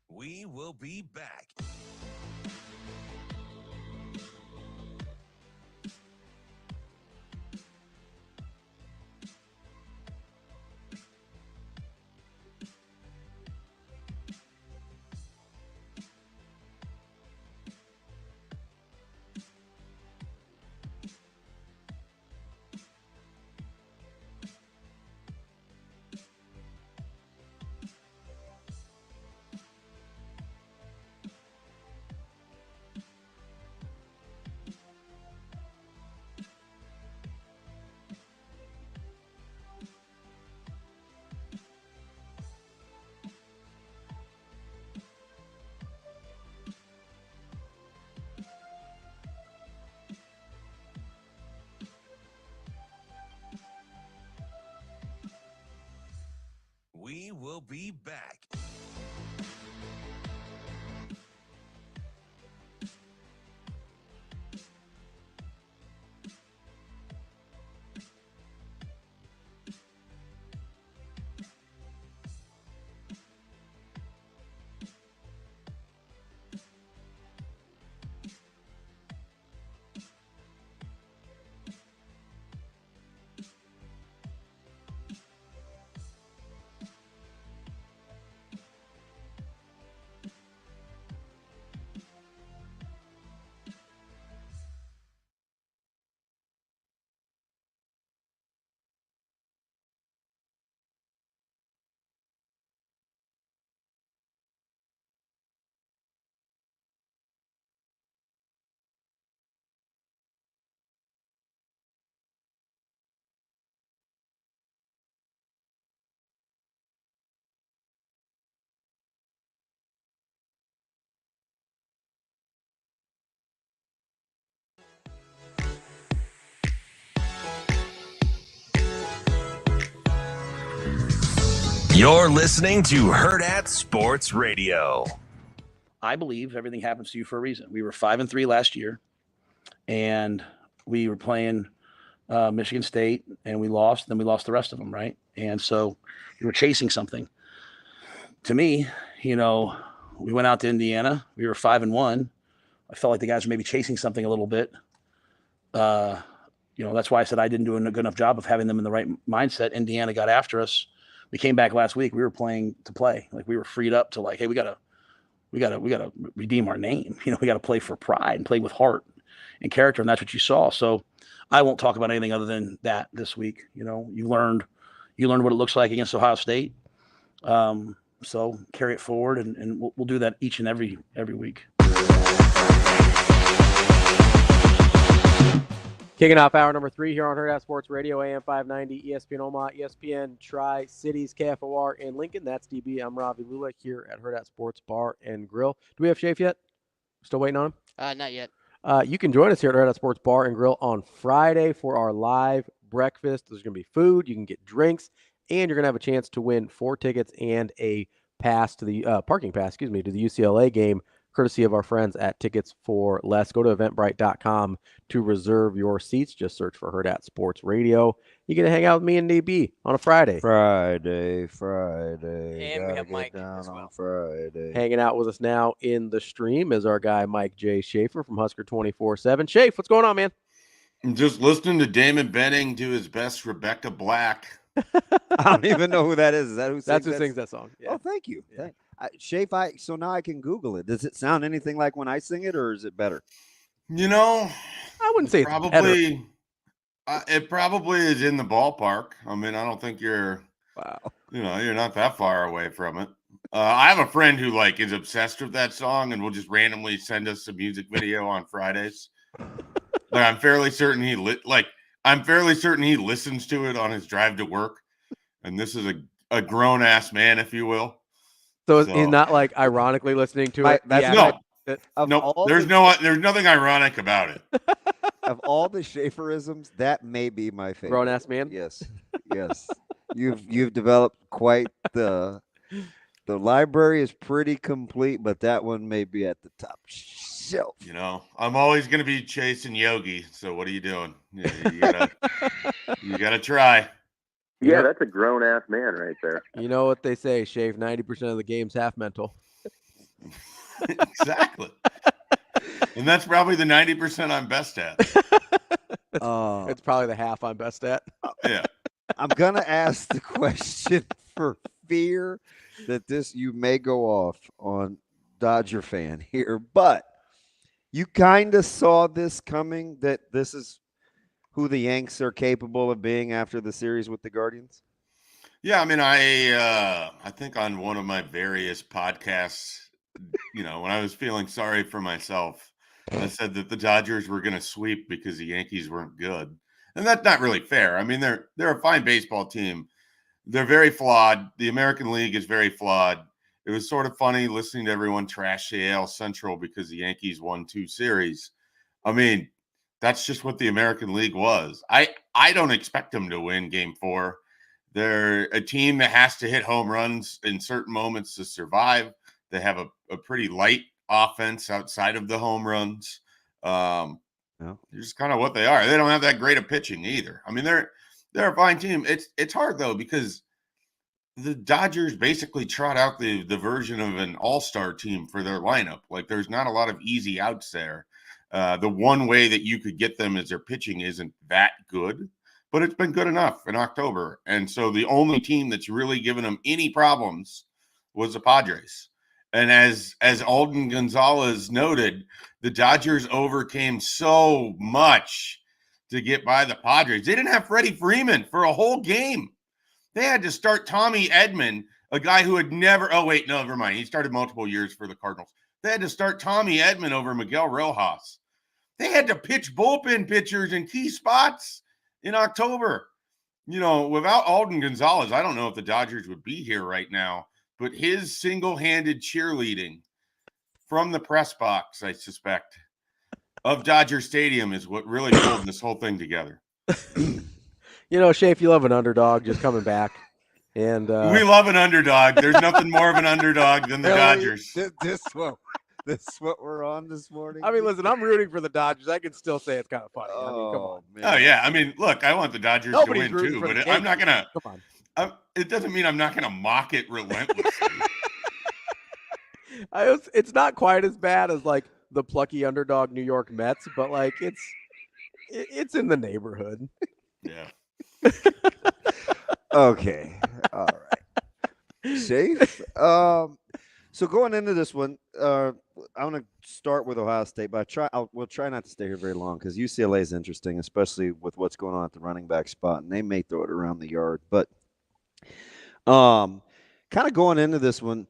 We will be back. We will be back. You're listening to Hurrdat Sports Radio. I believe everything happens to you for a reason. We were 5-3 last year, and we were playing Michigan State, and we lost. Then we lost the rest of them, right? And so we were chasing something. To me, we went out to Indiana. We were 5-1. I felt like the guys were maybe chasing something a little bit. That's why I said I didn't do a good enough job of having them in the right mindset. Indiana got after us. We came back last week. We were playing to play. Like, we were freed up to, like, hey, we gotta redeem our name. We gotta play for pride and play with heart and character, and that's what you saw. So I won't talk about anything other than that this week. You learned what it looks like against Ohio State. So carry it forward, and we'll do that each and every week. Kicking off hour number 3 here on Hurrdat Sports Radio, AM 590, ESPN Omaha, ESPN Tri-Cities, KFOR in Lincoln. That's DB. I'm Ravi Lulla here at Hurrdat Sports Bar and Grill. Do we have Schaefer yet? Still waiting on him? Not yet. You can join us here at Hurrdat Sports Bar and Grill on Friday for our live breakfast. There's going to be food. You can get drinks, and you're going to have a chance to win 4 tickets and a pass to the parking pass, to the UCLA game, courtesy of our friends at Tickets for Less. Go to eventbrite.com to reserve your seats. Just search for Hurrdat Sports Radio. You get to hang out with me and DB on a Friday. Friday. And we have Mike as well. Friday. Hanging out with us now in the stream is our guy, Mike J. Schaefer from Husker 24/7. Schaefer, what's going on, man? I'm just listening to Damon Benning do his best Rebecca Black. I don't even know who that is. Is that who sings that song? Yeah. Oh, thank you. Yeah. Schaefer, so now I can Google it. Does it sound anything like when I sing it, or is it better? I wouldn't say probably. It probably is in the ballpark. I mean, I don't think you're. Wow. You're not that far away from it. I have a friend who is obsessed with that song and will just randomly send us a music video on Fridays. I'm fairly certain he listens to it on his drive to work, and this is a grown ass man, if you will. So he's not ironically listening to it. There's nothing ironic about it. Of all the Schaeferisms, that may be my favorite. Grown ass man. Yes. You've developed quite the library is pretty complete, but that one may be at the top shelf. I'm always going to be chasing Yogi. So what are you doing? You gotta try. Yeah, that's a grown-ass man right there. You know what they say, Shave, 90% of the game's half mental. Exactly. And that's probably the 90% I'm best at. It's probably the half I'm best at. Yeah. I'm going to ask the question for fear that you may go off on Dodger fan here, but you kind of saw this coming, that this is who the Yanks are capable of being after the series with the Guardians? Yeah, I mean, I think on one of my various podcasts, when I was feeling sorry for myself, I said that the Dodgers were going to sweep because the Yankees weren't good. And that's not really fair. I mean, they're a fine baseball team. They're very flawed. The American League is very flawed. It was sort of funny listening to everyone trash the AL Central because the Yankees won 2 series. I mean, that's just what the American League was. I don't expect them to win Game 4. They're a team that has to hit home runs in certain moments to survive. They have a pretty light offense outside of the home runs. They're just kind of what they are. They don't have that great of pitching either. I mean, they're a fine team. It's hard, though, because the Dodgers basically trot out the version of an all-star team for their lineup. There's not a lot of easy outs there. The one way that you could get them is their pitching isn't that good, but it's been good enough in October. And so the only team that's really given them any problems was the Padres. And as Alden Gonzalez noted, the Dodgers overcame so much to get by the Padres. They didn't have Freddie Freeman for a whole game. They had to start Tommy Edman, a guy who had never – never mind. He started multiple years for the Cardinals. They had to start Tommy Edman over Miguel Rojas. They had to pitch bullpen pitchers in key spots in October. Without Alden Gonzalez, I don't know if the Dodgers would be here right now, but his single-handed cheerleading from the press box, I suspect, of Dodger Stadium is what really pulled this whole thing together. Schaefer, you love an underdog just coming back. And we love an underdog. There's nothing more of an underdog than the Dodgers. This is what we're on this morning. I mean, listen, I'm rooting for the Dodgers. I can still say it's kind of funny. I mean, come on. Man. Oh, yeah. I mean, look, I want the Dodgers to win too, but I'm not going to. Come on. It doesn't mean I'm not going to mock it relentlessly. It's not quite as bad as the plucky underdog New York Mets, but it's in the neighborhood. Yeah. Okay. All right. Safe. So going into this one, I'm going to start with Ohio State, but we'll try not to stay here very long because UCLA is interesting, especially with what's going on at the running back spot, and they may throw it around the yard. But kind of going into this one,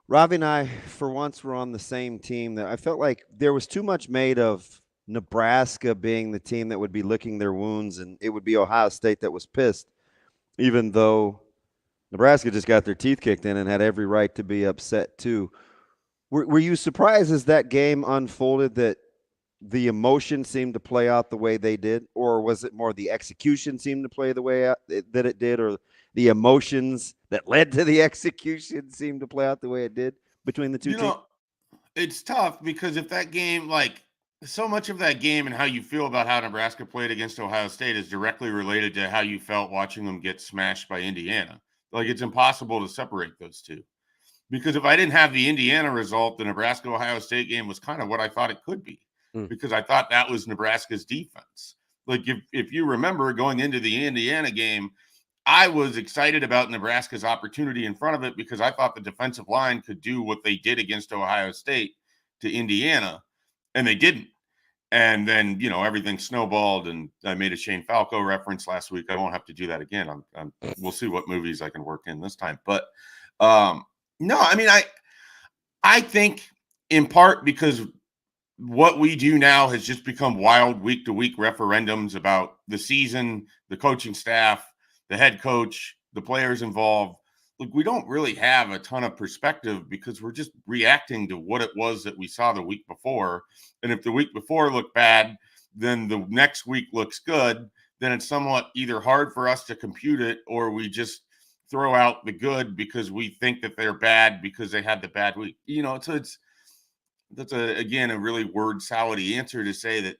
Ravi and I, for once, were on the same team. That I felt like there was too much made of Nebraska being the team that would be licking their wounds, and it would be Ohio State that was pissed, even though Nebraska just got their teeth kicked in and had every right to be upset too. Were you surprised as that game unfolded that the emotion seemed to play out the way they did, or was it more the execution seemed to play the way that it did, or the emotions that led to the execution seemed to play out the way it did between the two teams? It's tough because if that game, like so much of that game and how you feel about how Nebraska played against Ohio State is directly related to how you felt watching them get smashed by Indiana. Like, it's impossible to separate those two. Because if I didn't have the Indiana result, the Nebraska-Ohio State game was kind of what I thought it could be. Because I thought that was Nebraska's defense. Like, if you remember going into the Indiana game, I was excited about Nebraska's opportunity in front of it because I thought the defensive line could do what they did against Ohio State to Indiana, and they didn't. And then, everything snowballed, and I made a Shane Falco reference last week. I won't have to do that again. We'll see what movies I can work in this time. But no, I mean, I think in part because what we do now has just become wild week-to-week referendums about the season, the coaching staff, the head coach, the players involved. Look, we don't really have a ton of perspective because we're just reacting to what it was that we saw the week before. And if the week before looked bad, then the next week looks good, then it's somewhat either hard for us to compute it or we just throw out the good because we think that they're bad because they had the bad week. So that's again a really word salady answer to say that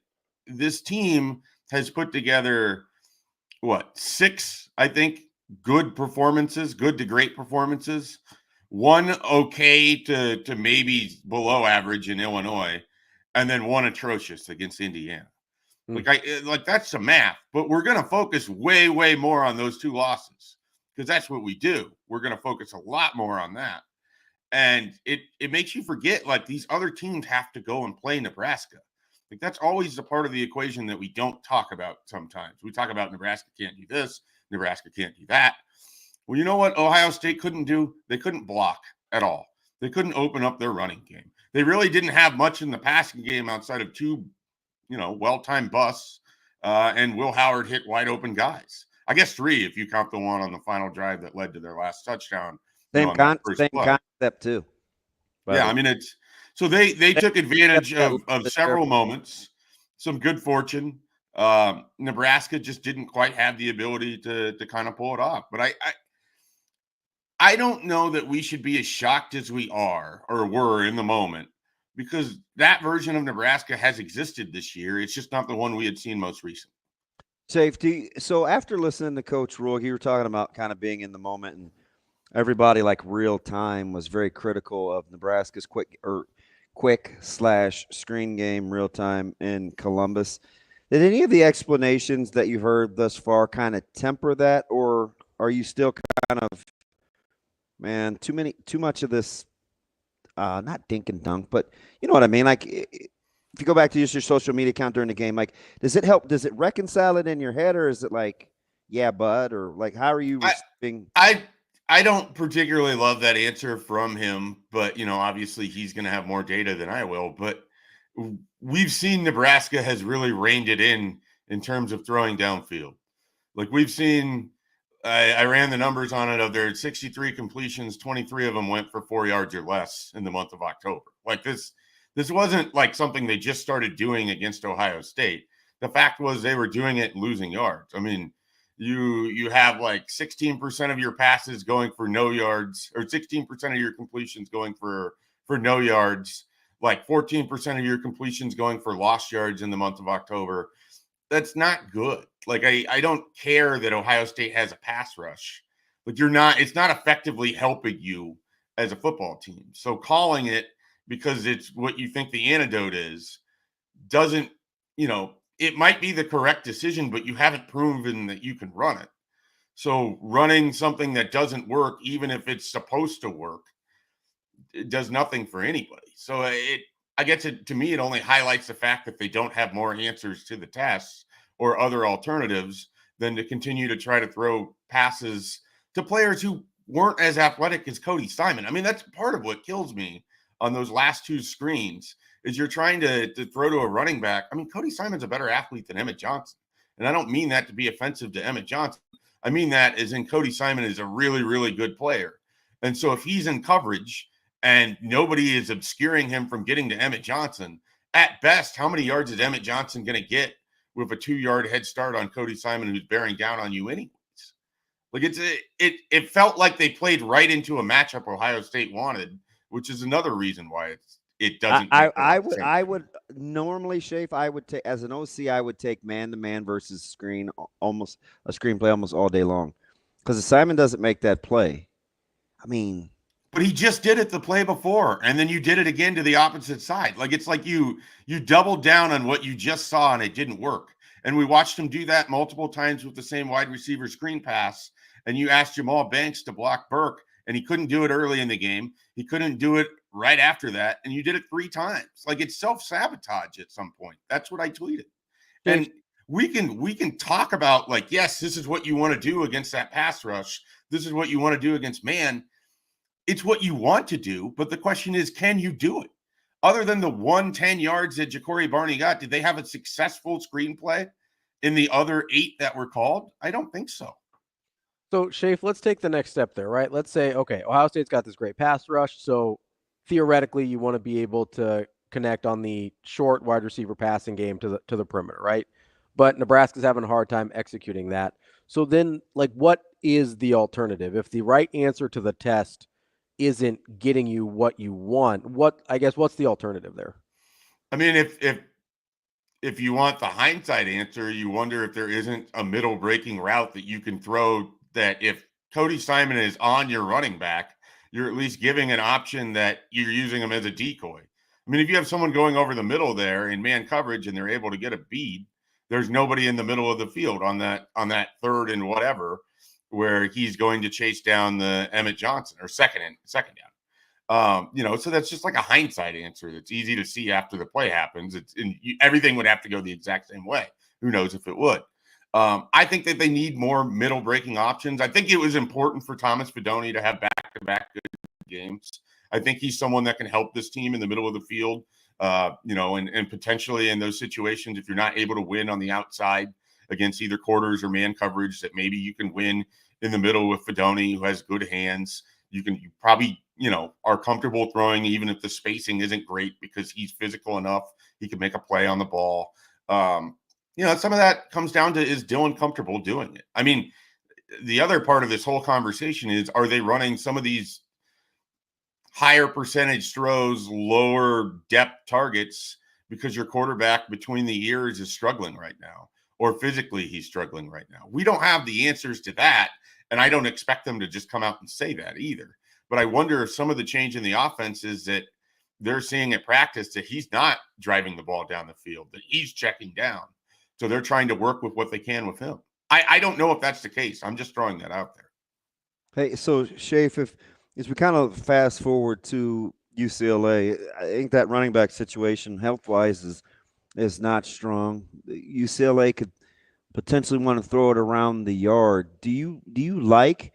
this team has put together 6, I think, good performances, good to great performances, one okay to maybe below average in Illinois, and then one atrocious against Indiana. Like that's the math, but we're going to focus way, way more on those 2 losses because that's what we do. We're going to focus a lot more on that. And it makes you forget, like, these other teams have to go and play Nebraska. Like, that's always the part of the equation that we don't talk about sometimes. We talk about Nebraska can't do this, Nebraska can't do that. Well, you know what Ohio State couldn't do? They couldn't block at all. They couldn't open up their running game. They really didn't have much in the passing game outside of 2, well-timed busts, and Will Howard hit wide open guys. I guess 3 if you count the one on the final drive that led to their last touchdown. Same concept too. Yeah, I mean, it's so they took advantage of several moments, some good fortune. Nebraska just didn't quite have the ability to kind of pull it off. But I don't know that we should be as shocked as we are or were in the moment because that version of Nebraska has existed this year. It's just not the one we had seen most recently. Safety. So after listening to Coach Rule, you were talking about kind of being in the moment, and everybody, like, real time was very critical of Nebraska's quick/screen game real time in Columbus. Did any of the explanations that you heard thus far kind of temper that, or are you still kind of, man, too much of this, not dink and dunk, but you know what I mean? Like, if you go back to just your social media account during the game, like, does it help? Does it reconcile it in your head, or is it like, yeah, bud, or like, how are you receiving? I don't particularly love that answer from him, but, obviously he's going to have more data than I will. But we've seen Nebraska has really reined it in terms of throwing downfield. Like, we've seen, I ran the numbers on it, of their 63 completions, 23 of them went for 4 yards or less in the month of October. Like, this wasn't like something they just started doing against Ohio State. The fact was they were doing it and losing yards. I mean, you have like 16% of your passes going for no yards, or 16% of your completions going for no yards, like 14% of your completions going for lost yards in the month of October. That's not good. Like, I don't care that Ohio State has a pass rush, but it's not effectively helping you as a football team. So calling it because it's what you think the antidote is doesn't, it might be the correct decision, but you haven't proven that you can run it. So running something that doesn't work, even if it's supposed to work, it does nothing for anybody. So I guess to me, it only highlights the fact that they don't have more answers to the tests or other alternatives than to continue to try to throw passes to players who weren't as athletic as Cody Simon. I mean, that's part of what kills me on those last two screens is you're trying to throw to a running back. I mean, Cody Simon's a better athlete than Emmett Johnson. And I don't mean that to be offensive to Emmett Johnson. I mean that as in Cody Simon is a really, really good player. And so if he's in coverage and nobody is obscuring him from getting to Emmett Johnson, at best, how many yards is Emmett Johnson going to get with a 2-yard head start on Cody Simon, who's bearing down on you anyways? Like it felt like they played right into a matchup Ohio State wanted, which is another reason why it doesn't. I would normally, Schaefer, I would take as an OC, I would take man-to-man versus screenplay almost all day long, because if Simon doesn't make that play, I mean. But he just did it the play before, and then you did it again to the opposite side. Like it's like you doubled down on what you just saw, and it didn't work. And we watched him do that multiple times with the same wide receiver screen pass. And you asked Jamal Banks to block Burke, and he couldn't do it early in the game. He couldn't do it right after that, and you did it 3 times. Like it's self-sabotage at some point. That's what I tweeted. And we can talk about like, yes, this is what you want to do against that pass rush. This is what you want to do against man. It's what you want to do, but the question is, can you do it? Other than the 110 yards that Ja'Cory Barney got, did they have a successful screenplay in the other 8 that were called? I don't think so. So, Schaefer, let's take the next step there, right? Let's say, okay, Ohio State's got this great pass rush, so theoretically you want to be able to connect on the short wide receiver passing game to the perimeter, right? But Nebraska's having a hard time executing that. So then, like, what is the alternative? If the right answer to the test isn't getting you what you want, what's the alternative there? I mean, if you want the hindsight answer, you wonder if there isn't a middle breaking route that you can throw that if Cody Simon is on your running back, you're at least giving an option that you're using him as a decoy. I mean, if you have someone going over the middle there in man coverage and they're able to get a bead, there's nobody in the middle of the field on that 3rd and whatever where he's going to chase down the Emmett Johnson or second down. So that's just like a hindsight answer. That's easy to see after the play happens. Everything would have to go the exact same way. Who knows if it would? I think that they need more middle breaking options. I think it was important for Thomas Fidone to have back-to-back good games. I think he's someone that can help this team in the middle of the field, and potentially in those situations, if you're not able to win on the outside against either quarters or man coverage, that maybe you can win in the middle with Fidone, who has good hands. You probably, are comfortable throwing even if the spacing isn't great because he's physical enough. He can make a play on the ball. Some of that comes down to, is Dylan comfortable doing it? I mean, the other part of this whole conversation is, are they running some of these higher percentage throws, lower depth targets because your quarterback between the ears is struggling right now, or physically he's struggling right now? We don't have the answers to that, and I don't expect them to just come out and say that either. But I wonder if some of the change in the offense is that they're seeing at practice that he's not driving the ball down the field, that he's checking down. So they're trying to work with what they can with him. I don't know if that's the case. I'm just throwing that out there. Hey, so Schaefer, as we kind of fast forward to UCLA, I think that running back situation health-wise is not strong. UCLA could potentially want to throw it around the yard. Do you like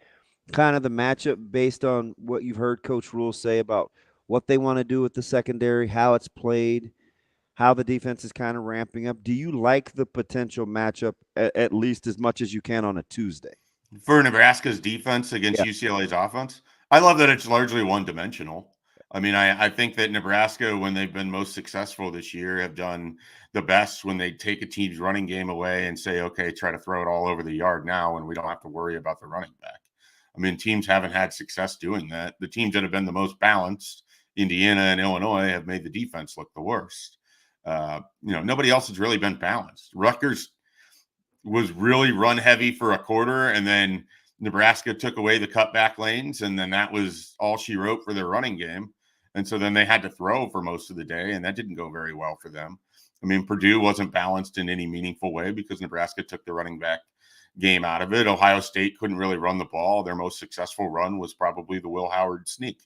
kind of the matchup based on what you've heard Coach Rule say about what they want to do with the secondary, how it's played, how the defense is kind of ramping up? Do you like the potential matchup at least as much as you can on a Tuesday? For Nebraska's defense against UCLA's offense, I love that it's largely one-dimensional. I mean, I think that Nebraska, when they've been most successful this year, have done the best when they take a team's running game away and say, okay, try to throw it all over the yard now, and we don't have to worry about the running back. I mean, teams haven't had success doing that. The teams that have been the most balanced, Indiana and Illinois, have made the defense look the worst. Nobody else has really been balanced. Rutgers was really run heavy for a quarter, and then Nebraska took away the cutback lanes, and then that was all she wrote for their running game. And so then they had to throw for most of the day, and that didn't go very well for them. I mean, Purdue wasn't balanced in any meaningful way because Nebraska took the running back game out of it. Ohio State couldn't really run the ball. Their most successful run was probably the Will Howard sneak.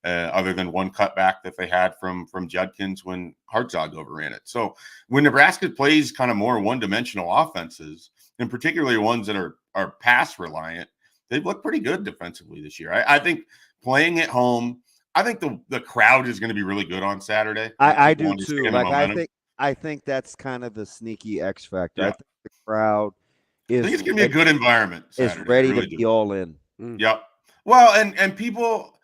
other than one cutback that they had from Judkins when Hartzog overran it. So when Nebraska plays kind of more one-dimensional offenses, and particularly ones that are pass reliant, they've looked pretty good defensively this year. I think playing at home, I think the crowd is going to be really good on Saturday. I do too. Like I think that's kind of the sneaky X factor. Yeah. I think the crowd is. I think it's going to be a good environment. Saturday. Is ready to be all in. Yep. Well, and people,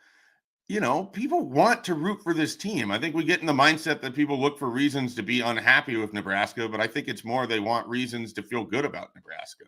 people want to root for this team. I think we get in the mindset that people look for reasons to be unhappy with Nebraska, but I think it's more they want reasons to feel good about Nebraska.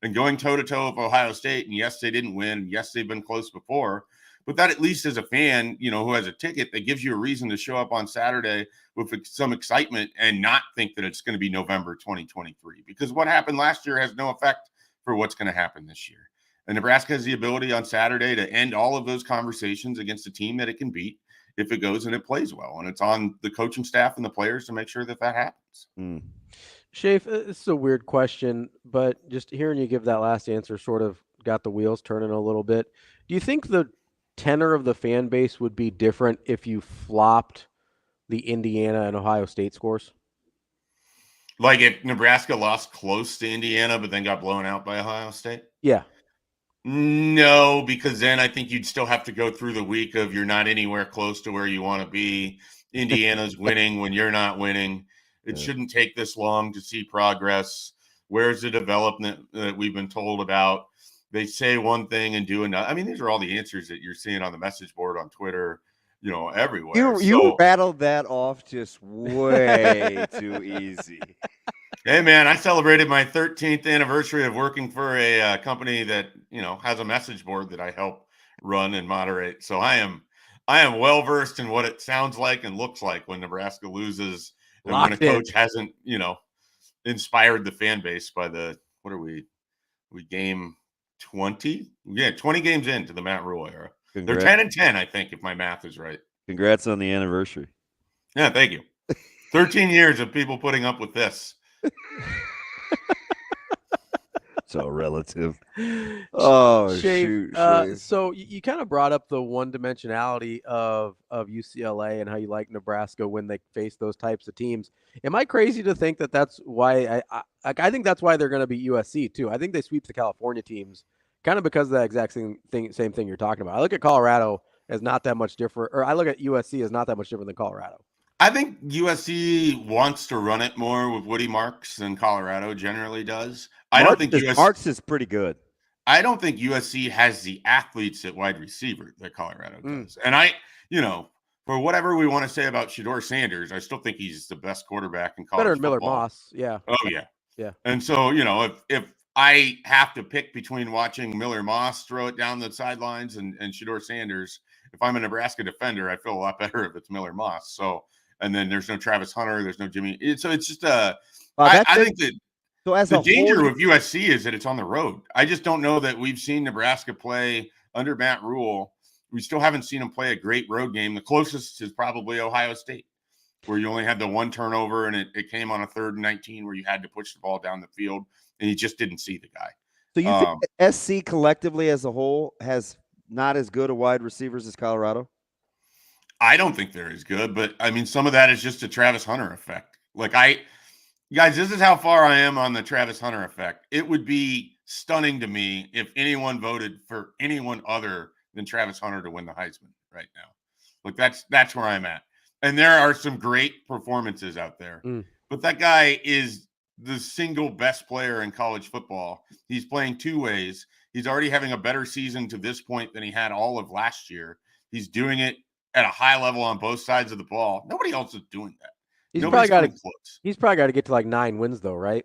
And going toe-to-toe with Ohio State, and yes, they didn't win, and yes, they've been close before, but that at least as a fan, who has a ticket, that gives you a reason to show up on Saturday with some excitement and not think that it's going to be November 2023. Because what happened last year has no effect for what's going to happen this year. And Nebraska has the ability on Saturday to end all of those conversations against a team that it can beat if it goes and it plays well. And it's on the coaching staff and the players to make sure that happens. Schaefer, this is a weird question, but just hearing you give that last answer sort of got the wheels turning a little bit. Do you think the tenor of the fan base would be different if you flopped the Indiana and Ohio State scores? Like if Nebraska lost close to Indiana but then got blown out by Ohio State? Yeah. No, because then I think you'd still have to go through the week of you're not anywhere close to where you want to be. Indiana's winning when you're not winning. It shouldn't take this long to see progress. Where's the development that we've been told about? They say one thing and do another. I mean, these are all the answers that you're seeing on the message board, on Twitter, everywhere. You rattled that off just way too easy. Hey, man, I celebrated my 13th anniversary of working for a company that, has a message board that I help run and moderate. So I am well-versed in what it sounds like and looks like when Nebraska loses and when a coach hasn't, inspired the fan base by what are we game 20? Yeah, 20 games into the Matt Rule era. Congrats. They're 10-10, I think, if my math is right. Congrats on the anniversary. Yeah, thank you. 13 years of people putting up with this. So relative. Oh, Schaefer, shoot. So you kind of brought up the one-dimensionality of UCLA and how you like Nebraska when they face those types of teams. Am I crazy to think that that's why I think that's why they're going to beat USC too? I think they sweep the California teams kind of because of that exact same thing you're talking about. I look at Colorado as not that much different, or I look at USC as not that much different than Colorado. I think USC wants to run it more with Woody Marks than Colorado generally does. Marks is pretty good. I don't think USC has the athletes at wide receiver that Colorado does. And for whatever we want to say about Shedeur Sanders, I still think he's the best quarterback in college Better than football. Miller Moss, yeah. Oh, yeah. Yeah. And so, if I have to pick between watching Miller Moss throw it down the sidelines and Shedeur Sanders, if I'm a Nebraska defender, I feel a lot better if it's Miller Moss. So, and then there's no Travis Hunter, there's no Jimmy. So it's just I think that the danger with USC is that it's on the road. I just don't know that we've seen Nebraska play under Matt Rule. We still haven't seen him play a great road game. The closest is probably Ohio State, where you only had the one turnover and it came on a 3rd and 19 where you had to push the ball down the field, and you just didn't see the guy. So you think that SC collectively as a whole has not as good a wide receivers as Colorado? I don't think they're as good, but I mean, some of that is just a Travis Hunter effect. Guys, this is how far I am on the Travis Hunter effect. It would be stunning to me if anyone voted for anyone other than Travis Hunter to win the Heisman right now. That's where I'm at. And there are some great performances out there, but that guy is the single best player in college football. He's playing two ways. He's already having a better season to this point than he had all of last year. He's doing it at a high level on both sides of the ball. Nobody else is doing that. He's probably got to get to like 9 wins though, right?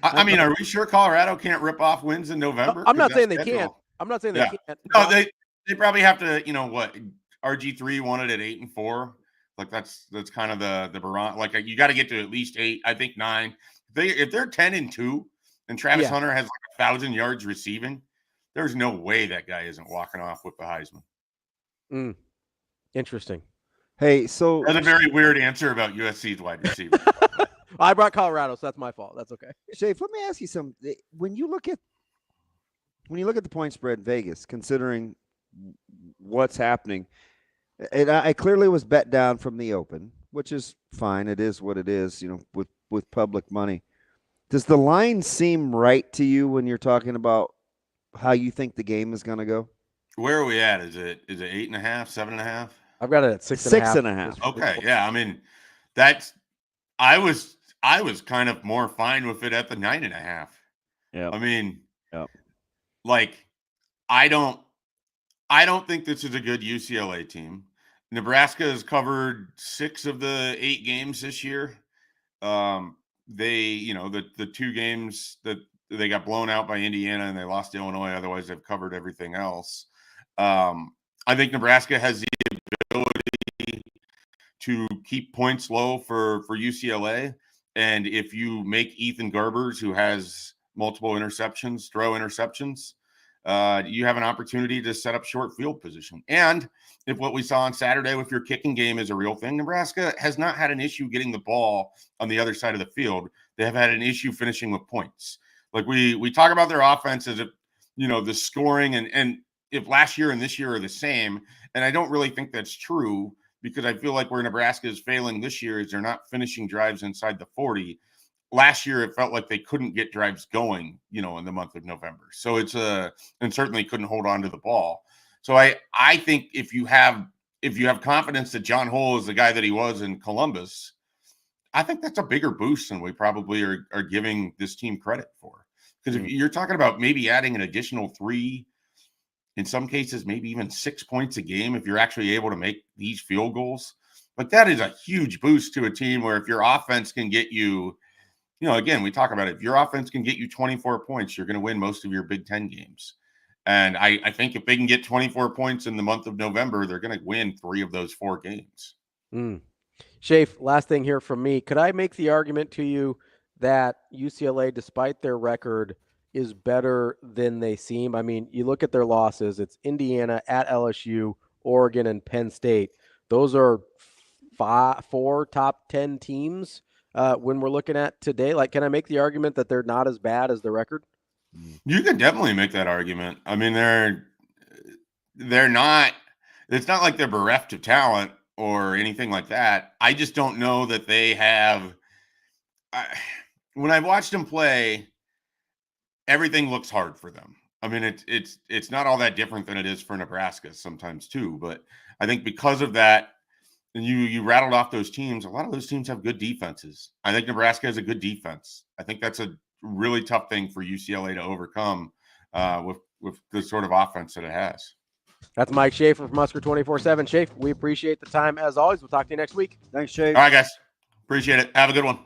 I mean, are we sure Colorado can't rip off wins in November? I'm not saying they can't. I'm not saying they can't. No, they probably have to, RG3 won it at 8-4. Like that's kind of the barometer. Like you got to get to at least 8, I think 9. If they're 10-2 and Travis Hunter has like 1,000 yards receiving, there's no way that guy isn't walking off with the Heisman. Interesting. Hey, so that's a very weird answer about USC's wide receiver. I brought Colorado, so that's my fault. That's okay. Schaefer, let me ask you something. When you look at the point spread in Vegas, considering what's happening, And I clearly was bet down from the open, which is fine. It is what it is, with public money. Does the line seem right to you when you're talking about how you think the game is going to go? Where are we at? Is it 8.5, 7.5? I've got it at 6.5. Okay, yeah. I mean, I was kind of more fine with it at the 9.5. Yeah. I mean, yeah. Like, I don't think this is a good UCLA team. Nebraska has covered 6 of the 8 games this year. They, the 2 games that they got blown out by Indiana and they lost to Illinois. Otherwise, they've covered everything else. I think Nebraska has the ability to keep points low for UCLA. And if you make Ethan Garbers, who has multiple interceptions, throw interceptions, you have an opportunity to set up short field position. And if what we saw on Saturday with your kicking game is a real thing, Nebraska has not had an issue getting the ball on the other side of the field. They have had an issue finishing with points. Like we talk about their offense as if, the scoring and if last year and this year are the same. And I don't really think that's true, because I feel like where Nebraska is failing this year is they're not finishing drives inside the 40. Last year, it felt like they couldn't get drives going, in the month of November. So and certainly couldn't hold on to the ball. So I think if you have confidence that John Hull is the guy that he was in Columbus, I think that's a bigger boost than we probably are giving this team credit for. Because if you're talking about maybe adding an additional 3, in some cases, maybe even 6 points a game, if you're actually able to make these field goals, but that is a huge boost to a team where if your offense can get you, again, we talk about it. If your offense can get you 24 points, you're going to win most of your Big Ten games. And I think if they can get 24 points in the month of November, they're going to win 3 of those 4 games. Schaefer, last thing here from me. Could I make the argument to you that UCLA, despite their record, is better than they seem? I mean, you look at their losses. It's Indiana, at LSU, Oregon, and Penn State. Those are 4 top 10 teams. When we're looking at today, can I make the argument that they're not as bad as the record? You can definitely make that argument. I mean, they're not. It's not like they're bereft of talent or anything like that. I just don't know that they have. When I've watched them play, everything looks hard for them. I mean, it's not all that different than it is for Nebraska sometimes too. But I think because of that. And you rattled off those teams. A lot of those teams have good defenses. I think Nebraska has a good defense. I think that's a really tough thing for UCLA to overcome with the sort of offense that it has. That's Mike Schaefer from Husker 24/7. Schaefer, we appreciate the time as always. We'll talk to you next week. Thanks, Schaefer. All right, guys. Appreciate it. Have a good one.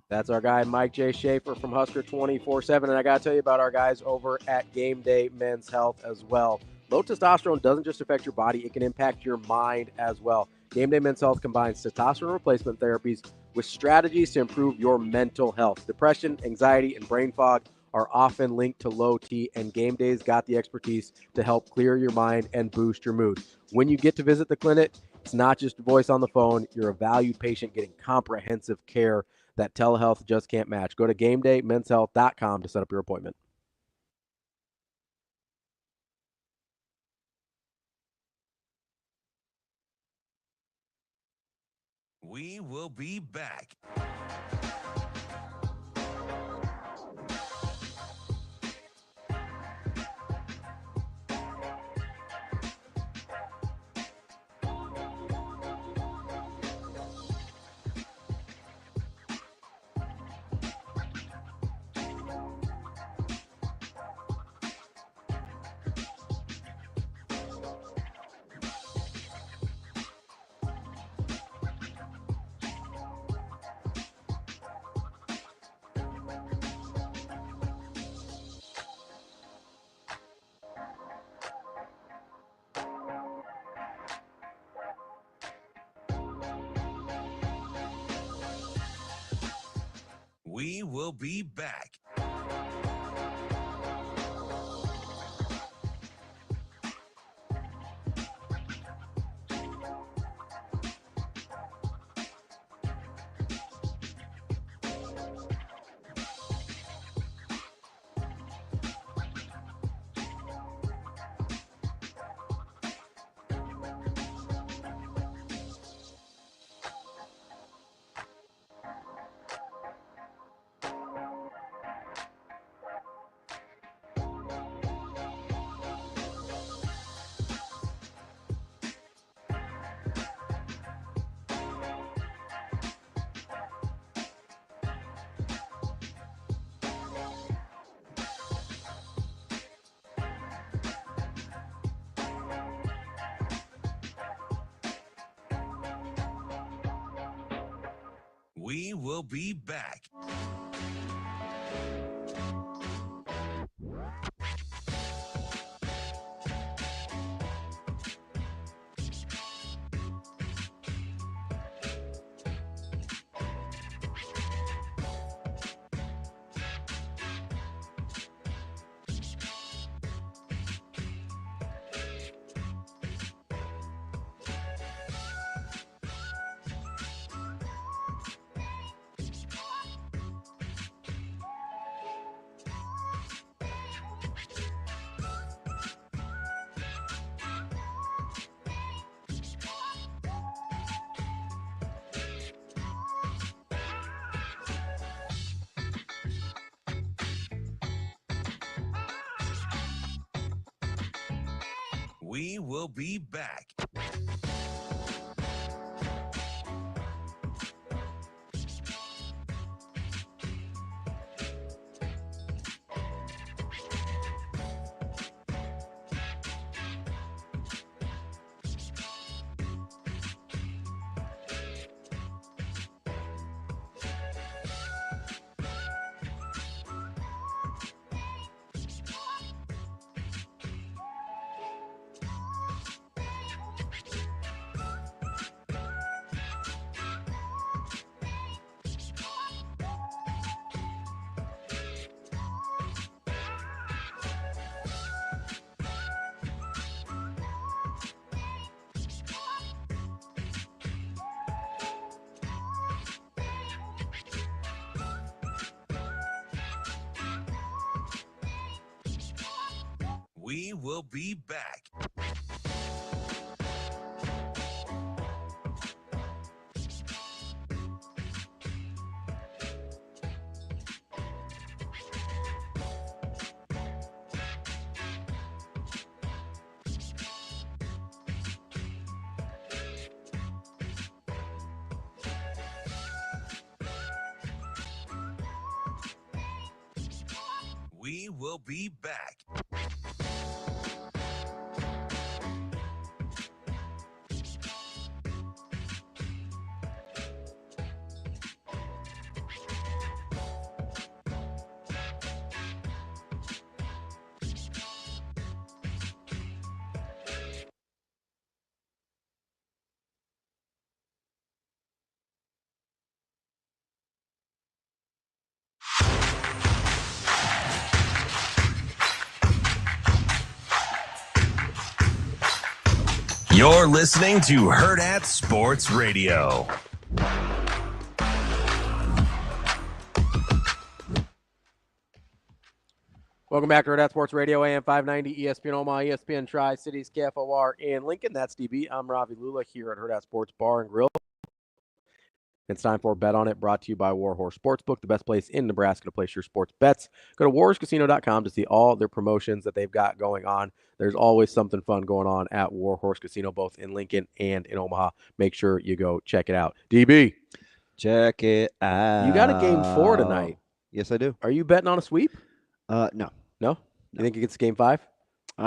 That's our guy, Mike J. Schaefer from Husker 24/7. And I got to tell you about our guys over at Game Day Men's Health as well. Low testosterone doesn't just affect your body, it can impact your mind as well. Game Day Men's Health combines testosterone replacement therapies with strategies to improve your mental health. Depression, anxiety, and brain fog are often linked to low T, and Game Day's got the expertise to help clear your mind and boost your mood. When you get to visit the clinic, it's not just a voice on the phone. You're a valued patient getting comprehensive care that telehealth just can't match. Go to GameDayMen'sHealth.com to set up your appointment. We will be back. We will be back. We will be back. We will be back. We will be back. We will be back. You're listening to Hurrdat Sports Radio. Welcome back to Hurrdat Sports Radio, AM 590, ESPN Omaha, ESPN Tri-Cities, KFOR in Lincoln. That's DB. I'm Ravi Lulla here at Hurrdat Sports Bar and Grill. It's time for Bet On It, brought to you by Warhorse Sportsbook, the best place in Nebraska to place your sports bets. Go to warhorsecasino.com to see all their promotions that they've got going on. There's always something fun going on at Warhorse Casino, both in Lincoln and in Omaha. Make sure you go check it out. DB. Check it out. You got a game 4 tonight. Yes, I do. Are you betting on a sweep? No. No? You think it gets game 5? They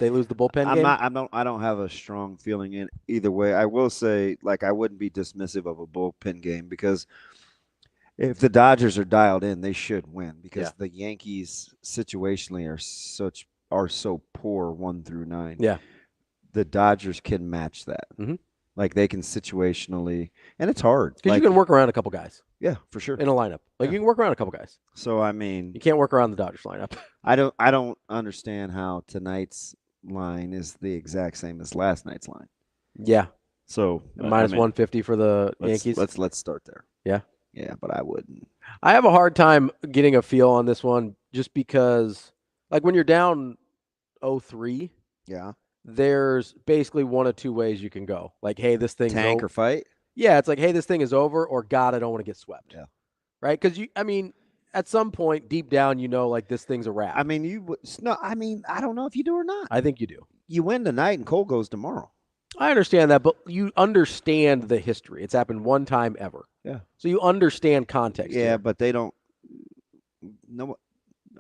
lose the bullpen game? I don't have a strong feeling in either way. I will say, I wouldn't be dismissive of a bullpen game because if the Dodgers are dialed in, they should win because the Yankees situationally are so poor 1 through 9. Yeah. The Dodgers can match that. Mm-hmm. They can situationally, and it's hard. Because you can work around a couple guys. Yeah, for sure. In a lineup. You can work around a couple guys. So, I mean. You can't work around the Dodgers lineup. I don't understand how tonight's line is the exact same as last night's line. Yeah. So. Minus 150 for the Yankees. Let's start there. Yeah. Yeah, but I wouldn't. I have a hard time getting a feel on this one just because, when you're down 0-3. Yeah. There's basically one of two ways you can go. Hey, this thing's tank or fight? Yeah, it's hey, this thing is over, or God, I don't want to get swept. Yeah. Right? Because at some point, deep down, this thing's a wrap. I don't know if you do or not. I think you do. You win tonight and Cole goes tomorrow. I understand that, but you understand the history. It's happened one time ever. Yeah. So you understand context. Yeah, here. But they don't. No,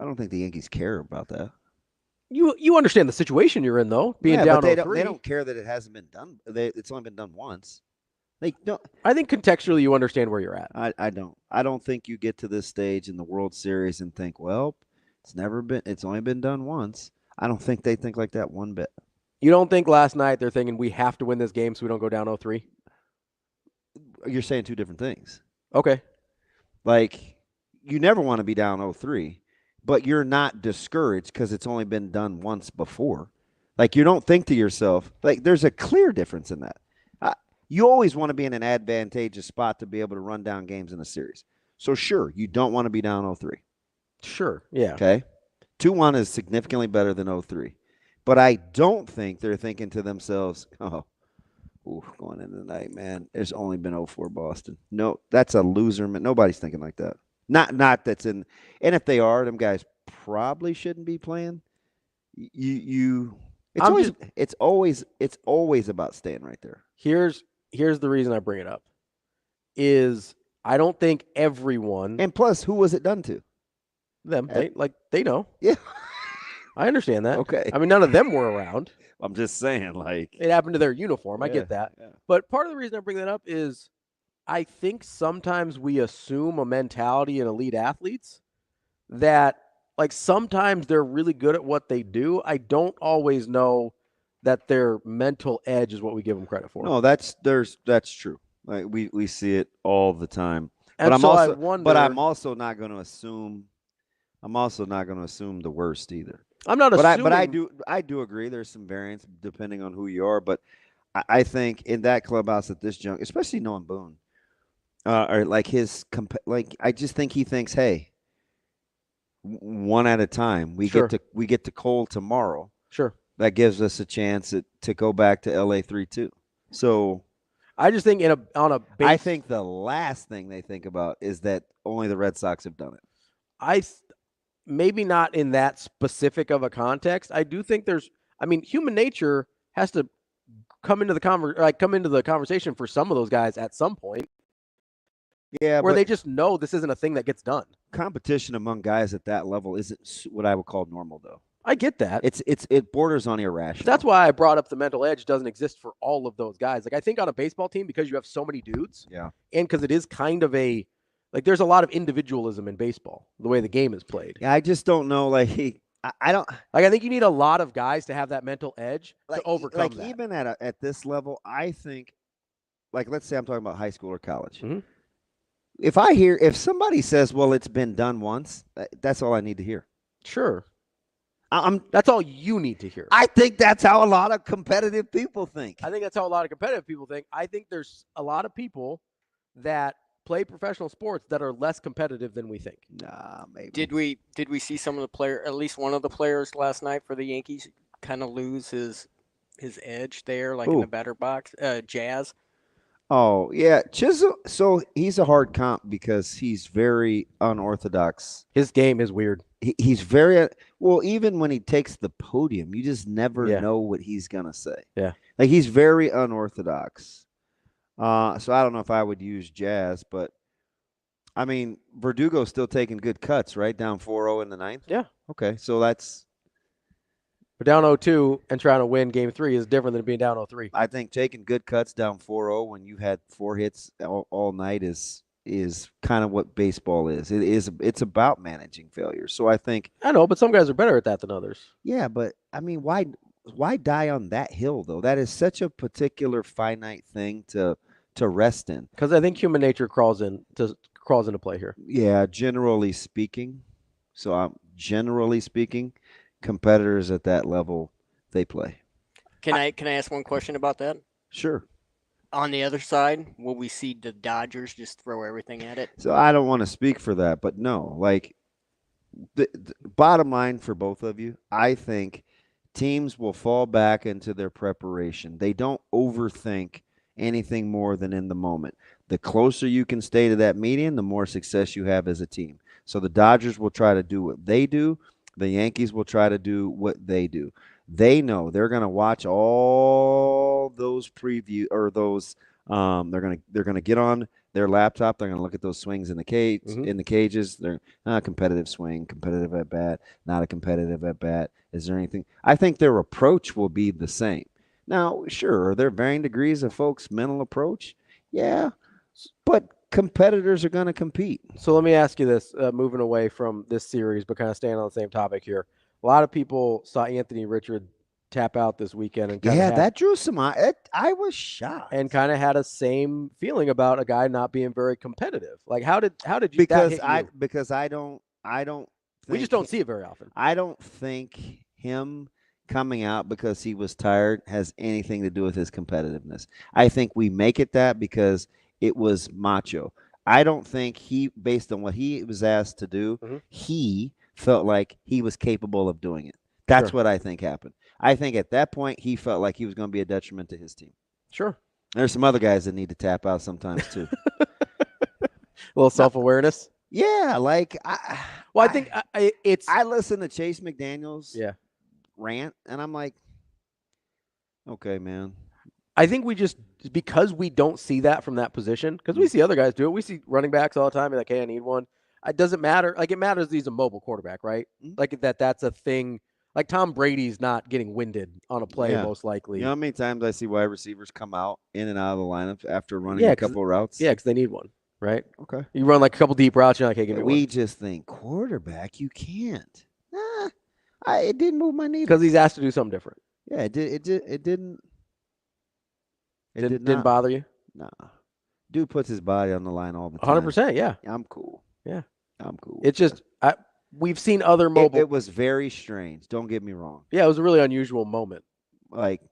I don't think the Yankees care about that. You understand the situation you're in, though, being down 0-3. They don't care that it hasn't been done. It's only been done once. Like, no, I think contextually you understand where you're at. I don't. I don't think you get to this stage in the World Series and think, well, it's only been done once. I don't think they think like that one bit. You don't think last night they're thinking we have to win this game so we don't go down 0-3? You're saying two different things. Okay. Like, you never want to be down 0-3, but you're not discouraged because it's only been done once before. Like, you don't think to yourself, like, there's a clear difference in that. You always want to be in an advantageous spot to be able to run down games in a series. So, sure, you don't want to be down 0-3. Sure, yeah. Okay? 2-1 is significantly better than 0-3. But I don't think they're thinking to themselves, going into the night, man, there's only been 0-4 Boston. No, that's a loser. Nobody's thinking like that. Not that's in – and if they are, them guys probably shouldn't be playing. It's always about staying right there. Here's the reason I bring it up is I don't think everyone – and plus, who was it done to? Them. They know. Yeah. I understand that. Okay. I mean, none of them were around. I'm just saying, like. It happened to their uniform. I get that. Yeah. But part of the reason I bring that up is I think sometimes we assume a mentality in elite athletes that, like, sometimes they're really good at what they do. I don't always know that their mental edge is what we give them credit for. No, that's true. Like we see it all the time. And but so I'm also not going to assume. I'm also not going to assume the worst either. I'm not assuming. But I do agree. There's some variance depending on who you are. But I think in that clubhouse at this juncture, especially knowing Boone, or like I just think he thinks, hey, one at a time. We get to Cole tomorrow. Sure. That gives us a chance to go back to LA 3-2. So I just think I think the last thing they think about is that only the Red Sox have done it. Maybe not in that specific of a context. I do think human nature has to come into the conversation for some of those guys at some point. Yeah, where they just know this isn't a thing that gets done. Competition among guys at that level isn't what I would call normal, though. I get that. It borders on irrational. That's why I brought up the mental edge doesn't exist for all of those guys. Like, I think on a baseball team, because you have so many dudes, yeah, and because it is kind of there's a lot of individualism in baseball, the way the game is played. Yeah, I just don't know. I don't. I think you need a lot of guys to have that mental edge to overcome that. Even at this level, I think, let's say I'm talking about high school or college. Mm-hmm. If somebody says, well, it's been done once, that's all I need to hear. Sure. That's all you need to hear. I think that's how a lot of competitive people think. I think that's how a lot of competitive people think. I think there's a lot of people that play professional sports that are less competitive than we think. Nah, maybe. Did we see some of the players, at least one of the players last night for the Yankees, kind of lose his edge there, in the batter box? Jazz. Oh, yeah. Chisholm, so he's a hard comp because he's very unorthodox. His game is weird. He's very well, even when he takes the podium, you just never know what he's going to say. Yeah. Like, he's very unorthodox. So I don't know if I would use Jazz, but I mean, Verdugo's still taking good cuts, right? Down 4-0 in the ninth? Yeah. Okay, so that's. But down 0-2 and trying to win game 3 is different than being down 0-3. I think taking good cuts down 4-0 when you had 4 hits all night is kind of what baseball is. It's about managing failure. So I think. I know, but some guys are better at that than others. Yeah, but I mean, why die on that hill though? That is such a particular finite thing to rest in. Because I think human nature crawls into play here. Yeah, generally speaking. Generally speaking, competitors at that level, they play. Can I ask one question about that? Sure. On the other side, will we see the Dodgers just throw everything at it? So I don't want to speak for that, but no, the bottom line for both of you, I think teams will fall back into their preparation. They don't overthink anything more than in the moment. The closer you can stay to that median, the more success you have as a team. So the Dodgers will try to do what they do. The Yankees will try to do what they do. They know they're going to watch all those preview or those. They're going to get on their laptop. They're going to look at those swings in the cage, in the cages. They're not a competitive swing, competitive at bat, not a competitive at bat. Is there anything? I think their approach will be the same. Now, sure, are there varying degrees of folks' mental approach? Yeah, but competitors are going to compete. So let me ask you this, moving away from this series, but kind of staying on the same topic here. A lot of people saw Anthony Richard tap out this weekend, and that drew some. I was shocked, and kind of had a same feeling about a guy not being very competitive. Like, how did you? Because that hit you? because I don't. We just don't see it very often. I don't think him coming out because he was tired has anything to do with his competitiveness. I think we make it that because it was macho. I don't think based on what he was asked to do, he felt like he was capable of doing it. That's what I think happened. I think at that point, he felt like he was going to be a detriment to his team. Sure. There's some other guys that need to tap out sometimes too. A little self-awareness. Yeah, like I think I listen to Chase McDaniels rant, and I'm like, okay, man. I think because we don't see that from that position, because we see other guys do it. We see running backs all the time, and like, hey, I need one. It doesn't matter. Like, it matters that he's a mobile quarterback, right? Like that's a thing. Like, Tom Brady's not getting winded on a play, most likely. You know how many times I see wide receivers come out in and out of the lineup after running a couple of routes? Yeah, because they need one, right? Okay. You run like a couple deep routes, you're like, hey, give me one. We just think quarterback, you can't. It didn't move my needle. Because he's asked to do something different. Yeah, it didn't. It didn't bother you? Nah. Dude puts his body on the line all the time. 100%, yeah. I'm cool. Yeah. I'm cool. It's just we've seen other mobile. It was very strange. Don't get me wrong. Yeah, it was a really unusual moment. Like,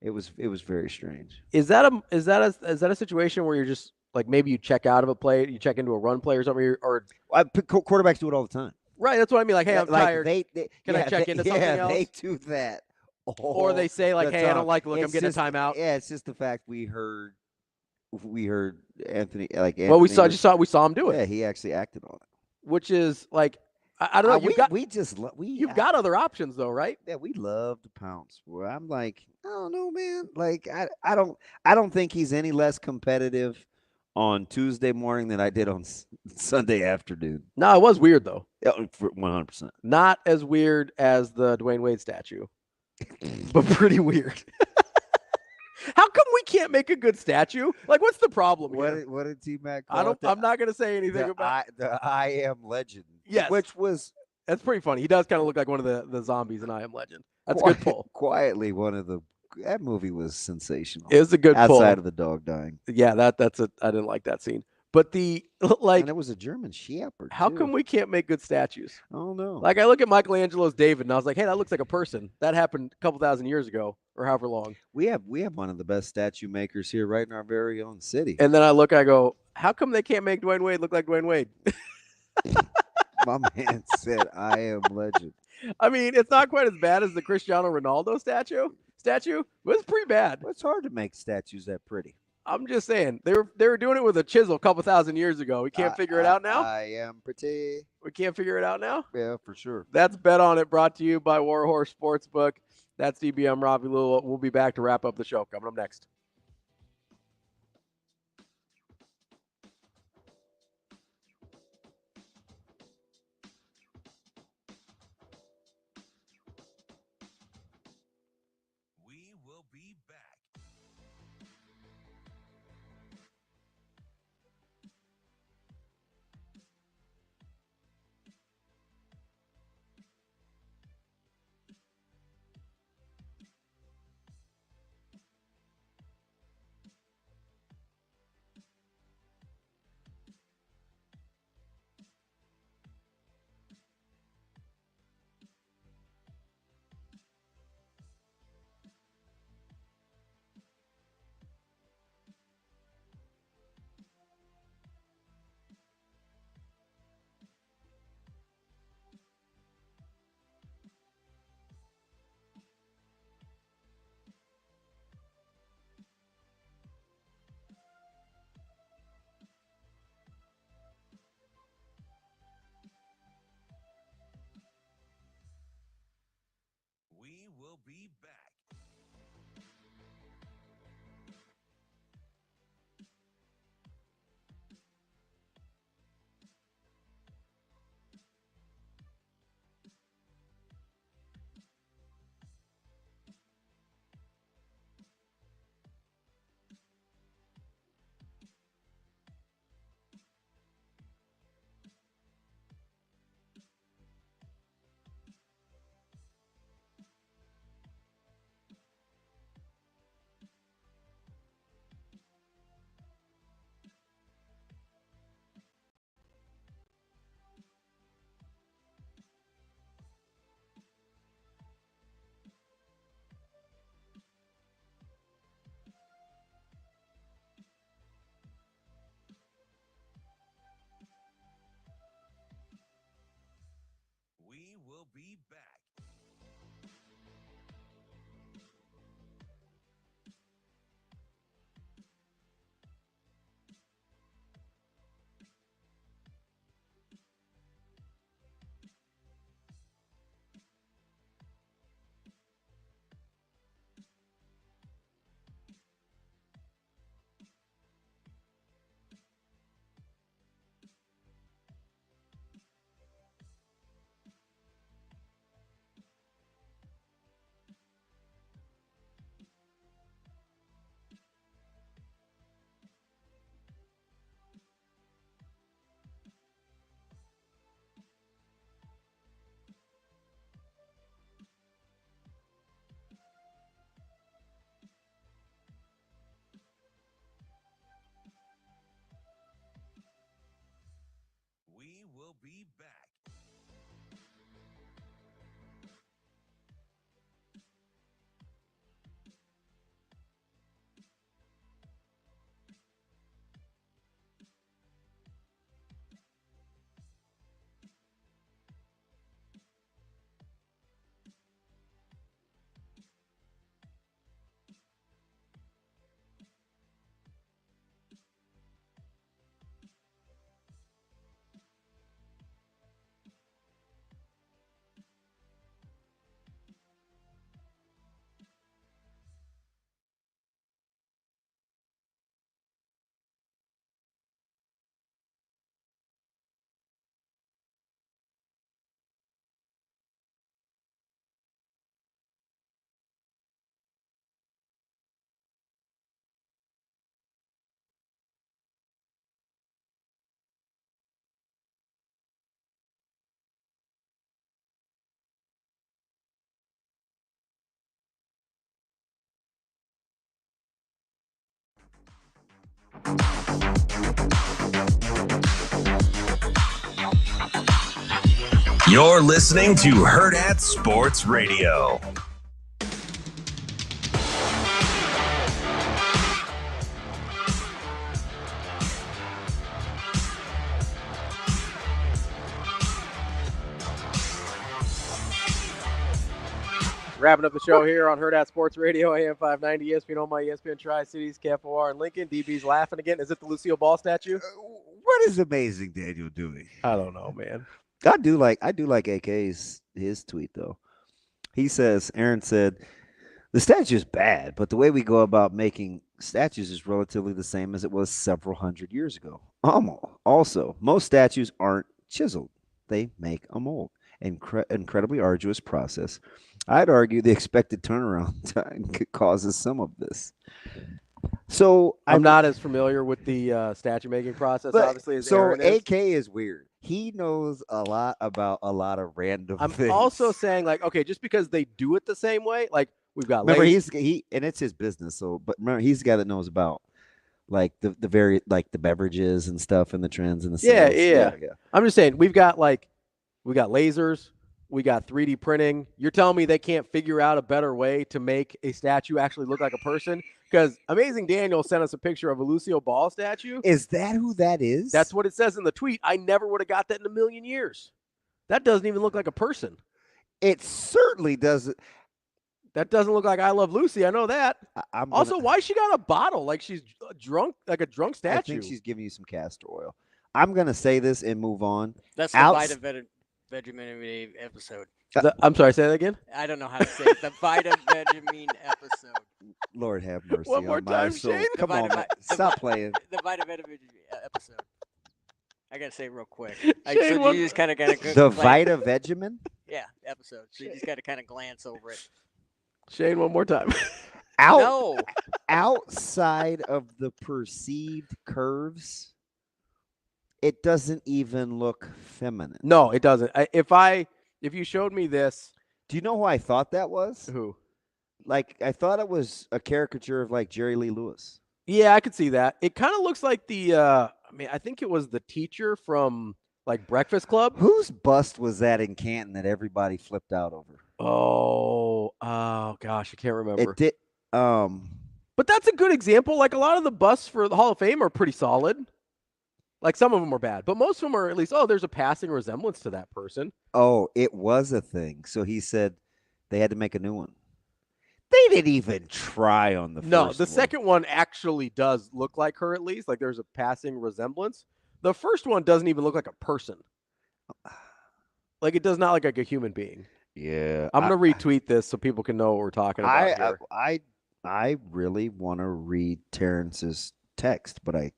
it was very strange. Is that a situation where you're just like, maybe you check out of a play, you check into a run play or something, or quarterbacks do it all the time. Right, that's what I mean. Like, hey, I'm tired. Can I I check into something else? They do that. Or they say like, hey, I don't like the look. I'm getting a timeout. Yeah, it's just the fact we heard Anthony Well, we saw him do it. Yeah, he actually acted on it. Which is like, I don't know. You've got other options though, right? Yeah, we love to pounce. Where I'm like, I don't know, man. Like, I don't think he's any less competitive on Tuesday morning than I did on Sunday afternoon. No, it was weird though. 100%. Not as weird as the Dwayne Wade statue, but pretty weird. How come we can't make a good statue? Like, what's the problem here? What did T-Mac call it? I'm not going to say anything about the I Am Legend. Yes. That's pretty funny. He does kind of look like one of the zombies in I Am Legend. That's a good pull. Quietly, that movie was sensational. It was a good pull. Outside of the dog dying. Yeah, I didn't like that scene. But and it was a German shepherd. How come we can't make good statues? I don't know. Like, I look at Michelangelo's David, and I was like, hey, that looks like a person. That happened a couple thousand years ago, or however long. We have one of the best statue makers here, right in our very own city. And then I go, how come they can't make Dwayne Wade look like Dwayne Wade? My man said, "I Am Legend." I mean, it's not quite as bad as the Cristiano Ronaldo statue, but it's pretty bad. Well, it's hard to make statues that pretty. I'm just saying, they were doing it with a chisel a couple thousand years ago. We can't figure it out now? I am pretty. We can't figure it out now? Yeah, for sure. That's Bet On It, brought to you by Warhorse Sportsbook. That's DBM Ravi Lulla. We'll be back to wrap up the show. Coming up next. We will be back. We will be back. be back. We will be back. You're listening to Hurrdat Sports Radio. Wrapping up the show here on Hurrdat Sports Radio, AM 590, ESPN Omaha, ESPN Tri-Cities, KFOR, and Lincoln. DB's laughing again. Is it the Lucille Ball statue? What is Amazing Daniel doing? I don't know, man. I do like AK's his tweet though. He says, Aaron said, the statue is bad, but the way we go about making statues is relatively the same as it was several hundred years ago. Also, most statues aren't chiseled. They make a mold. Incredibly arduous process. I'd argue the expected turnaround time causes some of this. So I'm not as familiar with the statue making process, obviously, as Aaron is. AK is weird. He knows a lot about a lot of random things. I'm also saying, like, okay, just because they do it the same way, like we've got. Remember, and it's his business. So, but remember, he's the guy that knows about like the beverages and stuff and the trends and the sales. Yeah. I'm just saying we got lasers. We got 3D printing. You're telling me they can't figure out a better way to make a statue actually look like a person? Because Amazing Daniel sent us a picture of a Lucille Ball statue. Is that who that is? That's what it says in the tweet. I never would have got that in a million years. That doesn't even look like a person. It certainly doesn't. That doesn't look like I Love Lucy. I know that. Also, why she got a bottle like she's drunk, like a drunk statue? I think she's giving you some castor oil. I'm going to say this and move on. That's the Vegemini episode. I'm sorry, say that again? I don't know how to say it. The Vita Vegemine episode. Lord have mercy. One more time, Shane. Come on, man. Stop playing. The Vita Vegemine episode. I got to say it real quick. You just kind of the Vita Vegemine? Yeah, episode. So you just got to kind of glance over it. Shane, one more time. Outside of the perceived curves, it doesn't even look feminine. No, it doesn't. If you showed me this. Do you know who I thought that was? Who? Like, I thought it was a caricature of, like, Jerry Lee Lewis. Yeah, I could see that. It kind of looks like I think it was the teacher from, like, Breakfast Club. Whose bust was that in Canton that everybody flipped out over? Oh, gosh, I can't remember. It did. But that's a good example. Like, a lot of the busts for the Hall of Fame are pretty solid. Like some of them are bad, but most of them are at least, there's a passing resemblance to that person. Oh, it was a thing. So he said they had to make a new one. They didn't even try on the first one. No, the second one actually does look like her at least. Like there's a passing resemblance. The first one doesn't even look like a person. Like it does not look like a human being. Yeah. I'm going to retweet this so people can know what we're talking about here. I really want to read Terrence's text, but I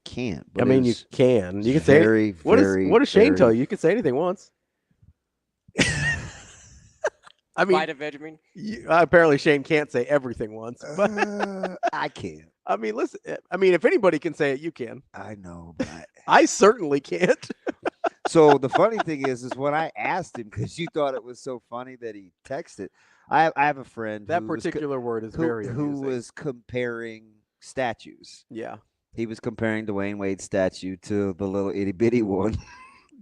can't. But I mean, you can. You can say what does Shane tell you? You can say anything once. I mean, Vitamin. Apparently Shane can't say everything once, but I can. I mean, listen. I mean, if anybody can say it, you can. I know, but I certainly can't. So the funny thing is when I asked him, because you thought it was so funny that he texted. I have a friend. That particular word is very amusing. Who was comparing statues. Yeah. He was comparing Dwayne Wade's statue to the little itty bitty one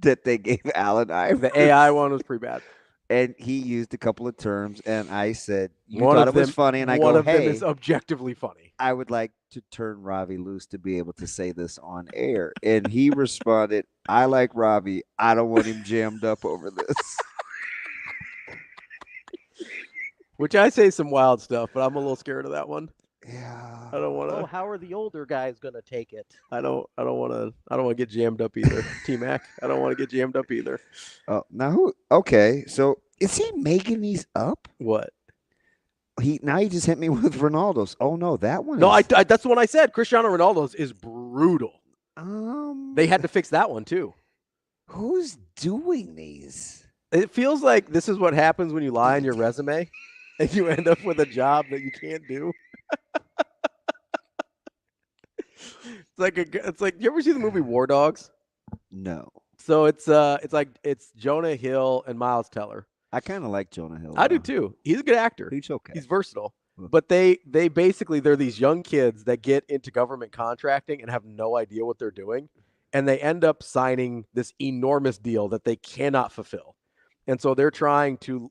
that they gave Allen Iyer. The AI one was pretty bad. And he used a couple of terms, and I said, you thought it was funny, and I go, hey. One of them is objectively funny. I would like to turn Ravi loose to be able to say this on air. And he responded, I like Ravi. I don't want him jammed up over this. Which I say some wild stuff, but I'm a little scared of that one. Yeah. I don't want to. How are the older guys going to take it? I don't want to get jammed up either. T-Mac. I don't want to get jammed up either. Oh, now who? Okay. So is he making these up? What? Now he just hit me with Ronaldo's. Oh no, that one. No, that's the one I said. Cristiano Ronaldo's is brutal. They had to fix that one too. Who's doing these? It feels like this is what happens when you lie on your resume and you end up with a job that you can't do. It's like you ever see the movie War Dogs? No. So it's Jonah Hill and Miles Teller. I kind of like Jonah Hill. I do too. He's a good actor. He's okay. He's versatile. But they basically they're these young kids that get into government contracting and have no idea what they're doing, and they end up signing this enormous deal that they cannot fulfill. And so they're trying to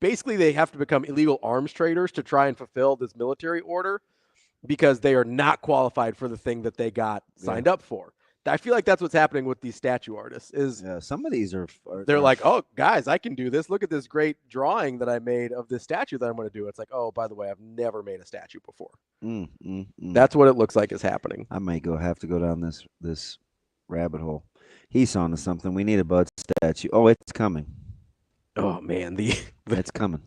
basically they have to become illegal arms traders to try and fulfill this military order because they are not qualified for the thing that they got signed up for. I feel like that's what's happening with these statue artists some of these are they're like, oh, guys, I can do this. Look at this great drawing that I made of this statue that I'm going to do. It's like, oh, by the way, I've never made a statue before. That's what it looks like is happening. I may have to go down this rabbit hole. He's on to something. We need a Bud statue. Oh, it's coming. Oh man, it's coming.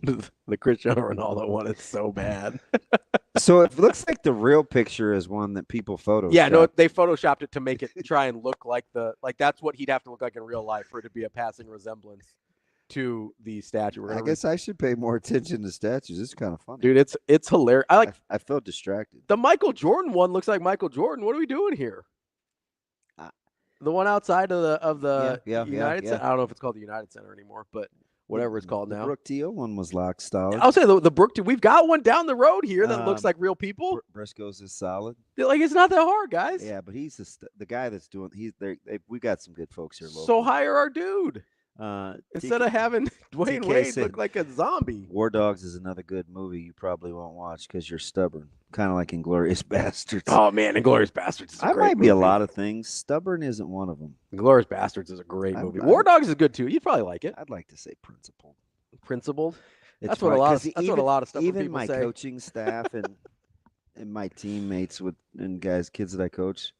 The Cristiano Ronaldo one is so bad. So it looks like the real picture is one that people photoshopped. Yeah, no, they photoshopped it to make it try and look like that's what he'd have to look like in real life for it to be a passing resemblance to the statue. I guess I should pay more attention to statues. It's kind of funny, dude. It's hilarious. I felt distracted. The Michael Jordan one looks like Michael Jordan. What are we doing here? The one outside of the United Center. I don't know if it's called the United Center anymore, but whatever it's called now. The Brook Teal one was locked solid. I'll say the Brook Teal. We've got one down the road here that looks like real people. Briscoe's is solid. It's not that hard, guys. Yeah, but he's the guy that's doing. We got some good folks here. Locally. So hire our dude. Instead of having Dwayne Wade look like a zombie. War Dogs is another good movie you probably won't watch because you're stubborn. Kind of like Inglourious Bastards. Oh, man, Inglourious Bastards is a great might be movie. a lot of things. Stubborn isn't one of them. Inglourious Bastards is a great movie. War Dogs is good, too. You'd probably like it. I'd like to say principled. Principled? That's what a lot of stuff even people my say. Coaching staff and my teammates and kids that I coach,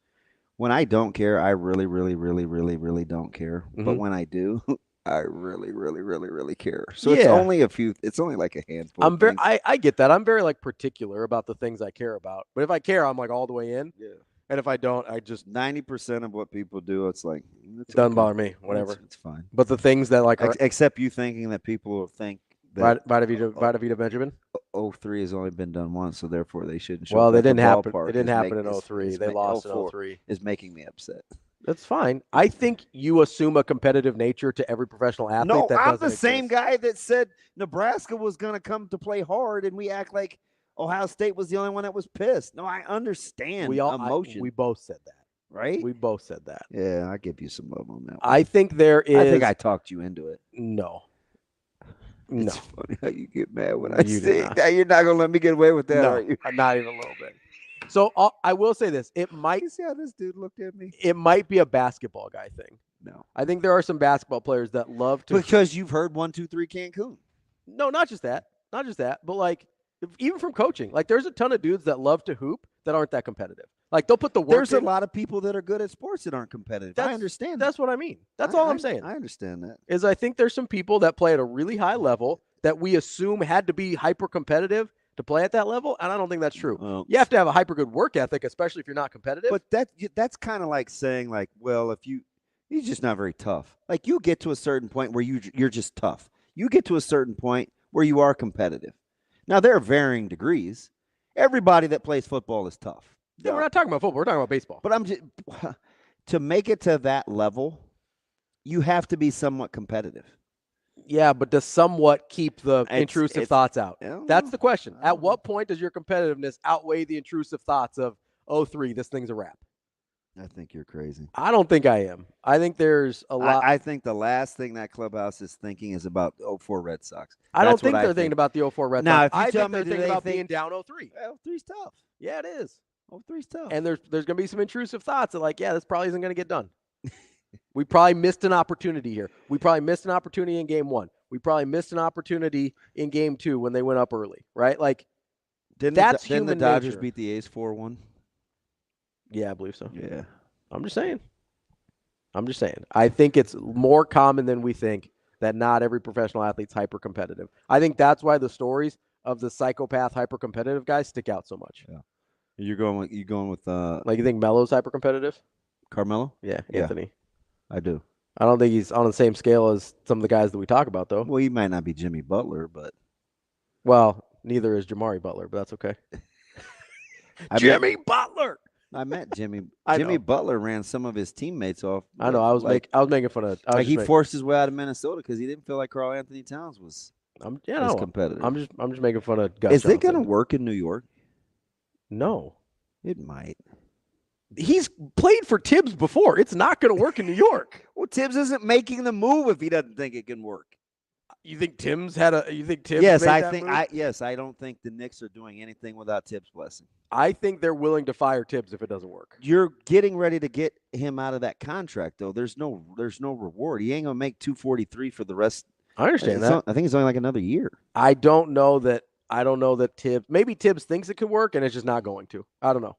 when I don't care, I really, really, really, really, really don't care. But when I do, I really, really, really, really care. So it's only like a handful. I get that. I'm very particular about the things I care about. But if I care, I'm all the way in. Yeah. And if I don't, I just 90% of what people do, it's like it doesn't bother me. Whatever. It's fine. But the things that except you thinking that people will think that Vita Vita Benjamin. 03 has only been done once, so therefore they shouldn't show. Well, they didn't happen. It didn't happen in 03. They lost in 03. Is making me upset. That's fine. I think you assume a competitive nature to every professional athlete. No, that I'm the same guy that said Nebraska was going to come to play hard, and we act like Ohio State was the only one that was pissed. No, I understand emotion. We both said that. Right? We both said that. Yeah, I give you some love on that one. I think there is. I think I talked you into it. No. It's funny how you get mad when I say that. You're not going to let me get away with that, are you? Not even a little bit. So I will say this: it might. You see how this dude looked at me? It might be a basketball guy thing. No, I think there are some basketball players that love to. Because you've heard 1, 2, 3 Cancun. No, not just that, but like even from coaching, like there's a ton of dudes that love to hoop that aren't that competitive. Like they'll put the work. There's in. a lot of people that are good at sports that aren't competitive. I understand. That's what I mean. That's all I'm saying. I understand that. Is I think there's some people that play at a really high level that we assume had to be hyper competitive to play at that level, and I don't think that's true. Well, you have to have a hyper good work ethic, especially if you're not competitive. But that's kind of like saying, like, well, if he's just not very tough. Like you get to a certain point where you're just tough. You get to a certain point where you are competitive. Now there are varying degrees. Everybody that plays football is tough. Yeah, we're not talking about football. We're talking about baseball. But I'm just to make it to that level, you have to be somewhat competitive. Yeah, but does somewhat keep the intrusive thoughts out? That's the question. At what point does your competitiveness outweigh the intrusive thoughts of, 3, this thing's a wrap? I think you're crazy. I don't think I am. I think there's a lot. I think the last thing that clubhouse is thinking is about 04 Red Sox. I don't think they're thinking about the 04 Red Sox. Now, if you I tell think me they're thinking about being down 0-3. 03's tough. Yeah, it is. 03's tough. And there's going to be some intrusive thoughts that like, yeah, this probably isn't going to get done. We probably missed an opportunity here. We probably missed an opportunity in game 1. We probably missed an opportunity in game 2 when they went up early, right? Like, didn't the Dodgers nature. beat the A's 4-1? Yeah, I believe so. Yeah. I'm just saying. I think it's more common than we think that not every professional athlete's hyper competitive. I think that's why the stories of the psychopath hyper competitive guys stick out so much. Yeah. You're going with like you think Melo's hyper competitive? Carmelo? Yeah, Anthony. I do. I don't think he's on the same scale as some of the guys that we talk about though. Well, he might not be Jimmy Butler, but neither is Jamari Butler, but that's okay. Jimmy Butler. I met Jimmy. I Jimmy know. Butler ran some of his teammates off. I know. I was making fun of. He forced his way out of Minnesota because he didn't feel like Karl Anthony Towns was competitive. I'm just making fun of Gus Is it Johnson. going to work in New York? No, it might. He's played for Tibbs before. It's not going to work in New York. Well, Tibbs isn't making the move if he doesn't think it can work. You think Tibbs had a? You think Tibbs? Yes, made I that think. move? Yes, I don't think the Knicks are doing anything without Tibbs' blessing. I think they're willing to fire Tibbs if it doesn't work. You're getting ready to get him out of that contract, though. There's no reward. He ain't gonna make $243 for the rest. I understand that. I think it's only like another year. I don't know that Tibbs. Maybe Tibbs thinks it could work, and it's just not going to. I don't know.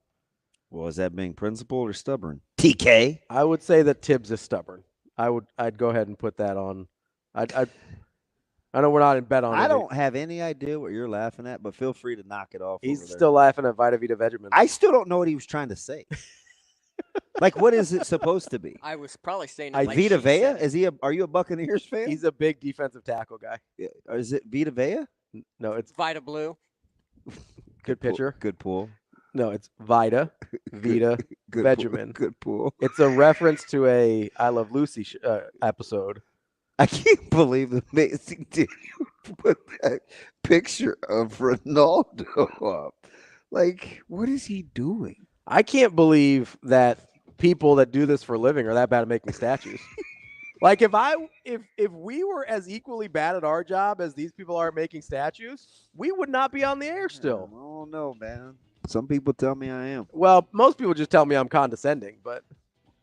Well, is that being principled or stubborn? TK. I would say that Tibbs is stubborn. I'd go ahead and put that on. I know we're not in bet on it. I don't have any idea what you're laughing at, but feel free to knock it off. He's still laughing at Vita Vita Vegemin. I still don't know what he was trying to say. Like, what is it supposed to be? I was probably saying Vita Vea? Are you a Buccaneers fan? He's a big defensive tackle guy. Yeah. Is it Vita Vea? No, it's Vita Blue. Good pitcher. Good pull. No, it's Vita Vegemin. Good pull. It's a reference to a I Love Lucy episode. I can't believe the amazing dude put that picture of Ronaldo up. Like, what is he doing? I can't believe that people that do this for a living are that bad at making statues. Like if we were as equally bad at our job as these people are at making statues, we would not be on the air still. Oh no, man. Some people tell me I am. Well, most people just tell me I'm condescending, but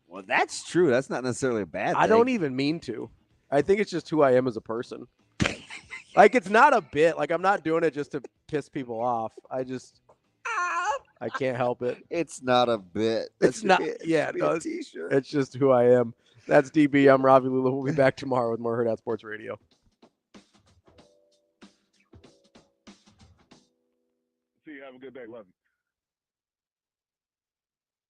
well, that's true. That's not necessarily a bad thing. I don't even mean to. I think it's just who I am as a person. Like, it's not a bit. Like, I'm not doing it just to piss people off. I can't help it. It's not a bit. It's not. Yeah, no, it's just who I am. That's DB. I'm Ravi Lulla. We'll be back tomorrow with more Hurrdat Sports Radio. See you. Have a good day. Love you.